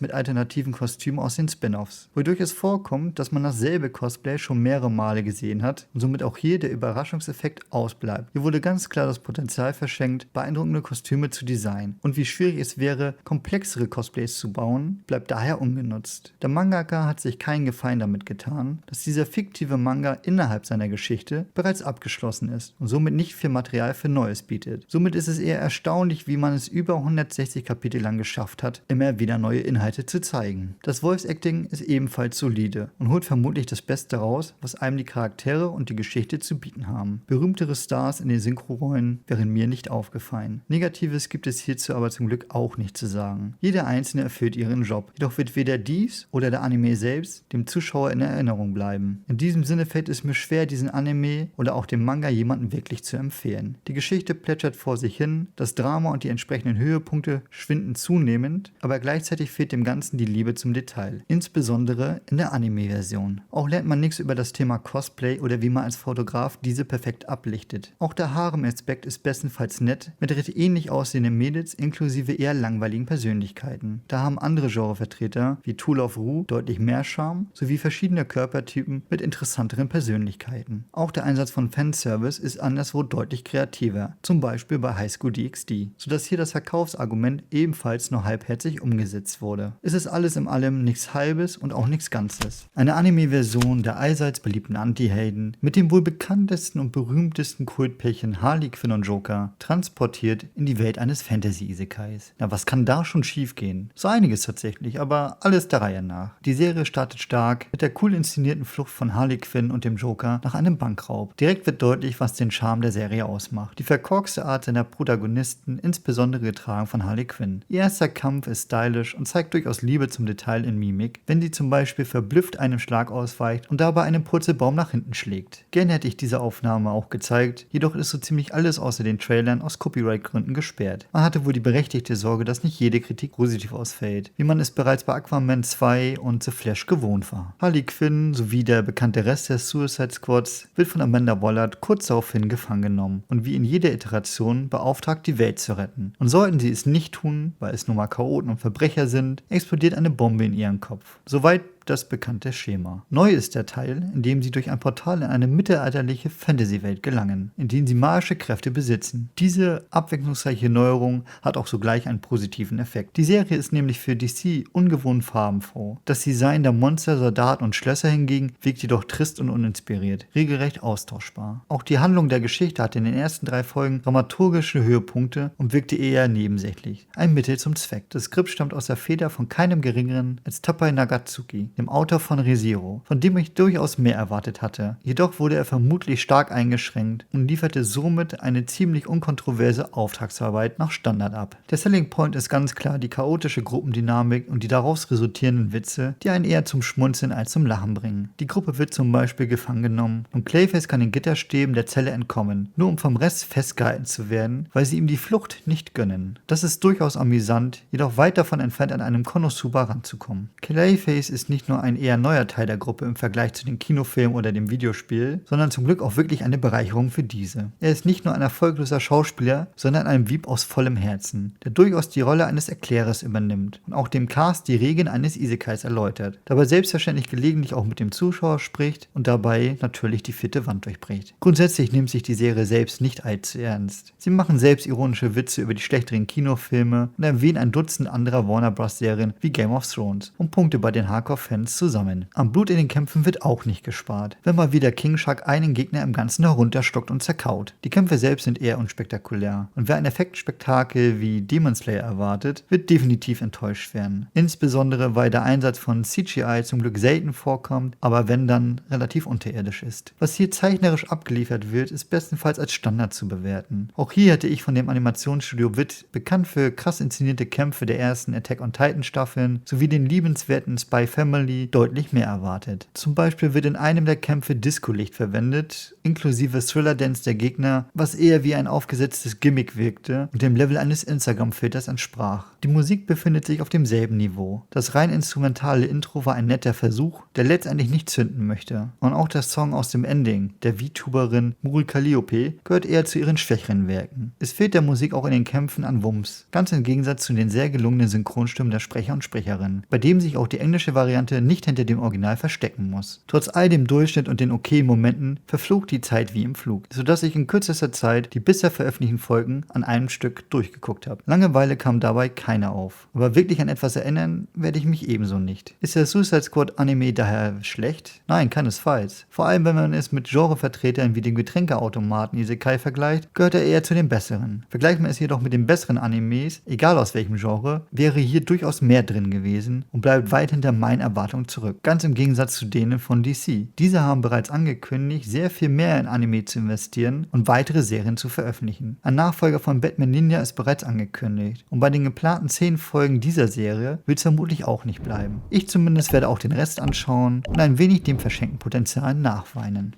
mit alternativen Kostümen aus den Spin-Offs, wodurch es vorkommt, dass man dasselbe Cosplay schon mehrere Male gesehen hat und somit auch hier der Überraschungseffekt ausbleibt. Hier wurde ganz klar das Potenzial verschenkt, beeindruckende Kostüme zu designen, und wie schwierig es wäre, komplexere Cosplays zu bauen, bleibt daher ungenutzt. Der Mangaka hat sich keinen Gefallen damit getan, dass dieser fiktive Manga innerhalb seiner Geschichte bereits abgeschlossen ist und somit nicht viel Material für Neues bietet. Somit ist es eher erstaunlich, wie man es über 160 Kapitel lang geschafft hat, immer wieder neue Inhalte zu zeigen. Das Voice Acting ist ebenfalls solide und holt vermutlich das Beste raus, was einem die Charaktere und die Geschichte zu bieten haben. Berühmtere Stars in den Synchronrollen wären mir nicht aufgefallen. Negatives gibt es hierzu aber zum Glück auch nicht zu sagen. Jeder Einzelne erfüllt ihren Job, jedoch wird weder dies oder der Anime selbst dem Zuschauer in Erinnerung bleiben. In diesem Sinne fällt es mir schwer, diesen Anime oder auch den Manga jemandem wirklich zu empfehlen. Die Geschichte plätschert vor sich hin, das Drama und die entsprechenden Höhepunkte schwinden zunehmend, aber gleichzeitig fehlt dem Ganzen die Liebe zum Detail, insbesondere in der Anime-Version. Auch lernt man nichts über das Thema Cosplay oder wie man als Fotograf diese perfekt ablichtet. Auch der Harem-Aspekt ist bestenfalls nett, mit recht ähnlich aussehenden Mädels inklusive eher langweiligen Persönlichkeiten. Da haben andere Genrevertreter wie Tool of Ru deutlich mehr Charme, sowie verschiedene Körpertypen mit interessanteren Persönlichkeiten. Auch der Einsatz von Fanservice ist anderswo deutlich kreativer, zum Beispiel bei High School DxD, sodass hier das Verkaufsargument ebenfalls nur halbherzig umgesetzt wurde. Es ist alles in allem nichts Halbes und auch nichts Ganzes. Eine Anime-Version der allseits beliebten Anti-Helden mit dem wohl bekanntesten und berühmtesten Kultpärchen Harley Quinn und Joker transportiert in die Welt eines Fantasy-Isekais. Na, was kann da schon schiefgehen? So einiges tatsächlich, aber alles der Reihe nach. Die Serie startet stark mit der cool inszenierten Flucht von Harley Quinn und dem Joker nach einem Bankraub. Direkt wird deutlich, was den Charme der Serie ausmacht. Die verkorkste Art seiner Protagonisten, insbesondere getragen von Harley Quinn. Ihr erster Kampf ist stylisch und zeigt durchaus Liebe zum Detail in Mimik, wenn sie zum Beispiel verblüfft einem Schlag ausweicht und dabei einen Purzelbaum nach hinten schlägt. Gerne hätte ich diese Aufnahme auch gezeigt, jedoch ist so ziemlich alles außer den Trailern aus Copyright-Gründen gesperrt. Man hatte wohl die berechtigte Sorge, dass nicht jede Kritik positiv ausfällt, wie man es bereits bei Aquaman 2 und The Flash gewohnt war. Harley Quinn sowie der bekannte Rest des Suicide Squads wird von Amanda Waller kurz daraufhin gefangen genommen und wie in jeder Iteration beauftragt, die Welt zu retten. Und sollten sie es nicht tun, weil es nun mal Chaoten und Verbrecher sind, explodiert eine Bombe in ihrem Kopf. Soweit das bekannte Schema. Neu ist der Teil, in dem sie durch ein Portal in eine mittelalterliche Fantasy-Welt gelangen, in denen sie magische Kräfte besitzen. Diese abwechslungsreiche Neuerung hat auch sogleich einen positiven Effekt. Die Serie ist nämlich für DC ungewohnt farbenfroh. Das Design der Monster, Soldaten und Schlösser hingegen wirkt jedoch trist und uninspiriert, regelrecht austauschbar. Auch die Handlung der Geschichte hatte in den ersten 3 Folgen dramaturgische Höhepunkte und wirkte eher nebensächlich. Ein Mittel zum Zweck. Das Skript stammt aus der Feder von keinem geringeren als Toppai Nagatsuki, dem Autor von Re:Zero, von dem ich durchaus mehr erwartet hatte. Jedoch wurde er vermutlich stark eingeschränkt und lieferte somit eine ziemlich unkontroverse Auftragsarbeit nach Standard ab. Der Selling Point ist ganz klar die chaotische Gruppendynamik und die daraus resultierenden Witze, die einen eher zum Schmunzeln als zum Lachen bringen. Die Gruppe wird zum Beispiel gefangen genommen und Clayface kann den Gitterstäben der Zelle entkommen, nur um vom Rest festgehalten zu werden, weil sie ihm die Flucht nicht gönnen. Das ist durchaus amüsant, jedoch weit davon entfernt, an einem Konosuba ranzukommen. Clayface ist nicht nur ein eher neuer Teil der Gruppe im Vergleich zu den Kinofilmen oder dem Videospiel, sondern zum Glück auch wirklich eine Bereicherung für diese. Er ist nicht nur ein erfolgloser Schauspieler, sondern ein Wieb aus vollem Herzen, der durchaus die Rolle eines Erklärers übernimmt und auch dem Cast die Regeln eines Isekais erläutert, dabei selbstverständlich gelegentlich auch mit dem Zuschauer spricht und dabei natürlich die 4. Wand durchbricht. Grundsätzlich nimmt sich die Serie selbst nicht allzu ernst. Sie machen selbstironische Witze über die schlechteren Kinofilme und erwähnen ein Dutzend anderer Warner Bros. Serien wie Game of Thrones und Punkte bei den Hardcore-Fans zusammen. Am Blut in den Kämpfen wird auch nicht gespart, wenn mal wieder King Shark einen Gegner im Ganzen herunterstockt und zerkaut. Die Kämpfe selbst sind eher unspektakulär und wer ein Effektspektakel wie Demon Slayer erwartet, wird definitiv enttäuscht werden. Insbesondere weil der Einsatz von CGI zum Glück selten vorkommt, aber wenn dann relativ unterirdisch ist. Was hier zeichnerisch abgeliefert wird, ist bestenfalls als Standard zu bewerten. Auch hier hätte ich von dem Animationsstudio WIT, bekannt für krass inszenierte Kämpfe der ersten Attack on Titan Staffeln, sowie den liebenswerten Spy Family Family deutlich mehr erwartet. Zum Beispiel wird in einem der Kämpfe Disco-Licht verwendet, inklusive Thriller-Dance der Gegner, was eher wie ein aufgesetztes Gimmick wirkte und dem Level eines Instagram-Filters entsprach. Die Musik befindet sich auf demselben Niveau. Das rein instrumentale Intro war ein netter Versuch, der letztendlich nicht zünden möchte. Und auch der Song aus dem Ending, der VTuberin Muriel Calliope, gehört eher zu ihren schwächeren Werken. Es fehlt der Musik auch in den Kämpfen an Wumms, ganz im Gegensatz zu den sehr gelungenen Synchronstimmen der Sprecher und Sprecherinnen, bei dem sich auch die englische Variante nicht hinter dem Original verstecken muss. Trotz all dem Durchschnitt und den okayen Momenten verflog die Zeit wie im Flug, sodass ich in kürzester Zeit die bisher veröffentlichten Folgen an einem Stück durchgeguckt habe. Langeweile kam dabei keine auf. Aber wirklich an etwas erinnern werde ich mich ebenso nicht. Ist der Suicide Squad Anime daher schlecht? Nein, keinesfalls. Vor allem, wenn man es mit Genrevertretern wie dem Getränkeautomaten Isekai vergleicht, gehört er eher zu den besseren. Vergleicht man es jedoch mit den besseren Animes, egal aus welchem Genre, wäre hier durchaus mehr drin gewesen und bleibt weit hinter meinen Erwartungen zurück. Ganz im Gegensatz zu denen von DC. Diese haben bereits angekündigt, sehr viel mehr in Anime zu investieren und weitere Serien zu veröffentlichen. Ein Nachfolger von Batman Ninja ist bereits angekündigt und bei den geplanten 10 Folgen dieser Serie wird es vermutlich auch nicht bleiben. Ich zumindest werde auch den Rest anschauen und ein wenig dem verschenkten Potenzial nachweinen.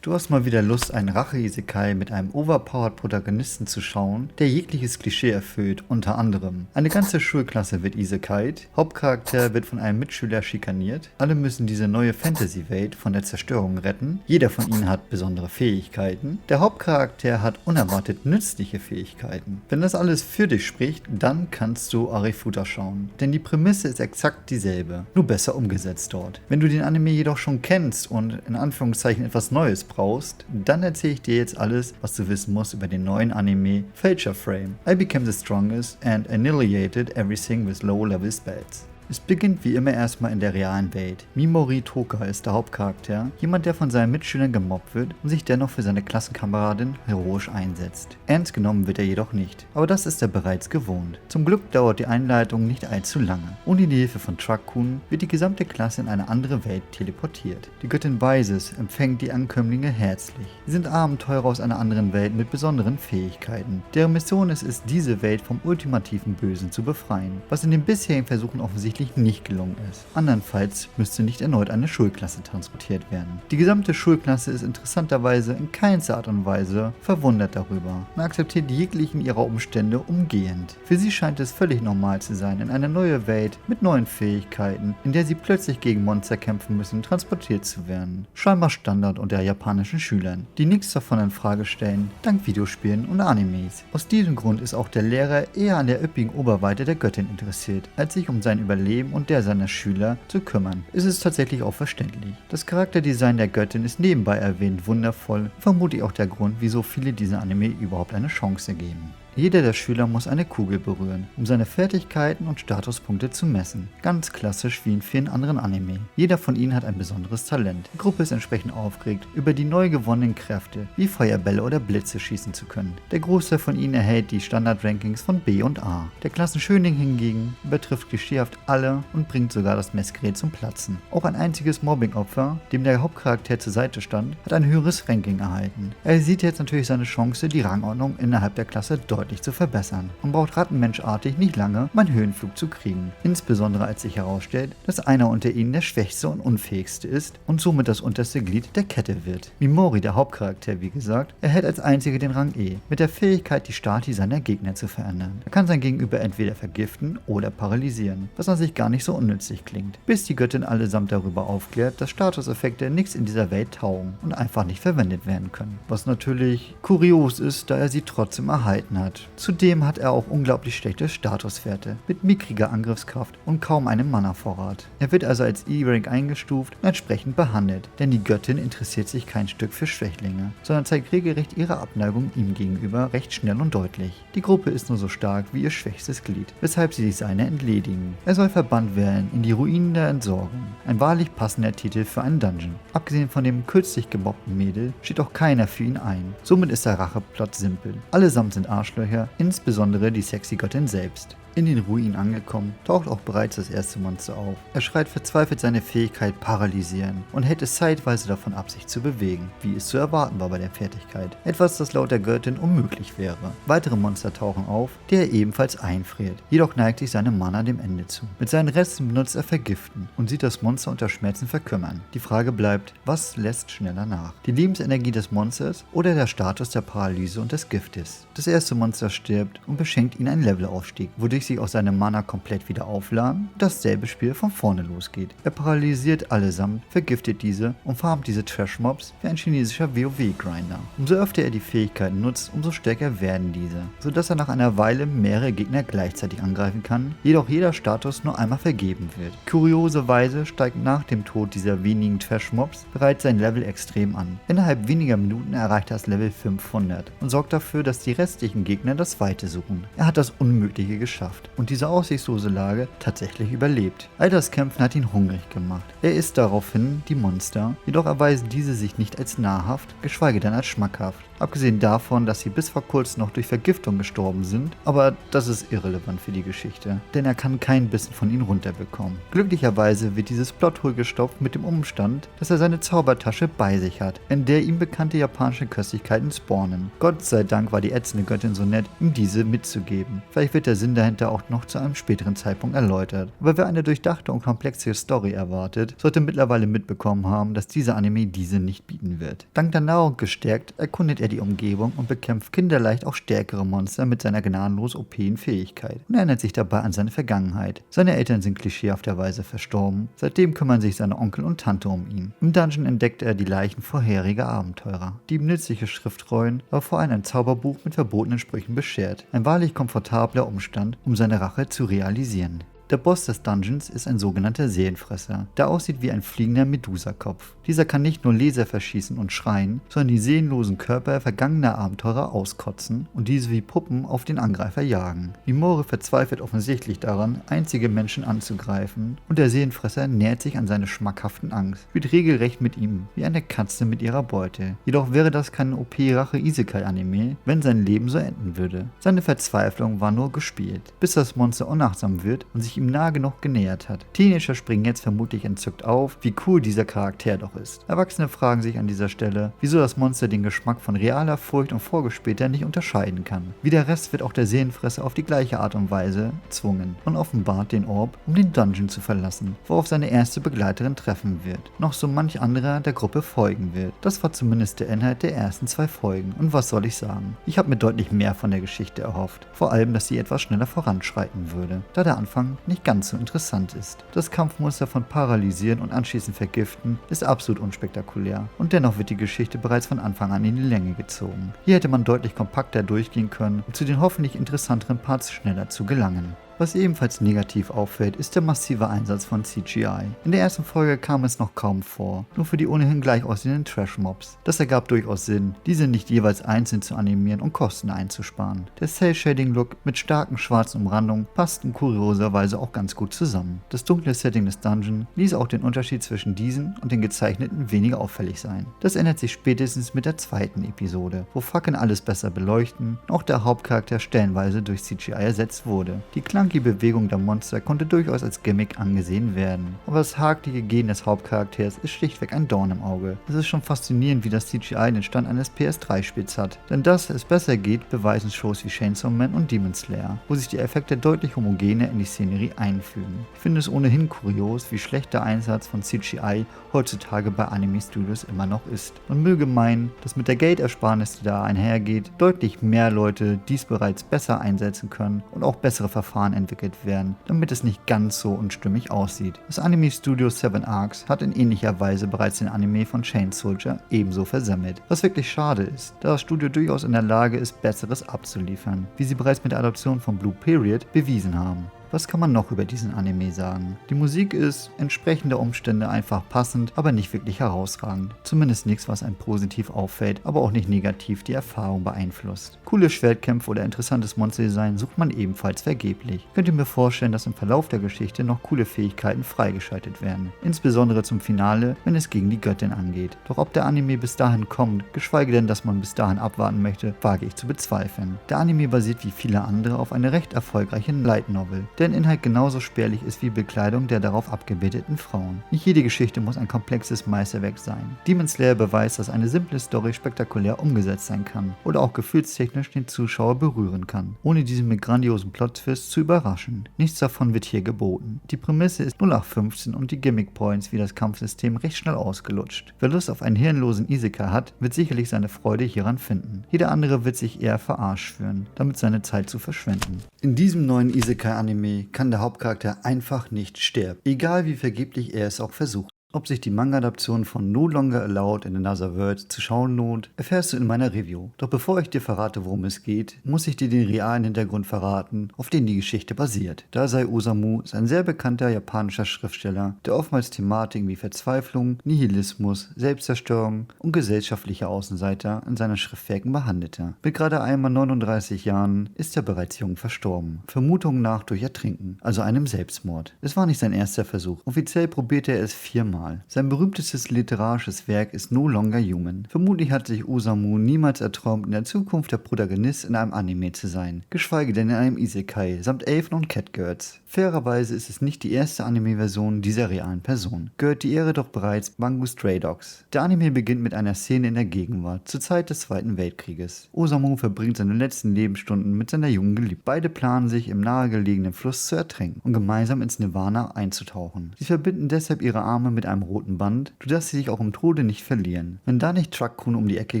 Du hast mal wieder Lust, einen Rache-Isekai mit einem overpowered Protagonisten zu schauen, der jegliches Klischee erfüllt, unter anderem. Eine ganze Schulklasse wird Isekai'd, Hauptcharakter wird von einem Mitschüler schikaniert, alle müssen diese neue Fantasy-Welt von der Zerstörung retten, jeder von ihnen hat besondere Fähigkeiten, der Hauptcharakter hat unerwartet nützliche Fähigkeiten. Wenn das alles für dich spricht, dann kannst du Arefuta schauen, denn die Prämisse ist exakt dieselbe, nur besser umgesetzt dort. Wenn du den Anime jedoch schon kennst und in Anführungszeichen etwas Neues brauchst, dann erzähle ich dir jetzt alles, was du wissen musst über den neuen Anime Fature Frame. I became the strongest and annihilated everything with low-level spells. Es beginnt wie immer erstmal in der realen Welt. Mimori Toka ist der Hauptcharakter, jemand, der von seinen Mitschülern gemobbt wird und sich dennoch für seine Klassenkameradin heroisch einsetzt. Ernst genommen wird er jedoch nicht, aber das ist er bereits gewohnt. Zum Glück dauert die Einleitung nicht allzu lange. Ohne die Hilfe von Truck-kun wird die gesamte Klasse in eine andere Welt teleportiert. Die Göttin Weises empfängt die Ankömmlinge herzlich. Sie sind Abenteurer aus einer anderen Welt mit besonderen Fähigkeiten. Deren Mission es ist, diese Welt vom ultimativen Bösen zu befreien, was in den bisherigen Versuchen offensichtlich nicht gelungen ist. Andernfalls müsste nicht erneut eine Schulklasse transportiert werden. Die gesamte Schulklasse ist interessanterweise in keinster Art und Weise verwundert darüber und akzeptiert jeglichen ihrer Umstände umgehend. Für sie scheint es völlig normal zu sein, in eine neue Welt mit neuen Fähigkeiten, in der sie plötzlich gegen Monster kämpfen müssen, transportiert zu werden. Scheinbar Standard unter japanischen Schülern, die nichts davon in Frage stellen, dank Videospielen und Animes. Aus diesem Grund ist auch der Lehrer eher an der üppigen Oberweite der Göttin interessiert, als sich um sein Überleben und der seiner Schüler zu kümmern. Es ist tatsächlich auch verständlich. Das Charakterdesign der Göttin ist nebenbei erwähnt wundervoll, vermutlich auch der Grund, wieso viele dieser Anime überhaupt eine Chance geben. Jeder der Schüler muss eine Kugel berühren, um seine Fertigkeiten und Statuspunkte zu messen. Ganz klassisch wie in vielen anderen Anime. Jeder von ihnen hat ein besonderes Talent. Die Gruppe ist entsprechend aufgeregt, über die neu gewonnenen Kräfte, wie Feuerbälle oder Blitze schießen zu können. Der Großteil von ihnen erhält die Standard-Rankings von B und A. Der Klassenschönling hingegen übertrifft klischeehaft alle und bringt sogar das Messgerät zum Platzen. Auch ein einziges Mobbing-Opfer, dem der Hauptcharakter zur Seite stand, hat ein höheres Ranking erhalten. Er sieht jetzt natürlich seine Chance, die Rangordnung innerhalb der Klasse deutlich zu verbessern und braucht rattenmenschartig nicht lange, um einen Höhenflug zu kriegen. Insbesondere als sich herausstellt, dass einer unter ihnen der schwächste und unfähigste ist und somit das unterste Glied der Kette wird. Mimori, der Hauptcharakter, wie gesagt, erhält als einziger den Rang E, mit der Fähigkeit, die Stati seiner Gegner zu verändern. Er kann sein Gegenüber entweder vergiften oder paralysieren, was an sich gar nicht so unnützlich klingt, bis die Göttin allesamt darüber aufklärt, dass Statuseffekte nichts in dieser Welt taugen und einfach nicht verwendet werden können. Was natürlich kurios ist, da er sie trotzdem erhalten hat. Zudem hat er auch unglaublich schlechte Statuswerte, mit mickriger Angriffskraft und kaum einem Mana-Vorrat. Er wird also als E-Rank eingestuft und entsprechend behandelt, denn die Göttin interessiert sich kein Stück für Schwächlinge, sondern zeigt regelrecht ihre Abneigung ihm gegenüber recht schnell und deutlich. Die Gruppe ist nur so stark wie ihr schwächstes Glied, weshalb sie sich seiner entledigen. Er soll verbannt werden in die Ruinen der Entsorgung. Ein wahrlich passender Titel für einen Dungeon. Abgesehen von dem kürzlich gemobbten Mädel steht auch keiner für ihn ein. Somit ist der Racheplot simpel. Allesamt sind Arschlöcher, insbesondere die sexy Göttin selbst. In den Ruinen angekommen, taucht auch bereits das erste Monster auf. Er schreit verzweifelt seine Fähigkeit Paralysieren und hält es zeitweise davon ab, sich zu bewegen, wie es zu erwarten war bei der Fertigkeit. Etwas, das laut der Göttin unmöglich wäre. Weitere Monster tauchen auf, die er ebenfalls einfriert. Jedoch neigt sich seine Mana dem Ende zu. Mit seinen Resten benutzt er Vergiften und sieht das Monster unter Schmerzen verkümmern. Die Frage bleibt, was lässt schneller nach? Die Lebensenergie des Monsters oder der Status der Paralyse und des Giftes? Das erste Monster stirbt und beschenkt ihn einen Levelaufstieg, wodurch sich auch seine Mana komplett wieder aufladen und dasselbe Spiel von vorne losgeht. Er paralysiert allesamt, vergiftet diese und farmt diese Trash-Mobs wie ein chinesischer WoW-Grinder. Umso öfter er die Fähigkeiten nutzt, umso stärker werden diese, sodass er nach einer Weile mehrere Gegner gleichzeitig angreifen kann, jedoch jeder Status nur einmal vergeben wird. Kurioserweise steigt nach dem Tod dieser wenigen Trash-Mobs bereits sein Level extrem an. Innerhalb weniger Minuten erreicht er das Level 500 und sorgt dafür, dass die restlichen Gegner das Weite suchen. Er hat das Unmögliche geschafft und diese aussichtslose Lage tatsächlich überlebt. All das Kämpfen hat ihn hungrig gemacht. Er isst daraufhin die Monster, jedoch erweisen diese sich nicht als nahrhaft, geschweige denn als schmackhaft. Abgesehen davon, dass sie bis vor kurzem noch durch Vergiftung gestorben sind, aber das ist irrelevant für die Geschichte, denn er kann keinen Bissen von ihnen runterbekommen. Glücklicherweise wird dieses Plothole gestopft mit dem Umstand, dass er seine Zaubertasche bei sich hat, in der ihm bekannte japanische Köstlichkeiten spawnen. Gott sei Dank war die ätzende Göttin so nett, ihm diese mitzugeben. Vielleicht wird der Sinn dahinter auch noch zu einem späteren Zeitpunkt erläutert. Aber wer eine durchdachte und komplexe Story erwartet, sollte mittlerweile mitbekommen haben, dass dieser Anime diese nicht bieten wird. Dank der Nahrung gestärkt, erkundet er die Umgebung und bekämpft kinderleicht auch stärkere Monster mit seiner gnadenlos OPen Fähigkeit und erinnert sich dabei an seine Vergangenheit. Seine Eltern sind klischeehafterweise verstorben, seitdem kümmern sich seine Onkel und Tante um ihn. Im Dungeon entdeckt er die Leichen vorheriger Abenteurer, die ihm nützliche Schriftrollen, aber vor allem ein Zauberbuch mit verbotenen Sprüchen beschert. Ein wahrlich komfortabler Umstand, um seine Rache zu realisieren. Der Boss des Dungeons ist ein sogenannter Seelenfresser, der aussieht wie ein fliegender Medusa-Kopf. Dieser kann nicht nur Laser verschießen und schreien, sondern die seelenlosen Körper vergangener Abenteurer auskotzen und diese wie Puppen auf den Angreifer jagen. Mimore verzweifelt offensichtlich daran, einzige Menschen anzugreifen und der Seelenfresser nähert sich an seine schmackhaften Angst, spielt regelrecht mit ihm, wie eine Katze mit ihrer Beute. Jedoch wäre das kein OP-Rache-Isekai-Anime, wenn sein Leben so enden würde. Seine Verzweiflung war nur gespielt, bis das Monster unachtsam wird und sich ihm nah genug genähert hat. Teenager springen jetzt vermutlich entzückt auf, wie cool dieser Charakter doch ist. Erwachsene fragen sich an dieser Stelle, wieso das Monster den Geschmack von realer Furcht und vorgespielter nicht unterscheiden kann. Wie der Rest wird auch der Seelenfresser auf die gleiche Art und Weise gezwungen und offenbart den Orb, um den Dungeon zu verlassen, worauf seine erste Begleiterin treffen wird. Noch so manch anderer der Gruppe folgen wird. Das war zumindest der Inhalt der ersten 2 Folgen und was soll ich sagen? Ich habe mir deutlich mehr von der Geschichte erhofft. Vor allem, dass sie etwas schneller voranschreiten würde, da der Anfang nicht ganz so interessant ist. Das Kampfmuster von Paralysieren und anschließend Vergiften ist absolut unspektakulär und dennoch wird die Geschichte bereits von Anfang an in die Länge gezogen. Hier hätte man deutlich kompakter durchgehen können, um zu den hoffentlich interessanteren Parts schneller zu gelangen. Was ebenfalls negativ auffällt, ist der massive Einsatz von CGI. In der ersten Folge kam es noch kaum vor, nur für die ohnehin gleich aussehenden Trash-Mobs. Das ergab durchaus Sinn, diese nicht jeweils einzeln zu animieren und Kosten einzusparen. Der Cell-Shading-Look mit starken schwarzen Umrandungen passten kurioserweise auch ganz gut zusammen. Das dunkle Setting des Dungeon ließ auch den Unterschied zwischen diesen und den gezeichneten weniger auffällig sein. Das ändert sich spätestens mit der zweiten Episode, wo Fackeln alles besser beleuchten und auch der Hauptcharakter stellenweise durch CGI ersetzt wurde. Die Die Bewegung der Monster konnte durchaus als Gimmick angesehen werden, aber das haklige Gehen des Hauptcharakters ist schlichtweg ein Dorn im Auge. Es ist schon faszinierend, wie das CGI den Stand eines PS3-Spiels hat, denn dass es besser geht, beweisen Shows wie Chainsaw Man und Demon Slayer, wo sich die Effekte deutlich homogener in die Szenerie einfügen. Ich finde es ohnehin kurios, wie schlecht der Einsatz von CGI heutzutage bei Anime-Studios immer noch ist. Man möge meinen, dass mit der Geldersparnis, die da einhergeht, deutlich mehr Leute dies bereits besser einsetzen können und auch bessere Verfahren entwickelt werden, damit es nicht ganz so unstimmig aussieht. Das Anime-Studio Seven Arcs hat in ähnlicher Weise bereits den Anime von Chain Soldier ebenso versemmelt, was wirklich schade ist, da das Studio durchaus in der Lage ist, Besseres abzuliefern, wie sie bereits mit der Adaption von Blue Period bewiesen haben. Was kann man noch über diesen Anime sagen? Die Musik ist entsprechend der Umstände einfach passend, aber nicht wirklich herausragend. Zumindest nichts, was einem positiv auffällt, aber auch nicht negativ die Erfahrung beeinflusst. Coole Schwertkämpfe oder interessantes Monsterdesign sucht man ebenfalls vergeblich. Könnt ihr mir vorstellen, dass im Verlauf der Geschichte noch coole Fähigkeiten freigeschaltet werden. Insbesondere zum Finale, wenn es gegen die Göttin angeht. Doch ob der Anime bis dahin kommt, geschweige denn, dass man bis dahin abwarten möchte, wage ich zu bezweifeln. Der Anime basiert wie viele andere auf einer recht erfolgreichen Light Novel, deren Inhalt genauso spärlich ist wie Bekleidung der darauf abgebildeten Frauen. Nicht jede Geschichte muss ein komplexes Meisterwerk sein. Demon Slayer beweist, dass eine simple Story spektakulär umgesetzt sein kann oder auch gefühlstechnisch den Zuschauer berühren kann, ohne diesen mit grandiosen Plot-Twists zu überraschen. Nichts davon wird hier geboten. Die Prämisse ist 0815 und die Gimmick-Points wie das Kampfsystem recht schnell ausgelutscht. Wer Lust auf einen hirnlosen Isekai hat, wird sicherlich seine Freude hieran finden. Jeder andere wird sich eher verarscht fühlen, damit seine Zeit zu verschwenden. In diesem neuen Isekai-Anime kann der Hauptcharakter einfach nicht sterben, egal wie vergeblich er es auch versucht. Ob sich die Manga-Adaption von No Longer Allowed in Another World zu schauen lohnt, erfährst du in meiner Review. Doch bevor ich dir verrate, worum es geht, muss ich dir den realen Hintergrund verraten, auf den die Geschichte basiert. Dazai Osamu ist ein sehr bekannter japanischer Schriftsteller, der oftmals Thematiken wie Verzweiflung, Nihilismus, Selbstzerstörung und gesellschaftliche Außenseiter in seinen Schriftwerken behandelte. Mit gerade einmal 39 Jahren ist er bereits jung verstorben. Vermutungen nach durch Ertrinken, also einem Selbstmord. Es war nicht sein erster Versuch. Offiziell probierte er es 4-mal. Sein berühmtestes literarisches Werk ist No Longer Human. Vermutlich hat sich Osamu niemals erträumt, in der Zukunft der Protagonist in einem Anime zu sein, geschweige denn in einem Isekai, samt Elfen und Catgirls. Fairerweise ist es nicht die erste Anime-Version dieser realen Person. Gehört die Ehre doch bereits Bangu Stray Dogs. Der Anime beginnt mit einer Szene in der Gegenwart, zur Zeit des Zweiten Weltkrieges. Osamu verbringt seine letzten Lebensstunden mit seiner jungen Geliebten. Beide planen sich, im nahegelegenen Fluss zu ertränken und gemeinsam ins Nirvana einzutauchen. Sie verbinden deshalb ihre Arme mit einem roten Band, sodass sie sich auch im Tode nicht verlieren, wenn da nicht Truck-kun um die Ecke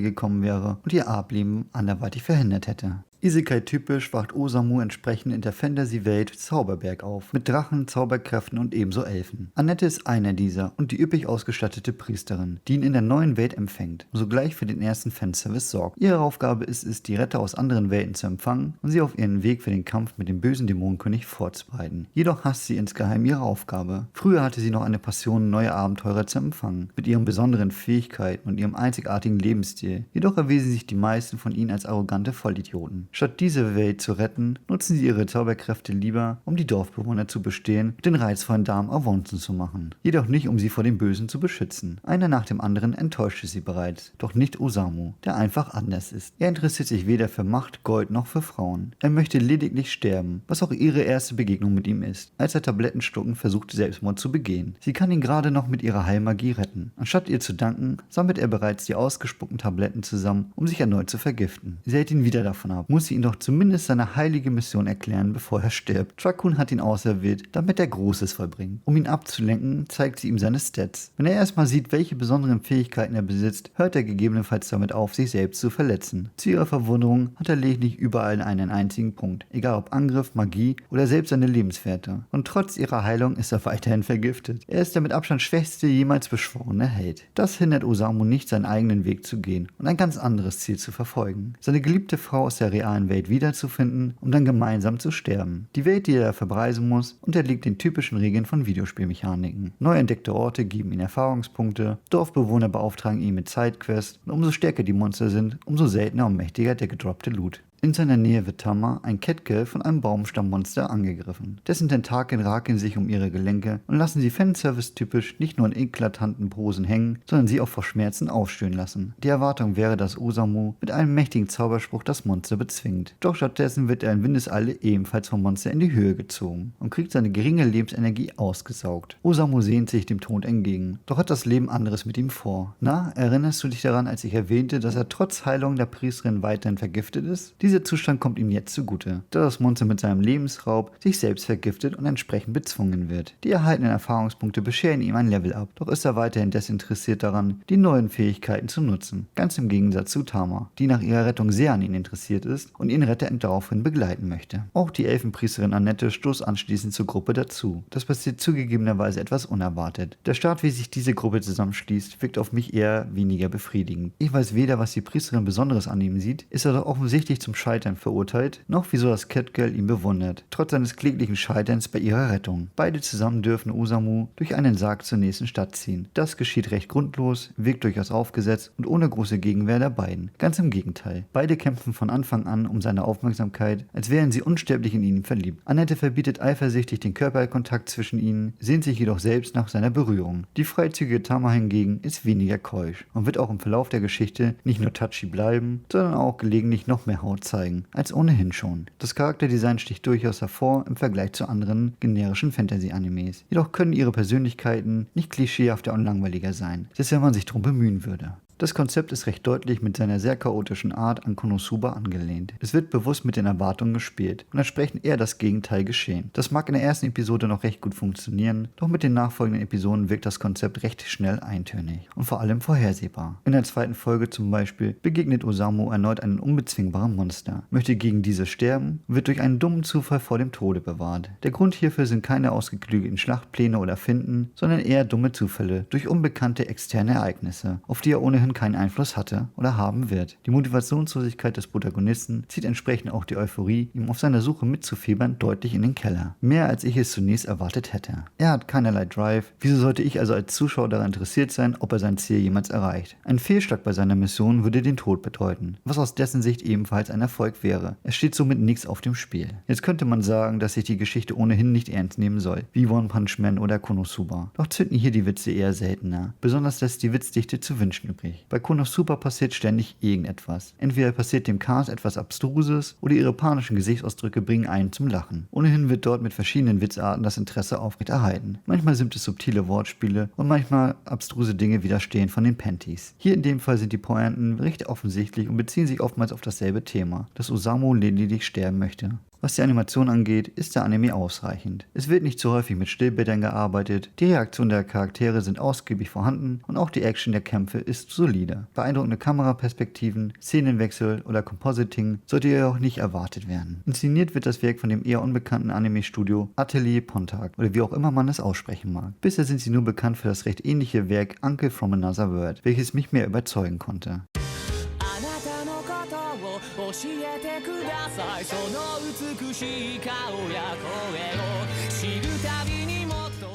gekommen wäre und ihr Ableben anderweitig verhindert hätte. Isekai-typisch wacht Osamu entsprechend in der Fantasy-Welt Zauberberg auf, mit Drachen, Zauberkräften und ebenso Elfen. Annette ist einer dieser und die üppig ausgestattete Priesterin, die ihn in der neuen Welt empfängt und sogleich für den ersten Fanservice sorgt. Ihre Aufgabe ist es, die Retter aus anderen Welten zu empfangen und sie auf ihren Weg für den Kampf mit dem bösen Dämonenkönig vorzubereiten. Jedoch hasst sie insgeheim ihre Aufgabe. Früher hatte sie noch eine Passion, neue Abenteurer zu empfangen, mit ihren besonderen Fähigkeiten und ihrem einzigartigen Lebensstil. Jedoch erwiesen sich die meisten von ihnen als arrogante Vollidioten. Statt diese Welt zu retten, nutzen sie ihre Zauberkräfte lieber, um die Dorfbewohner zu bestehlen und den reizvollen Damen Avancen zu machen. Jedoch nicht, um sie vor dem Bösen zu beschützen. Einer nach dem anderen enttäuschte sie bereits. Doch nicht Osamu, der einfach anders ist. Er interessiert sich weder für Macht, Gold noch für Frauen. Er möchte lediglich sterben, was auch ihre erste Begegnung mit ihm ist, als er Tablettenstucken versucht, Selbstmord zu begehen. Sie kann ihn gerade noch mit ihrer Heilmagie retten. Anstatt ihr zu danken, sammelt er bereits die ausgespuckten Tabletten zusammen, um sich erneut zu vergiften. Sie hält ihn wieder davon ab, muss sie ihn doch zumindest seine heilige Mission erklären, bevor er stirbt. Truck-kun hat ihn auserwählt, damit er Großes vollbringt. Um ihn abzulenken, zeigt sie ihm seine Stats. Wenn er erstmal sieht, welche besonderen Fähigkeiten er besitzt, hört er gegebenenfalls damit auf, sich selbst zu verletzen. Zu ihrer Verwunderung hat er lediglich überall einen einzigen Punkt, egal ob Angriff, Magie oder selbst seine Lebenswerte. Und trotz ihrer Heilung ist er weiterhin vergiftet. Er ist der mit Abstand schwächste jemals beschworene Held. Das hindert Osamu nicht, seinen eigenen Weg zu gehen und ein ganz anderes Ziel zu verfolgen. Seine geliebte Frau aus der realen Welt wiederzufinden und dann gemeinsam zu sterben. Die Welt, die er verbreisen muss, unterliegt den typischen Regeln von Videospielmechaniken. Neu entdeckte Orte geben ihm Erfahrungspunkte, Dorfbewohner beauftragen ihn mit Sidequests und umso stärker die Monster sind, umso seltener und mächtiger der gedroppte Loot. In seiner Nähe wird Tama, ein Catgirl, von einem Baumstammmonster angegriffen. Dessen Tentakeln rakeln sich um ihre Gelenke und lassen sie Fanservice-typisch nicht nur in eklatanten Posen hängen, sondern sie auch vor Schmerzen aufstöhnen lassen. Die Erwartung wäre, dass Osamu mit einem mächtigen Zauberspruch das Monster bezwingt. Doch stattdessen wird er in Windeseile ebenfalls vom Monster in die Höhe gezogen und kriegt seine geringe Lebensenergie ausgesaugt. Osamu sehnt sich dem Tod entgegen, doch hat das Leben anderes mit ihm vor. Na, erinnerst du dich daran, als ich erwähnte, dass er trotz Heilung der Priesterin weiterhin vergiftet ist? Dieser Zustand kommt ihm jetzt zugute, da das Monster mit seinem Lebensraub sich selbst vergiftet und entsprechend bezwungen wird. Die erhaltenen Erfahrungspunkte bescheren ihm ein Level-Up, doch ist er weiterhin desinteressiert daran, die neuen Fähigkeiten zu nutzen. Ganz im Gegensatz zu Tama, die nach ihrer Rettung sehr an ihn interessiert ist und ihren Retter daraufhin begleiten möchte. Auch die Elfenpriesterin Annette stoßt anschließend zur Gruppe dazu. Das passiert zugegebenerweise etwas unerwartet. Der Start, wie sich diese Gruppe zusammenschließt, wirkt auf mich eher weniger befriedigend. Ich weiß weder, was die Priesterin Besonderes an ihm sieht, ist er doch offensichtlich zum Scheitern verurteilt, noch wieso das Catgirl ihn bewundert, trotz seines kläglichen Scheiterns bei ihrer Rettung. Beide zusammen dürfen Osamu durch einen Sarg zur nächsten Stadt ziehen. Das geschieht recht grundlos, wirkt durchaus aufgesetzt und ohne große Gegenwehr der beiden. Ganz im Gegenteil. Beide kämpfen von Anfang an um seine Aufmerksamkeit, als wären sie unsterblich in ihn verliebt. Annette verbietet eifersüchtig den Körperkontakt zwischen ihnen, sehnt sich jedoch selbst nach seiner Berührung. Die freizügige Tama hingegen ist weniger keusch und wird auch im Verlauf der Geschichte nicht nur touchy bleiben, sondern auch gelegentlich noch mehr Haut zeigen, als ohnehin schon. Das Charakterdesign sticht durchaus hervor im Vergleich zu anderen generischen Fantasy-Animes. Jedoch können ihre Persönlichkeiten nicht klischeehafter und langweiliger sein, selbst wenn man sich darum bemühen würde. Das Konzept ist recht deutlich mit seiner sehr chaotischen Art an Konosuba angelehnt. Es wird bewusst mit den Erwartungen gespielt und entsprechend eher das Gegenteil geschehen. Das mag in der ersten Episode noch recht gut funktionieren, doch mit den nachfolgenden Episoden wirkt das Konzept recht schnell eintönig und vor allem vorhersehbar. In der zweiten Folge zum Beispiel begegnet Osamu erneut einem unbezwingbaren Monster, möchte gegen dieses sterben und wird durch einen dummen Zufall vor dem Tode bewahrt. Der Grund hierfür sind keine ausgeklügelten Schlachtpläne oder Finden, sondern eher dumme Zufälle durch unbekannte externe Ereignisse, auf die er ohnehin keinen Einfluss hatte oder haben wird. Die Motivationslosigkeit des Protagonisten zieht entsprechend auch die Euphorie, ihm auf seiner Suche mitzufiebern, deutlich in den Keller. Mehr als ich es zunächst erwartet hätte. Er hat keinerlei Drive, wieso sollte ich also als Zuschauer daran interessiert sein, ob er sein Ziel jemals erreicht? Ein Fehlschlag bei seiner Mission würde den Tod bedeuten, was aus dessen Sicht ebenfalls ein Erfolg wäre. Es steht somit nichts auf dem Spiel. Jetzt könnte man sagen, dass sich die Geschichte ohnehin nicht ernst nehmen soll, wie One Punch Man oder Konosuba. Doch zünden hier die Witze eher seltener. Besonders lässt die Witzdichte zu wünschen übrig. Bei Konosuba passiert ständig irgendetwas. Entweder passiert dem Cast etwas Abstruses oder ihre panischen Gesichtsausdrücke bringen einen zum Lachen. Ohnehin wird dort mit verschiedenen Witzarten das Interesse aufrechterhalten. Manchmal sind es subtile Wortspiele und manchmal abstruse Dinge wie das Stehlen von den Panties. Hier in dem Fall sind die Pointen recht offensichtlich und beziehen sich oftmals auf dasselbe Thema, dass Osamu lediglich sterben möchte. Was die Animation angeht, ist der Anime ausreichend. Es wird nicht so häufig mit Stillbildern gearbeitet, die Reaktionen der Charaktere sind ausgiebig vorhanden und auch die Action der Kämpfe ist solide. Beeindruckende Kameraperspektiven, Szenenwechsel oder Compositing sollte jedoch nicht erwartet werden. Inszeniert wird das Werk von dem eher unbekannten Anime-Studio Atelier Pontac oder wie auch immer man es aussprechen mag. Bisher sind sie nur bekannt für das recht ähnliche Werk Uncle from Another World, welches mich mehr überzeugen konnte.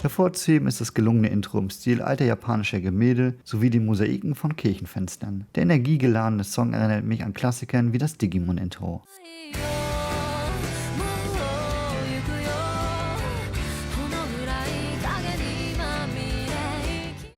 Hervorzuheben ist das gelungene Intro im Stil alter japanischer Gemälde sowie die Mosaiken von Kirchenfenstern. Der energiegeladene Song erinnert mich an Klassikern wie das Digimon-Intro.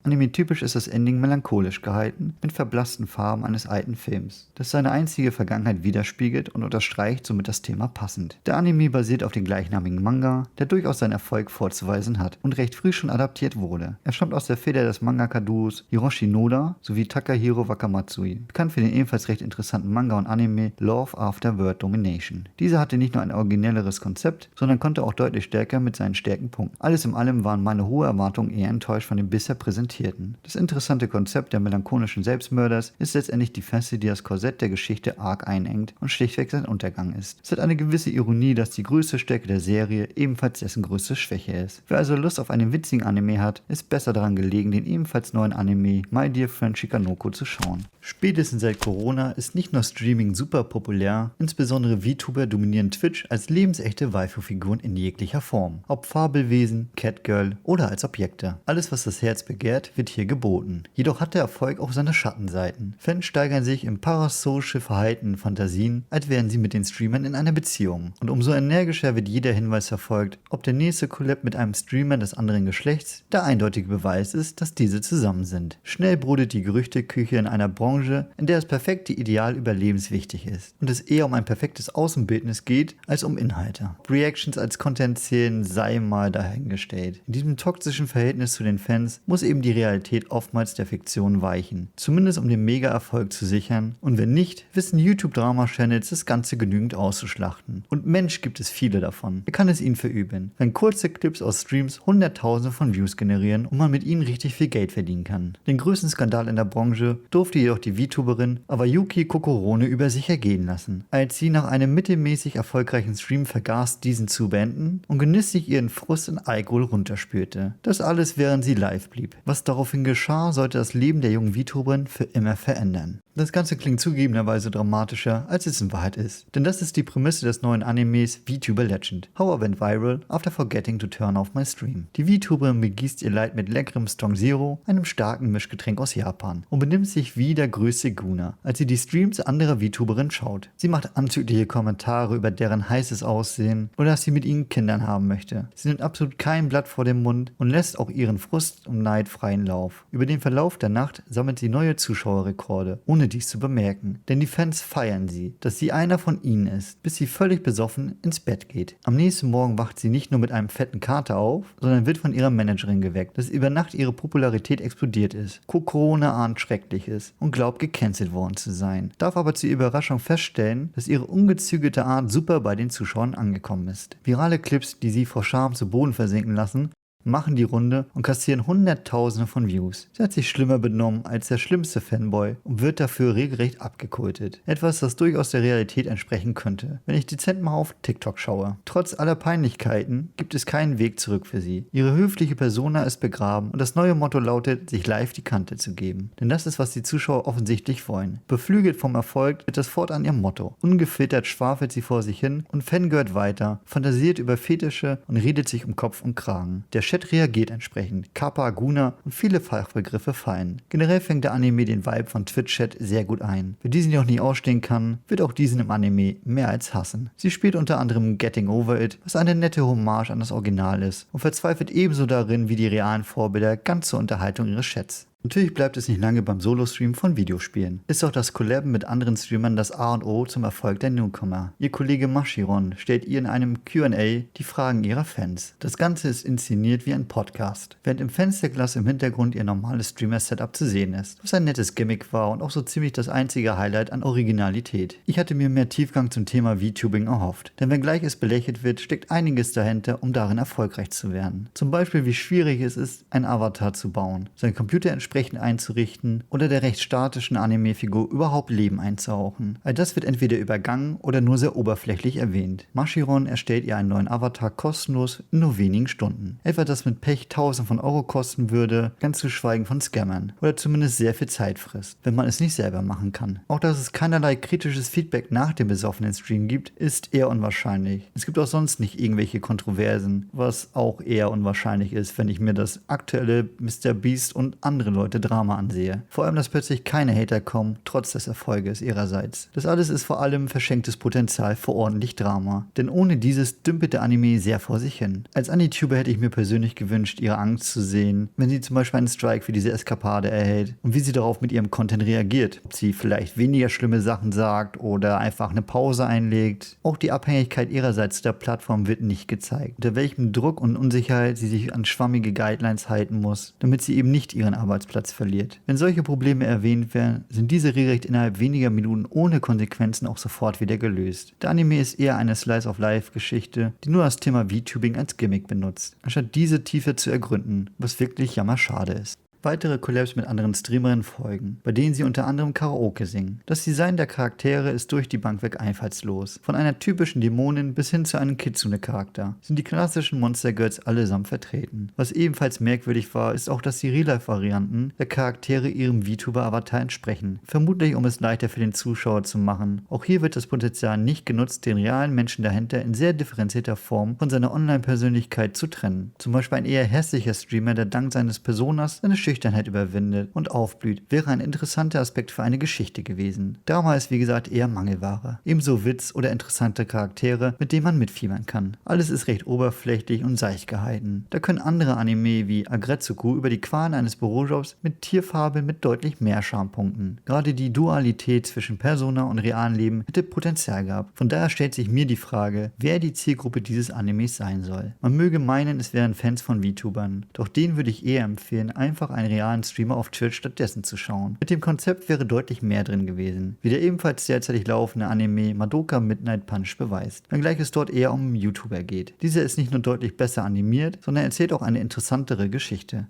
Anime-typisch ist das Ending melancholisch gehalten, mit verblassten Farben eines alten Films, das seine einzige Vergangenheit widerspiegelt und unterstreicht somit das Thema passend. Der Anime basiert auf dem gleichnamigen Manga, der durchaus seinen Erfolg vorzuweisen hat und recht früh schon adaptiert wurde. Er stammt aus der Feder des Mangaka-Duos Hiroshi Noda sowie Takahiro Wakamatsui, bekannt für den ebenfalls recht interessanten Manga und Anime Love After World Domination. Dieser hatte nicht nur ein originelleres Konzept, sondern konnte auch deutlich stärker mit seinen starken Punkten. Alles in allem waren meine hohe Erwartungen eher enttäuscht von dem bisher präsentierten. Das interessante Konzept der melancholischen Selbstmörders ist letztendlich die Fessel, die das Korsett der Geschichte arg einengt und schlichtweg sein Untergang ist. Es hat eine gewisse Ironie, dass die größte Stärke der Serie ebenfalls dessen größte Schwäche ist. Wer also Lust auf einen witzigen Anime hat, ist besser daran gelegen, den ebenfalls neuen Anime My Dear Friend Shikanoko zu schauen. Spätestens seit Corona ist nicht nur Streaming super populär, insbesondere VTuber dominieren Twitch als lebensechte Waifu-Figuren in jeglicher Form. Ob Fabelwesen, Catgirl oder als Objekte. Alles, was das Herz begehrt, wird hier geboten. Jedoch hat der Erfolg auch seine Schattenseiten. Fans steigern sich im parasocial Verhalten und Fantasien, als wären sie mit den Streamern in einer Beziehung. Und umso energischer wird jeder Hinweis verfolgt, ob der nächste Collab mit einem Streamer des anderen Geschlechts der eindeutige Beweis ist, dass diese zusammen sind. Schnell brodelt die Gerüchteküche in einer Branche, in der das perfekte Ideal überlebenswichtig ist und es eher um ein perfektes Außenbildnis geht, als um Inhalte. Reactions als Content-Szenen sei mal dahingestellt. In diesem toxischen Verhältnis zu den Fans muss eben die Realität oftmals der Fiktion weichen, zumindest um den Mega-Erfolg zu sichern, und wenn nicht, wissen YouTube-Drama-Channels das Ganze genügend auszuschlachten. Und Mensch, gibt es viele davon. Wer kann es ihnen verübeln, wenn kurze Clips aus Streams Hunderttausende von Views generieren und man mit ihnen richtig viel Geld verdienen kann. Den größten Skandal in der Branche durfte jedoch die VTuberin Awayuki Kokorone über sich ergehen lassen, als sie nach einem mittelmäßig erfolgreichen Stream vergaß, diesen zu beenden und genüsslich ihren Frust in Alkohol runterspülte. Das alles, während sie live blieb. Was Was daraufhin geschah, sollte das Leben der jungen VTuberin für immer verändern. Das Ganze klingt zugegebenerweise dramatischer, als es in Wahrheit ist. Denn das ist die Prämisse des neuen Animes VTuber Legend. How I went viral after forgetting to turn off my stream. Die VTuberin begießt ihr Leid mit leckerem Strong Zero, einem starken Mischgetränk aus Japan, und benimmt sich wie der größte Gooner, als sie die Streams anderer VTuberinnen schaut. Sie macht anzügliche Kommentare über deren heißes Aussehen oder dass sie mit ihnen Kindern haben möchte. Sie nimmt absolut kein Blatt vor den Mund und lässt auch ihren Frust und Neid freien Lauf. Über den Verlauf der Nacht sammelt sie neue Zuschauerrekorde, ohne dies zu bemerken. Denn die Fans feiern sie, dass sie einer von ihnen ist, bis sie völlig besoffen ins Bett geht. Am nächsten Morgen wacht sie nicht nur mit einem fetten Kater auf, sondern wird von ihrer Managerin geweckt, dass über Nacht ihre Popularität explodiert ist, Corona ahnt Schreckliches und glaubt gecancelt worden zu sein, darf aber zur Überraschung feststellen, dass ihre ungezügelte Art super bei den Zuschauern angekommen ist. Virale Clips, die sie vor Scham zu Boden versinken lassen, machen die Runde und kassieren Hunderttausende von Views. Sie hat sich schlimmer benommen als der schlimmste Fanboy und wird dafür regelrecht abgekultet. Etwas, das durchaus der Realität entsprechen könnte, wenn ich dezent mal auf TikTok schaue. Trotz aller Peinlichkeiten gibt es keinen Weg zurück für sie. Ihre höfliche Persona ist begraben und das neue Motto lautet, sich live die Kante zu geben. Denn das ist, was die Zuschauer offensichtlich wollen. Beflügelt vom Erfolg wird das fortan ihr Motto. Ungefiltert schwafelt sie vor sich hin und fangirlt weiter, fantasiert über Fetische und redet sich um Kopf und Kragen. Der Chat reagiert entsprechend. Kappa, Guna und viele Fachbegriffe fallen. Generell fängt der Anime den Vibe von Twitch-Chat sehr gut ein. Wer diesen jedoch nicht ausstehen kann, wird auch diesen im Anime mehr als hassen. Sie spielt unter anderem Getting Over It, was eine nette Hommage an das Original ist und verzweifelt ebenso darin wie die realen Vorbilder ganz zur Unterhaltung ihres Chats. Natürlich bleibt es nicht lange beim Solo-Stream von Videospielen. Ist auch das Collaben mit anderen Streamern das A und O zum Erfolg der Newcomer. Ihr Kollege Mashiron stellt ihr in einem Q&A die Fragen ihrer Fans. Das Ganze ist inszeniert wie ein Podcast, während im Fensterglas im Hintergrund ihr normales Streamer-Setup zu sehen ist, was ein nettes Gimmick war und auch so ziemlich das einzige Highlight an Originalität. Ich hatte mir mehr Tiefgang zum Thema VTubing erhofft, denn wenngleich es belächelt wird, steckt einiges dahinter, um darin erfolgreich zu werden. Zum Beispiel, wie schwierig es ist, einen Avatar zu bauen, seinen Computer entsprechend einzurichten oder der recht statischen Anime-Figur überhaupt Leben einzuhauchen. All das wird entweder übergangen oder nur sehr oberflächlich erwähnt. Mashiron erstellt ihr einen neuen Avatar kostenlos in nur wenigen Stunden. Etwa das mit Pech Tausende von Euro kosten würde, ganz zu schweigen von Scammern. Oder zumindest sehr viel Zeit frisst, wenn man es nicht selber machen kann. Auch dass es keinerlei kritisches Feedback nach dem besoffenen Stream gibt, ist eher unwahrscheinlich. Es gibt auch sonst nicht irgendwelche Kontroversen, was auch eher unwahrscheinlich ist, wenn ich mir das aktuelle MrBeast und andere Leute Drama ansehe. Vor allem, dass plötzlich keine Hater kommen, trotz des Erfolges ihrerseits. Das alles ist vor allem verschenktes Potenzial für ordentlich Drama. Denn ohne dieses dümpelt der Anime sehr vor sich hin. Als Anituber hätte ich mir persönlich gewünscht, ihre Angst zu sehen, wenn sie zum Beispiel einen Strike für diese Eskapade erhält und wie sie darauf mit ihrem Content reagiert. Ob sie vielleicht weniger schlimme Sachen sagt oder einfach eine Pause einlegt. Auch die Abhängigkeit ihrerseits der Plattform wird nicht gezeigt. Unter welchem Druck und Unsicherheit sie sich an schwammige Guidelines halten muss, damit sie eben nicht ihren Arbeitsplatz verliert. Wenn solche Probleme erwähnt werden, sind diese regelrecht innerhalb weniger Minuten ohne Konsequenzen auch sofort wieder gelöst. Der Anime ist eher eine Slice-of-Life-Geschichte, die nur das Thema VTubing als Gimmick benutzt, anstatt diese Tiefe zu ergründen, was wirklich jammerschade ist. Weitere Collabs mit anderen Streamerinnen folgen, bei denen sie unter anderem Karaoke singen. Das Design der Charaktere ist durch die Bank weg einfallslos. Von einer typischen Dämonin bis hin zu einem Kitsune-Charakter sind die klassischen Monster Girls allesamt vertreten. Was ebenfalls merkwürdig war, ist auch, dass die Real-Life-Varianten der Charaktere ihrem VTuber-Avatar entsprechen. Vermutlich, um es leichter für den Zuschauer zu machen. Auch hier wird das Potenzial nicht genutzt, den realen Menschen dahinter in sehr differenzierter Form von seiner Online-Persönlichkeit zu trennen. Zum Beispiel ein eher hässlicher Streamer, der dank seines Personas seine Schüchternheit überwindet und aufblüht, wäre ein interessanter Aspekt für eine Geschichte gewesen. Drama ist wie gesagt eher Mangelware. Ebenso Witz oder interessante Charaktere, mit denen man mitfiebern kann. Alles ist recht oberflächlich und seicht gehalten. Da können andere Anime wie Agretsuko über die Qualen eines Bürojobs mit Tierfabeln mit deutlich mehr Charme punkten. Gerade die Dualität zwischen Persona und realen Leben hätte Potenzial gehabt. Von daher stellt sich mir die Frage, wer die Zielgruppe dieses Animes sein soll. Man möge meinen, es wären Fans von VTubern, doch denen würde ich eher empfehlen, einfach einen realen Streamer auf Twitch stattdessen zu schauen. Mit dem Konzept wäre deutlich mehr drin gewesen, wie der ebenfalls derzeitig laufende Anime Madoka Midnight Punch beweist, wenngleich es dort eher um YouTuber geht. Dieser ist nicht nur deutlich besser animiert, sondern erzählt auch eine interessantere Geschichte.